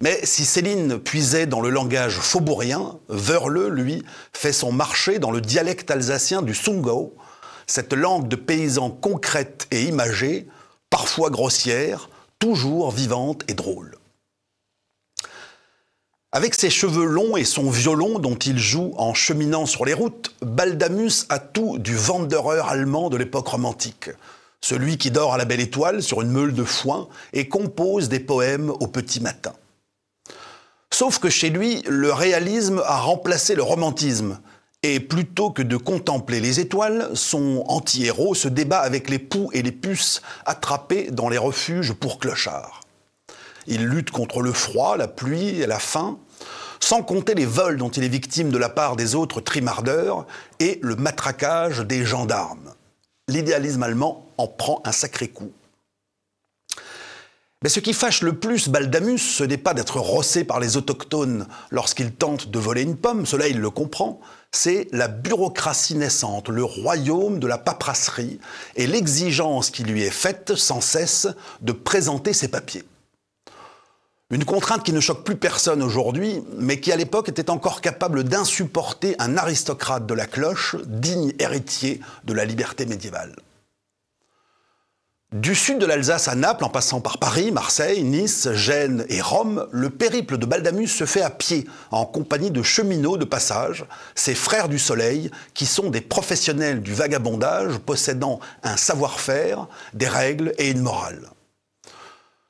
Mais si Céline puisait dans le langage faubourien, Wörle, lui, fait son marché dans le dialecte alsacien du Sungau, cette langue de paysans concrète et imagée, parfois grossière, toujours vivante et drôle. Avec ses cheveux longs et son violon dont il joue en cheminant sur les routes, Baldamus a tout du Wanderer allemand de l'époque romantique. Celui qui dort à la belle étoile sur une meule de foin et compose des poèmes au petit matin. Sauf que chez lui, le réalisme a remplacé le romantisme. Et plutôt que de contempler les étoiles, son anti-héros se débat avec les poux et les puces attrapés dans les refuges pour clochards. Il lutte contre le froid, la pluie et la faim, sans compter les vols dont il est victime de la part des autres trimardeurs et le matraquage des gendarmes. L'idéalisme allemand en prend un sacré coup. Mais ce qui fâche le plus Baldamus, ce n'est pas d'être rossé par les autochtones lorsqu'il tente de voler une pomme, cela il le comprend, c'est la bureaucratie naissante, le royaume de la paperasserie et l'exigence qui lui est faite sans cesse de présenter ses papiers. Une contrainte qui ne choque plus personne aujourd'hui, mais qui à l'époque était encore capable d'insupporter un aristocrate de la cloche, digne héritier de la liberté médiévale. Du sud de l'Alsace à Naples, en passant par Paris, Marseille, Nice, Gênes et Rome, le périple de Baldamus se fait à pied, en compagnie de cheminots de passage, ces frères du soleil, qui sont des professionnels du vagabondage, possédant un savoir-faire, des règles et une morale.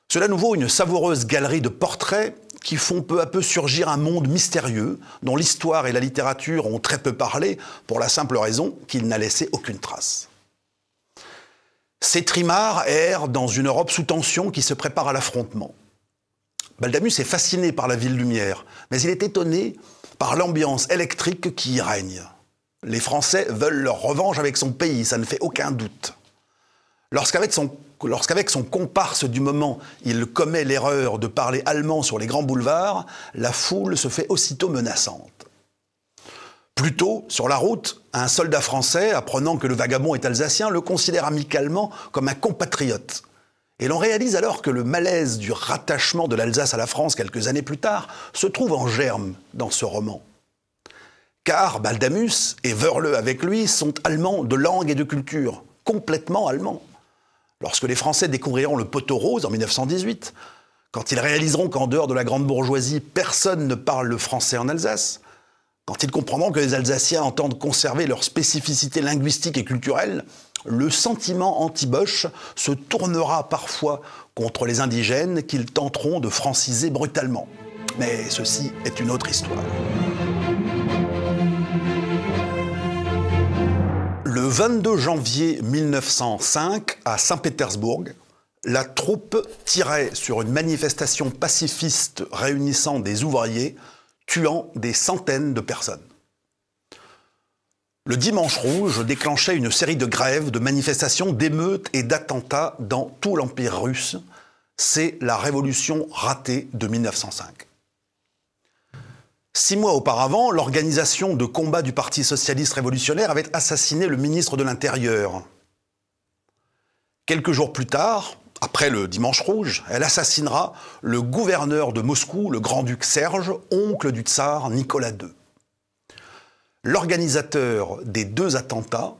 Cela nous vaut une savoureuse galerie de portraits qui font peu à peu surgir un monde mystérieux dont l'histoire et la littérature ont très peu parlé pour la simple raison qu'il n'a laissé aucune trace. Ces trimards errent dans une Europe sous tension qui se prépare à l'affrontement. Baldamus est fasciné par la ville lumière, mais il est étonné par l'ambiance électrique qui y règne. Les Français veulent leur revanche avec son pays, ça ne fait aucun doute. Lorsqu'avec son comparse du moment, il commet l'erreur de parler allemand sur les grands boulevards, la foule se fait aussitôt menaçante. Plus tôt, sur la route, un soldat français, apprenant que le vagabond est alsacien, le considère amicalement comme un compatriote. Et l'on réalise alors que le malaise du rattachement de l'Alsace à la France quelques années plus tard se trouve en germe dans ce roman. Car Baldamus, et Wörle avec lui, sont allemands de langue et de culture, complètement allemands. Lorsque les Français découvriront le poteau rose en 1918, quand ils réaliseront qu'en dehors de la grande bourgeoisie, personne ne parle le français en Alsace, quand ils comprendront que les Alsaciens entendent conserver leur spécificité linguistique et culturelle, le sentiment anti-Bosch se tournera parfois contre les indigènes qu'ils tenteront de franciser brutalement. Mais ceci est une autre histoire. Le 22 janvier 1905, à Saint-Pétersbourg, la troupe tirait sur une manifestation pacifiste réunissant des ouvriers, tuant des centaines de personnes. Le Dimanche rouge déclenchait une série de grèves, de manifestations, d'émeutes et d'attentats dans tout l'Empire russe. C'est la révolution ratée de 1905. 6 mois auparavant, l'organisation de combat du Parti socialiste révolutionnaire avait assassiné le ministre de l'Intérieur. Quelques jours plus tard, après le Dimanche rouge, elle assassinera le gouverneur de Moscou, le grand-duc Serge, oncle du tsar Nicolas II. L'organisateur des 2 attentats,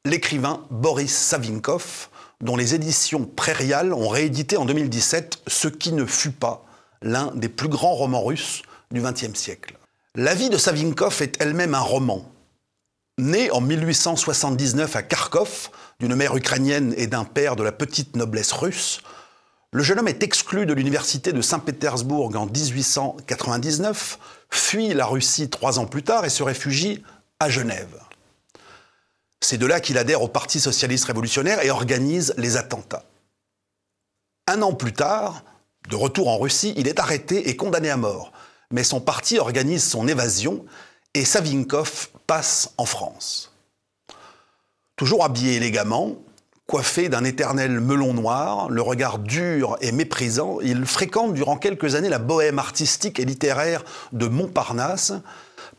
l'écrivain Boris Savinkov, dont les éditions Prairial ont réédité en 2017 Ce qui ne fut pas, l'un des plus grands romans russes du XXe siècle. La vie de Savinkov est elle-même un roman. Né en 1879 à Kharkov, d'une mère ukrainienne et d'un père de la petite noblesse russe, le jeune homme est exclu de l'université de Saint-Pétersbourg en 1899, fuit la Russie 3 ans plus tard et se réfugie à Genève. C'est de là qu'il adhère au Parti socialiste révolutionnaire et organise les attentats. 1 an plus tard, de retour en Russie, il est arrêté et condamné à mort. Mais son parti organise son évasion et Savinkov passe en France. Toujours habillé élégamment, coiffé d'un éternel melon noir, le regard dur et méprisant, il fréquente durant quelques années la bohème artistique et littéraire de Montparnasse,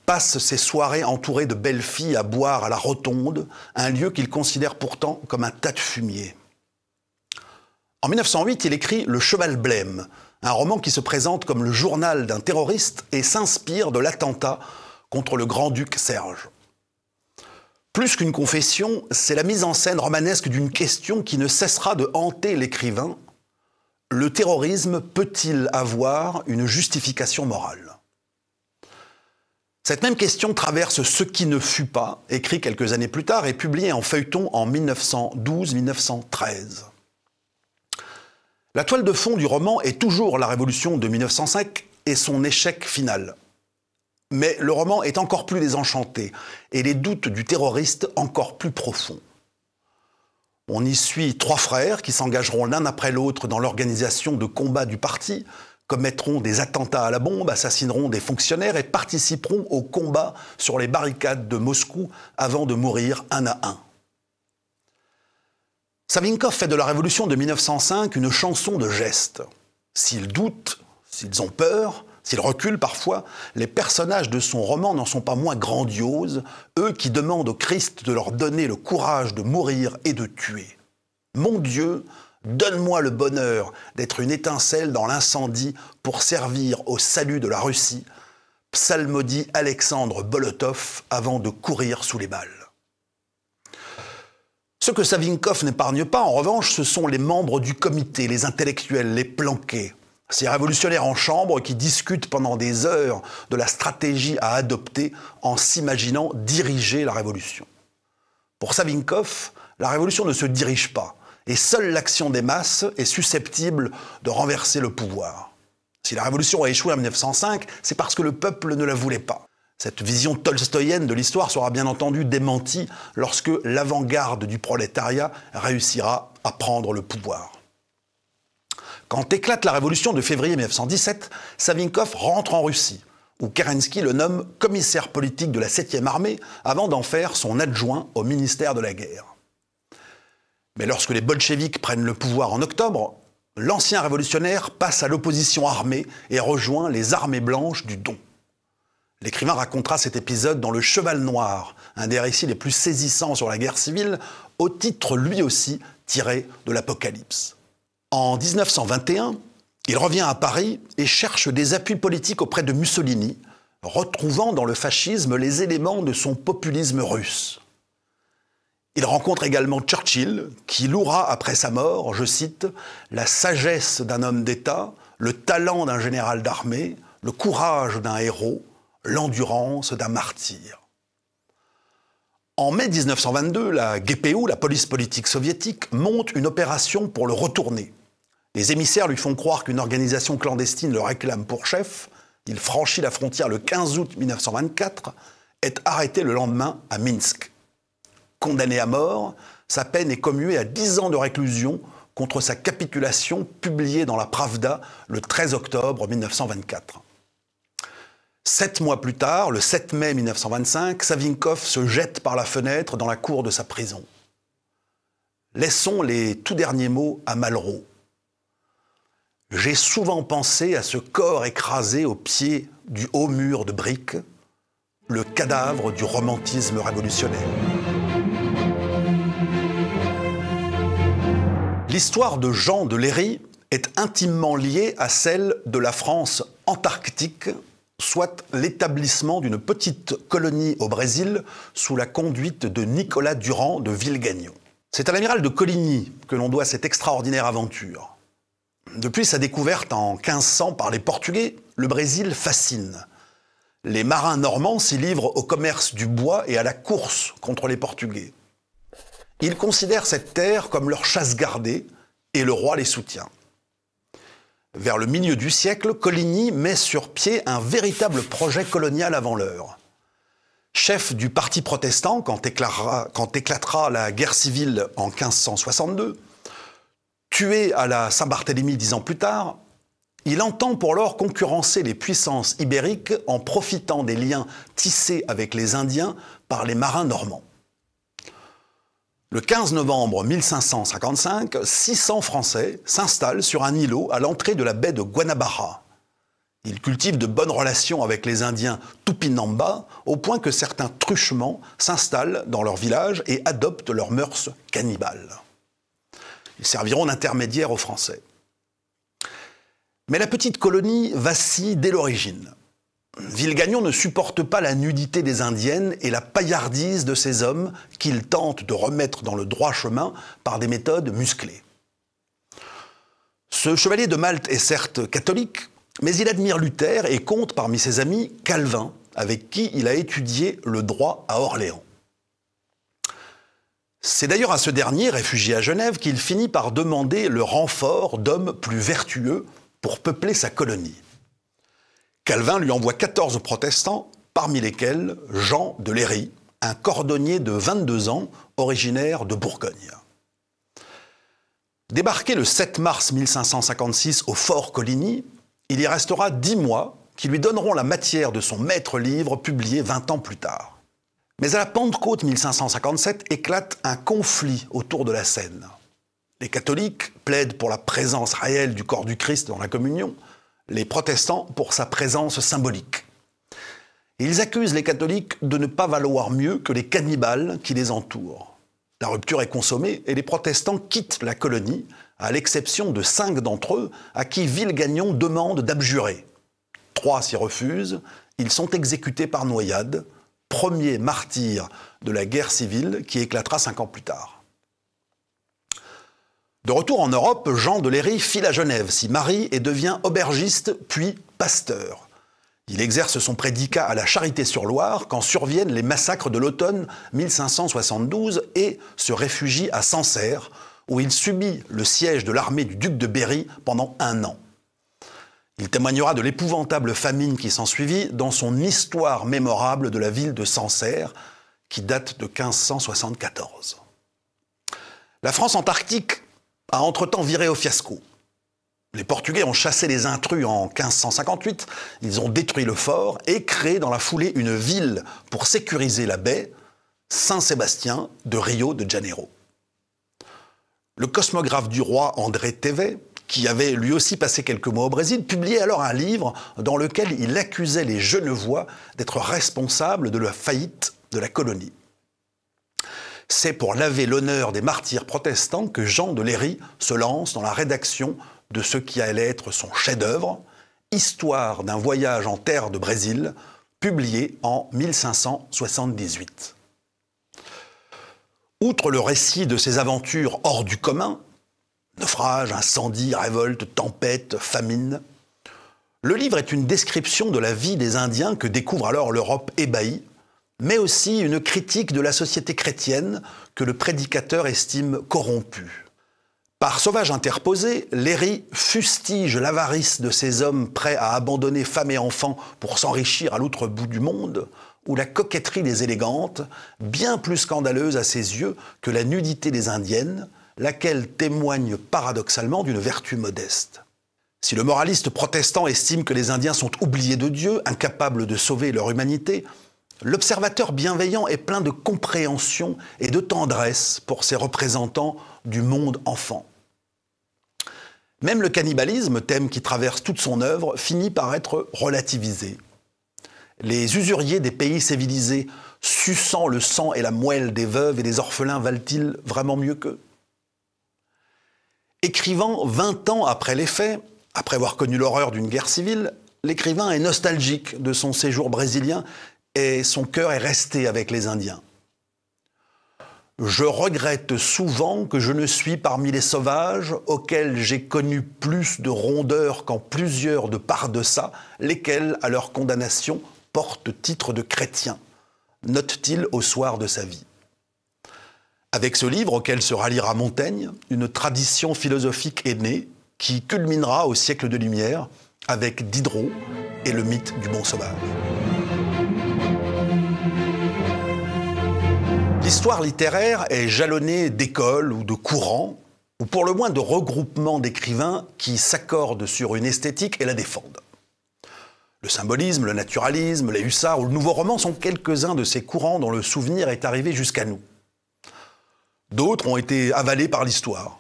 passe ses soirées entouré de belles filles à boire à la Rotonde, un lieu qu'il considère pourtant comme un tas de fumier. En 1908, il écrit Le Cheval blême, un roman qui se présente comme le journal d'un terroriste et s'inspire de l'attentat contre le grand-duc Serge. Plus qu'une confession, c'est la mise en scène romanesque d'une question qui ne cessera de hanter l'écrivain. Le terrorisme peut-il avoir une justification morale ? Cette même question traverse Ce qui ne fut pas, écrit quelques années plus tard et publié en feuilleton en 1912-1913. La toile de fond du roman est toujours la Révolution de 1905 et son échec final. Mais le roman est encore plus désenchanté et les doutes du terroriste encore plus profonds. On y suit 3 frères qui s'engageront l'un après l'autre dans l'organisation de combats du parti, commettront des attentats à la bombe, assassineront des fonctionnaires et participeront aux combats sur les barricades de Moscou avant de mourir un à un. Savinkov fait de la Révolution de 1905 une chanson de gestes. S'ils doutent, s'ils ont peur, s'ils reculent parfois, les personnages de son roman n'en sont pas moins grandioses, eux qui demandent au Christ de leur donner le courage de mourir et de tuer. Mon Dieu, donne-moi le bonheur d'être une étincelle dans l'incendie pour servir au salut de la Russie, psalmodie Alexandre Bolotov avant de courir sous les balles. Ce que Savinkov n'épargne pas, en revanche, ce sont les membres du comité, les intellectuels, les planqués. Ces révolutionnaires en chambre qui discutent pendant des heures de la stratégie à adopter en s'imaginant diriger la révolution. Pour Savinkov, la révolution ne se dirige pas et seule l'action des masses est susceptible de renverser le pouvoir. Si la révolution a échoué en 1905, c'est parce que le peuple ne la voulait pas. Cette vision tolstoïenne de l'histoire sera bien entendu démentie lorsque l'avant-garde du prolétariat réussira à prendre le pouvoir. Quand éclate la révolution de février 1917, Savinkov rentre en Russie, où Kerensky le nomme commissaire politique de la 7e armée avant d'en faire son adjoint au ministère de la guerre. Mais lorsque les bolcheviks prennent le pouvoir en octobre, l'ancien révolutionnaire passe à l'opposition armée et rejoint les armées blanches du Don. L'écrivain racontera cet épisode dans Le Cheval Noir, un des récits les plus saisissants sur la guerre civile, au titre lui aussi tiré de l'Apocalypse. En 1921, il revient à Paris et cherche des appuis politiques auprès de Mussolini, retrouvant dans le fascisme les éléments de son populisme russe. Il rencontre également Churchill, qui louera après sa mort, je cite, « la sagesse d'un homme d'État, le talent d'un général d'armée, le courage d'un héros, l'endurance d'un martyr ». En mai 1922, la GPU, la police politique soviétique, monte une opération pour le retourner. Les émissaires lui font croire qu'une organisation clandestine le réclame pour chef. Il franchit la frontière le 15 août 1924, est arrêté le lendemain à Minsk. Condamné à mort, sa peine est commuée à 10 ans de réclusion contre sa capitulation publiée dans la Pravda le 13 octobre 1924. 7 mois plus tard, le 7 mai 1925, Savinkov se jette par la fenêtre dans la cour de sa prison. Laissons les tout derniers mots à Malraux. « J'ai souvent pensé à ce corps écrasé au pied du haut mur de briques, le cadavre du romantisme révolutionnaire. » L'histoire de Jean de Léry est intimement liée à celle de la France antarctique, soit l'établissement d'une petite colonie au Brésil sous la conduite de Nicolas Durand de Villegagnon. C'est à l'amiral de Coligny que l'on doit cette extraordinaire aventure. Depuis sa découverte en 1500 par les Portugais, le Brésil fascine. Les marins normands s'y livrent au commerce du bois et à la course contre les Portugais. Ils considèrent cette terre comme leur chasse gardée et le roi les soutient. Vers le milieu du siècle, Coligny met sur pied un véritable projet colonial avant l'heure. Chef du parti protestant quand éclatera la guerre civile en 1562, tué à la Saint-Barthélemy 10 ans plus tard, il entend pour lors concurrencer les puissances ibériques en profitant des liens tissés avec les Indiens par les marins normands. Le 15 novembre 1555, 600 Français s'installent sur un îlot à l'entrée de la baie de Guanabara. Ils cultivent de bonnes relations avec les Indiens Tupinamba, au point que certains truchements s'installent dans leur village et adoptent leurs mœurs cannibales. Ils serviront d'intermédiaires aux Français. Mais la petite colonie vacille dès l'origine. Villegagnon ne supporte pas la nudité des Indiennes et la paillardise de ces hommes qu'il tente de remettre dans le droit chemin par des méthodes musclées. Ce chevalier de Malte est certes catholique, mais il admire Luther et compte parmi ses amis Calvin, avec qui il a étudié le droit à Orléans. C'est d'ailleurs à ce dernier, réfugié à Genève, qu'il finit par demander le renfort d'hommes plus vertueux pour peupler sa colonie. Calvin lui envoie 14 protestants, parmi lesquels Jean de Léry, un cordonnier de 22 ans, originaire de Bourgogne. Débarqué le 7 mars 1556 au fort Coligny, il y restera 10 mois qui lui donneront la matière de son maître-livre publié 20 ans plus tard. Mais à la Pentecôte 1557 éclate un conflit autour de la scène. Les catholiques plaident pour la présence réelle du corps du Christ dans la communion, les protestants pour sa présence symbolique. Ils accusent les catholiques de ne pas valoir mieux que les cannibales qui les entourent. La rupture est consommée et les protestants quittent la colonie, à l'exception de 5 d'entre eux à qui Villegagnon demande d'abjurer. 3 s'y refusent, ils sont exécutés par noyade, premier martyr de la guerre civile qui éclatera 5 ans plus tard. De retour en Europe, Jean de Léry file à Genève, s'y marie et devient aubergiste puis pasteur. Il exerce son prédicat à la Charité-sur-Loire quand surviennent les massacres de l'automne 1572 et se réfugie à Sancerre, où il subit le siège de l'armée du duc de Berry pendant 1 an. Il témoignera de l'épouvantable famine qui s'ensuivit dans son histoire mémorable de la ville de Sancerre, qui date de 1574. La France antarctique a entre-temps viré au fiasco. Les Portugais ont chassé les intrus en 1558, ils ont détruit le fort et créé dans la foulée une ville pour sécuriser la baie, Saint-Sébastien de Rio de Janeiro. Le cosmographe du roi André Thévet qui avait lui aussi passé quelques mois au Brésil, publiait alors un livre dans lequel il accusait les Genevois d'être responsables de la faillite de la colonie. C'est pour laver l'honneur des martyrs protestants que Jean de Léry se lance dans la rédaction de ce qui allait être son chef-d'œuvre, Histoire d'un voyage en terre de Brésil, publié en 1578. Outre le récit de ses aventures hors du commun, naufrages, incendies, révoltes, tempêtes, famines, le livre est une description de la vie des Indiens que découvre alors l'Europe ébahie, mais aussi une critique de la société chrétienne que le prédicateur estime corrompue. Par sauvage interposé, Léry fustige l'avarice de ces hommes prêts à abandonner femmes et enfants pour s'enrichir à l'autre bout du monde, ou la coquetterie des élégantes, bien plus scandaleuse à ses yeux que la nudité des Indiennes, laquelle témoigne paradoxalement d'une vertu modeste. Si le moraliste protestant estime que les Indiens sont oubliés de Dieu, incapables de sauver leur humanité, l'observateur bienveillant est plein de compréhension et de tendresse pour ces représentants du monde enfant. Même le cannibalisme, thème qui traverse toute son œuvre, finit par être relativisé. Les usuriers des pays civilisés, suçant le sang et la moelle des veuves et des orphelins, valent-ils vraiment mieux qu'eux? Écrivant 20 ans après les faits, après avoir connu l'horreur d'une guerre civile, l'écrivain est nostalgique de son séjour brésilien et son cœur est resté avec les Indiens. Je regrette souvent que je ne suis parmi les sauvages auxquels j'ai connu plus de rondeur qu'en plusieurs de par deçà, lesquels, à leur condamnation, portent titre de chrétien, note-t-il au soir de sa vie. Avec ce livre, auquel se ralliera Montaigne, une tradition philosophique est née qui culminera au siècle de Lumière avec Diderot et le mythe du bon sauvage. L'histoire littéraire est jalonnée d'écoles ou de courants, ou pour le moins de regroupements d'écrivains qui s'accordent sur une esthétique et la défendent. Le symbolisme, le naturalisme, les hussards ou le nouveau roman sont quelques-uns de ces courants dont le souvenir est arrivé jusqu'à nous. D'autres ont été avalés par l'histoire.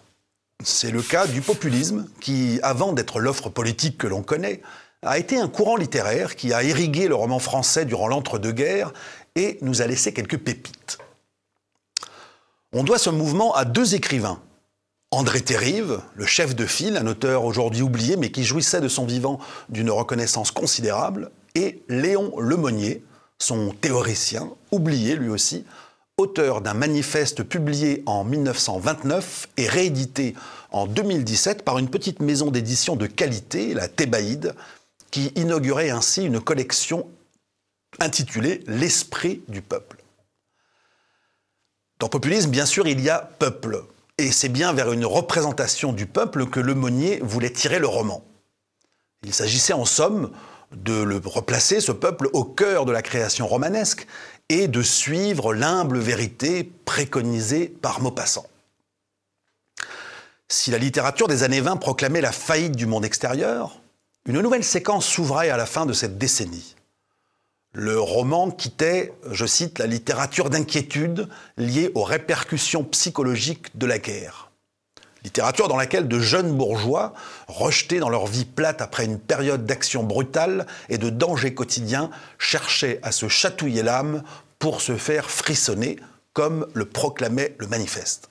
C'est le cas du populisme qui, avant d'être l'offre politique que l'on connaît, a été un courant littéraire qui a irrigué le roman français durant l'entre-deux-guerres et nous a laissé quelques pépites. On doit ce mouvement à deux écrivains. André Terrive, le chef de file, un auteur aujourd'hui oublié mais qui jouissait de son vivant d'une reconnaissance considérable, et Léon Lemonnier, son théoricien, oublié lui aussi, auteur d'un manifeste publié en 1929 et réédité en 2017 par une petite maison d'édition de qualité, la Thébaïde, qui inaugurait ainsi une collection intitulée « L'esprit du peuple ». Dans populisme, bien sûr, il y a peuple. Et c'est bien vers une représentation du peuple que Lemonnier voulait tirer le roman. Il s'agissait en somme de le replacer, ce peuple, au cœur de la création romanesque et de suivre l'humble vérité préconisée par Maupassant. Si la littérature des années 20 proclamait la faillite du monde extérieur, une nouvelle séquence s'ouvrait à la fin de cette décennie. Le roman quittait, je cite, la littérature d'inquiétude liée aux répercussions psychologiques de la guerre. Littérature dans laquelle de jeunes bourgeois, rejetés dans leur vie plate après une période d'action brutale et de danger quotidien, cherchaient à se chatouiller l'âme pour se faire frissonner, comme le proclamait le manifeste.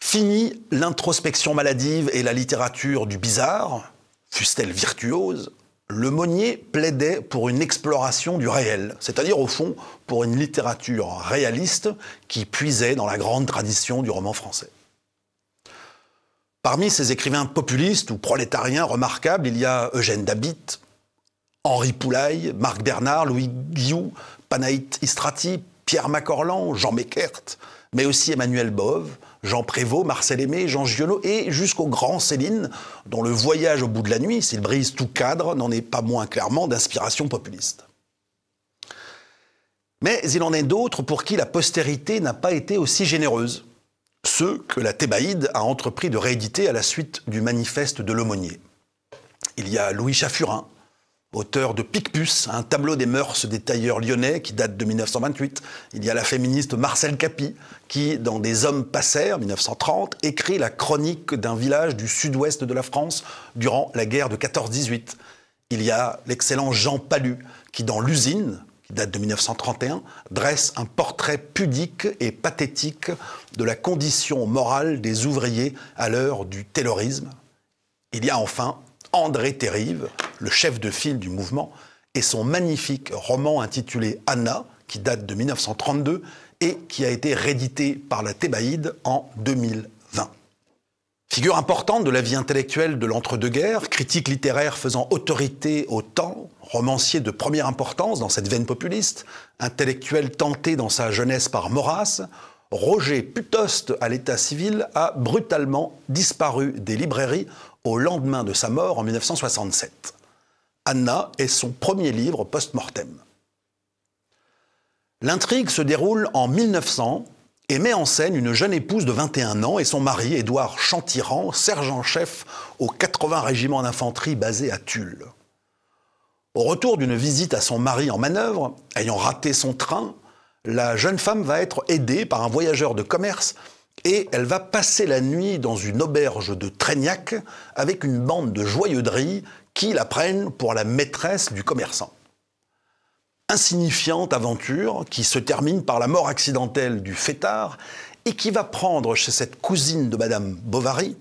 Fini l'introspection maladive et la littérature du bizarre, fût-elle virtuose, Lemonnier plaidait pour une exploration du réel, c'est-à-dire au fond pour une littérature réaliste qui puisait dans la grande tradition du roman français. Parmi ces écrivains populistes ou prolétariens remarquables, il y a Eugène Dabitte, Henri Poulaille, Marc Bernard, Louis Guillou, Panaït Istrati, Pierre Macorlan, Jean Meckert, mais aussi Emmanuel Bove, Jean Prévost, Marcel Aimé, Jean Giono et jusqu'au grand Céline, dont le voyage au bout de la nuit, s'il brise tout cadre, n'en est pas moins clairement d'inspiration populiste. Mais il en est d'autres pour qui la postérité n'a pas été aussi généreuse, ceux que la Thébaïde a entrepris de rééditer à la suite du manifeste de Lemonnier. Il y a Louis Chaffurin, auteur de Picpus, un tableau des mœurs des tailleurs lyonnais qui date de 1928. Il y a la féministe Marcel Capy qui, dans Des hommes passèrent, 1930, écrit la chronique d'un village du sud-ouest de la France durant la guerre de 14-18. Il y a l'excellent Jean Palu qui, dans L'usine, qui date de 1931, dresse un portrait pudique et pathétique de la condition morale des ouvriers à l'heure du taylorisme. Il y a enfin André Terrive, le chef de file du mouvement, et son magnifique roman intitulé Anna, qui date de 1932 et qui a été réédité par la Thébaïde en 2020. Figure importante de la vie intellectuelle de l'entre-deux-guerres, critique littéraire faisant autorité au temps, romancier de première importance dans cette veine populiste, intellectuel tenté dans sa jeunesse par Maurras, Roger Putost, à l'état civil, a brutalement disparu des librairies au lendemain de sa mort en 1967. Anna est son premier livre post-mortem. L'intrigue se déroule en 1900 et met en scène une jeune épouse de 21 ans et son mari, Édouard Chantiran, sergent-chef au 80 régiment d'infanterie basé à Tulle. Au retour d'une visite à son mari en manœuvre, ayant raté son train, la jeune femme va être aidée par un voyageur de commerce et elle va passer la nuit dans une auberge de Trégnac avec une bande de joyeux drilles qui la prennent pour la maîtresse du commerçant. Insignifiante aventure qui se termine par la mort accidentelle du fêtard et qui va prendre chez cette cousine de Madame Bovary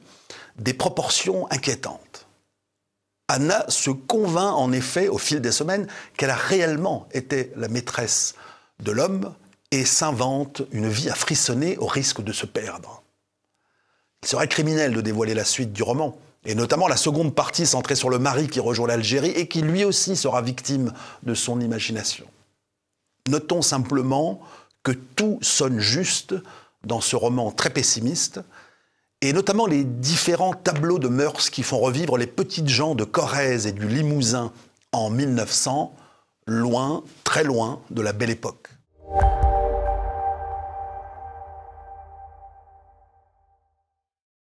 des proportions inquiétantes. Anna se convainc en effet au fil des semaines qu'elle a réellement été la maîtresse de l'homme et s'invente une vie à frissonner au risque de se perdre. Il serait criminel de dévoiler la suite du roman, et notamment la seconde partie centrée sur le mari qui rejoint l'Algérie et qui lui aussi sera victime de son imagination. Notons simplement que tout sonne juste dans ce roman très pessimiste, et notamment les différents tableaux de mœurs qui font revivre les petites gens de Corrèze et du Limousin en 1900, loin, très loin de la Belle Époque.